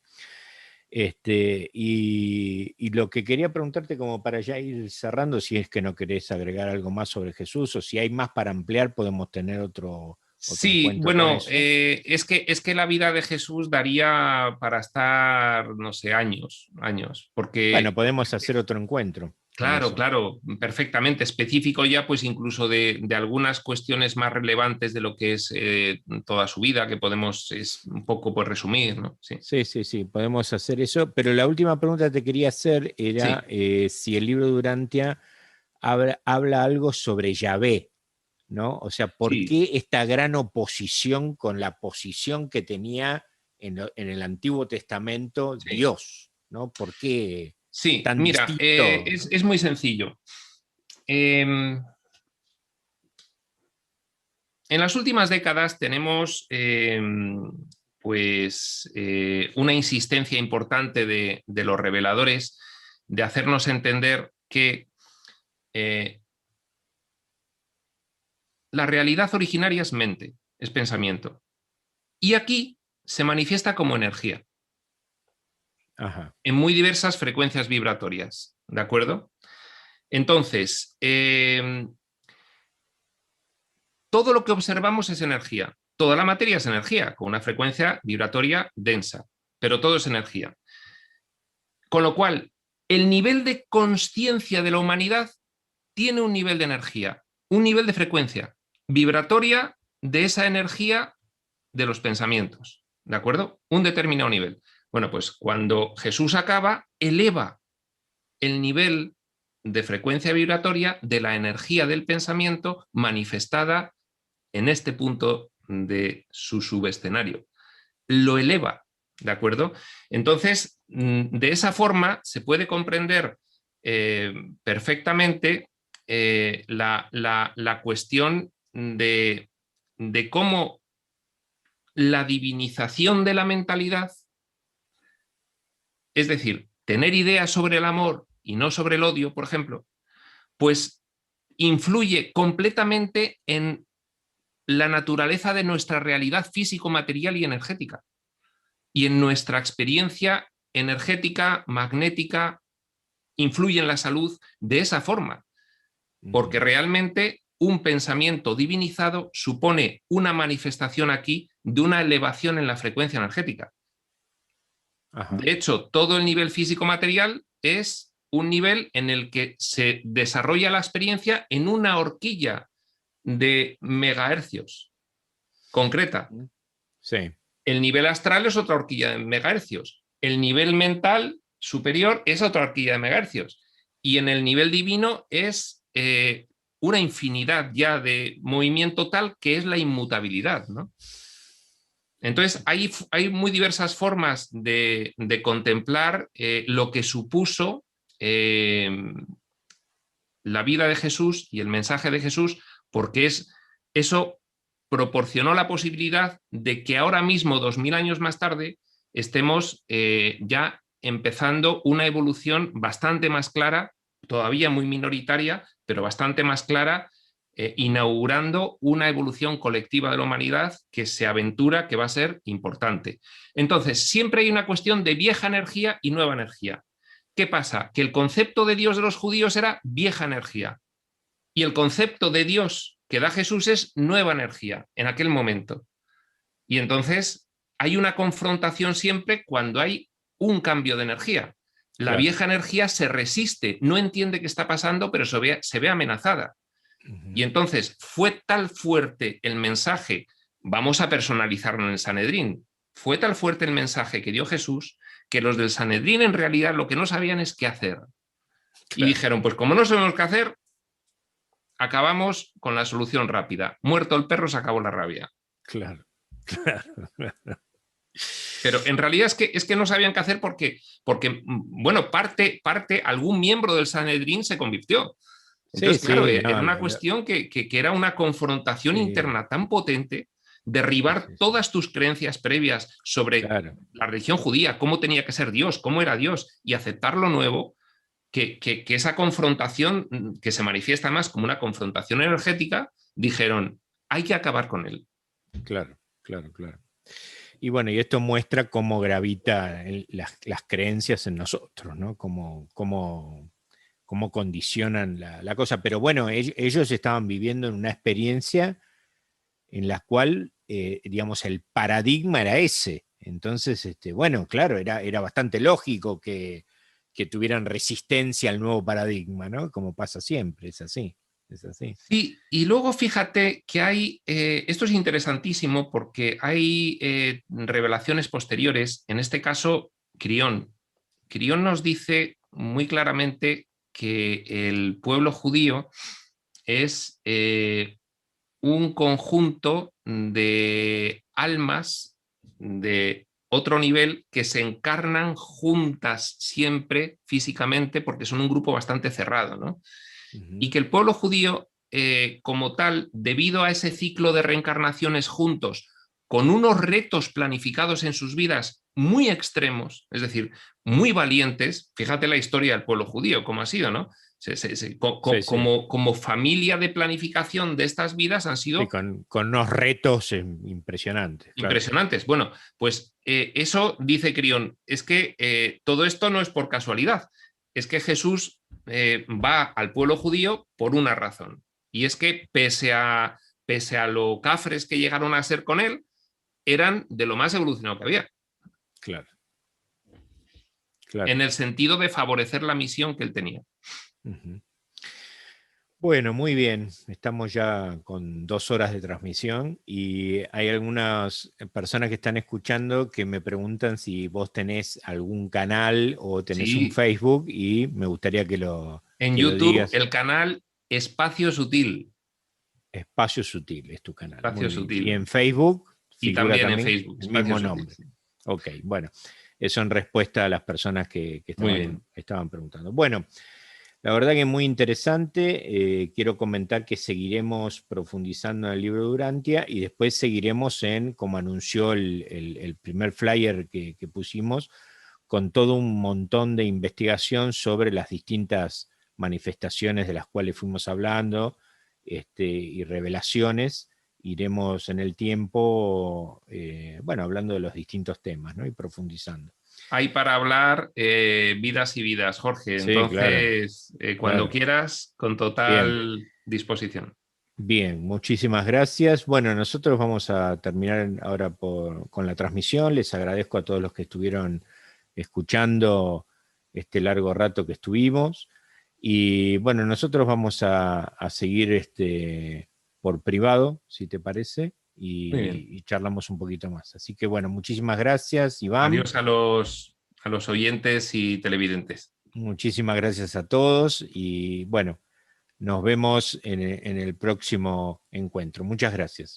Y lo que quería preguntarte, como para ya ir cerrando, si es que no querés agregar algo más sobre Jesús, o si hay más para ampliar, podemos tener otro Sí, encuentro con bueno, eso. es que la vida de Jesús daría para estar, no sé, años, Bueno, porque podemos hacer otro encuentro con claro, eso. claro, perfectamente específico ya, pues incluso de algunas cuestiones más relevantes de lo que es toda su vida, que podemos es un poco pues resumir, ¿no? Sí, Sí, sí, sí, podemos hacer eso. Pero la última pregunta que te quería hacer era sí, si el libro de Durantia habla algo sobre Yahvé, ¿no? O sea, ¿por sí, qué esta gran oposición con la posición que tenía en el Antiguo Testamento sí. Dios, ¿no? ¿Por qué Sí, tan mira, distinto? es muy sencillo. En las últimas décadas tenemos pues una insistencia importante de los reveladores de hacernos entender que eh, la realidad originaria es mente, es pensamiento. Y aquí se manifiesta como energía, Ajá. en muy diversas frecuencias vibratorias, ¿de acuerdo? Entonces, todo lo que observamos es energía. Toda la materia es energía, con una frecuencia vibratoria densa, pero todo es energía. Con lo cual, el nivel de conciencia de la humanidad tiene un nivel de energía, un nivel de frecuencia vibratoria de esa energía de los pensamientos, ¿de acuerdo? Un determinado nivel. Bueno, pues cuando Jesús acaba, eleva el nivel de frecuencia vibratoria de la energía del pensamiento manifestada en este punto de su subescenario. Lo eleva, ¿de acuerdo? Entonces, de esa forma se puede comprender perfectamente la cuestión de cómo la divinización de la mentalidad, es decir, tener ideas sobre el amor y no sobre el odio, por ejemplo, pues influye completamente en la naturaleza de nuestra realidad físico, material y energética, y en nuestra experiencia energética, magnética, influye en la salud de esa forma, porque realmente un pensamiento divinizado supone una manifestación aquí de una elevación en la frecuencia energética. Ajá. De hecho, todo el nivel físico-material es un nivel en el que se desarrolla la experiencia en una horquilla de megahercios concreta. Sí. El nivel astral es otra horquilla de megahercios. El nivel mental superior es otra horquilla de megahercios. Y en el nivel divino es una infinidad ya de movimiento tal que es la inmutabilidad, ¿no? Entonces, hay muy diversas formas de contemplar lo que supuso eh, la vida de Jesús y el mensaje de Jesús, porque eso proporcionó la posibilidad de que ahora mismo, 2000 años más tarde, estemos ya empezando una evolución bastante más clara, todavía muy minoritaria, pero bastante más clara, inaugurando una evolución colectiva de la humanidad que se aventura, que va a ser importante. Entonces, siempre hay una cuestión de vieja energía y nueva energía. ¿Qué pasa? Que el concepto de Dios de los judíos era vieja energía y el concepto de Dios que da Jesús es nueva energía en aquel momento. Y entonces hay una confrontación siempre cuando hay un cambio de energía. La Claro. vieja energía se resiste, no entiende qué está pasando, pero se ve amenazada. Y entonces fue tal fuerte el mensaje, vamos a personalizarlo en el Sanedrín, fue tal fuerte el mensaje que dio Jesús que los del Sanedrín en realidad lo que no sabían es qué hacer. Y Claro, dijeron, pues como no sabemos qué hacer, acabamos con la solución rápida. Muerto el perro, se acabó la rabia. claro, claro. Pero en realidad es que no sabían qué hacer porque bueno, algún miembro del Sanedrín se convirtió. Sí, Entonces, claro, sí, era no, una cuestión que era una confrontación sí, interna tan potente, sí, derribar sí, sí, todas tus creencias previas sobre claro. la religión judía, cómo tenía que ser Dios, cómo era Dios, y aceptar lo nuevo, que esa confrontación, que se manifiesta más como una confrontación energética, dijeron, hay que acabar con él. Claro, claro, claro. Y bueno, y esto muestra cómo gravita las creencias en nosotros, ¿no? Cómo condicionan la cosa. Pero bueno, ellos estaban viviendo en una experiencia en la cual, digamos, el paradigma era ese. Entonces, bueno, claro, era bastante lógico que tuvieran resistencia al nuevo paradigma, ¿no? Como pasa siempre, es así, es así. Sí, y luego fíjate que hay, esto es interesantísimo porque hay revelaciones posteriores, en este caso, Crión. Crión nos dice muy claramente que el pueblo judío es un conjunto de almas de otro nivel que se encarnan juntas siempre físicamente porque son un grupo bastante cerrado, ¿no? Y que el pueblo judío, como tal, debido a ese ciclo de reencarnaciones juntos, con unos retos planificados en sus vidas muy extremos, es decir, muy valientes, fíjate la historia del pueblo judío, cómo ha sido, ¿no? Sí, sí. Como familia de planificación de estas vidas han Sí, sido con unos retos impresionantes, claro. impresionantes. Bueno, pues eso dice Crión, es que todo esto no es por casualidad, es que Jesús va al pueblo judío por una razón, y es que pese a lo cafres que llegaron a ser con él, eran de lo más evolucionado que había, Claro, claro. en el sentido de favorecer la misión que él tenía. Ujú. Bueno, muy bien. Estamos ya con 2 horas de transmisión y hay algunas personas que están escuchando que me preguntan si vos tenés algún canal o tenés un Sí, Facebook y me gustaría en que lo YouTube digas. el canal Espacio Sutil, Espacio Sutil es tu canal. Muy Espacio bien. Y Sutil, en Facebook y figura también en también Facebook, el Espacio mismo Sutil. nombre. Sí. Ok, bueno. Eso en respuesta a las personas que Muy bien. estaban preguntando. Bueno. La verdad que muy interesante. Quiero comentar que seguiremos profundizando en el libro de Durantia y después seguiremos como anunció el primer flyer que pusimos, con todo un montón de investigación sobre las distintas manifestaciones de las cuales fuimos hablando, y revelaciones. Iremos en el tiempo, bueno, hablando de los distintos temas, ¿no? Y profundizando. Hay para hablar vidas y vidas, Jorge. Sí, claro, Entonces, cuando claro. quieras, con Bien. total disposición. Bien, muchísimas gracias. Bueno, nosotros vamos a terminar ahora con la transmisión. Les agradezco a todos los que estuvieron escuchando este largo rato que estuvimos. Y bueno, nosotros vamos a seguir por privado, si te parece, Muy bien. y charlamos un poquito más. Así que bueno, muchísimas gracias, Iván. Adiós a los oyentes y televidentes. Muchísimas gracias a todos y bueno, nos vemos en el próximo encuentro. Muchas gracias.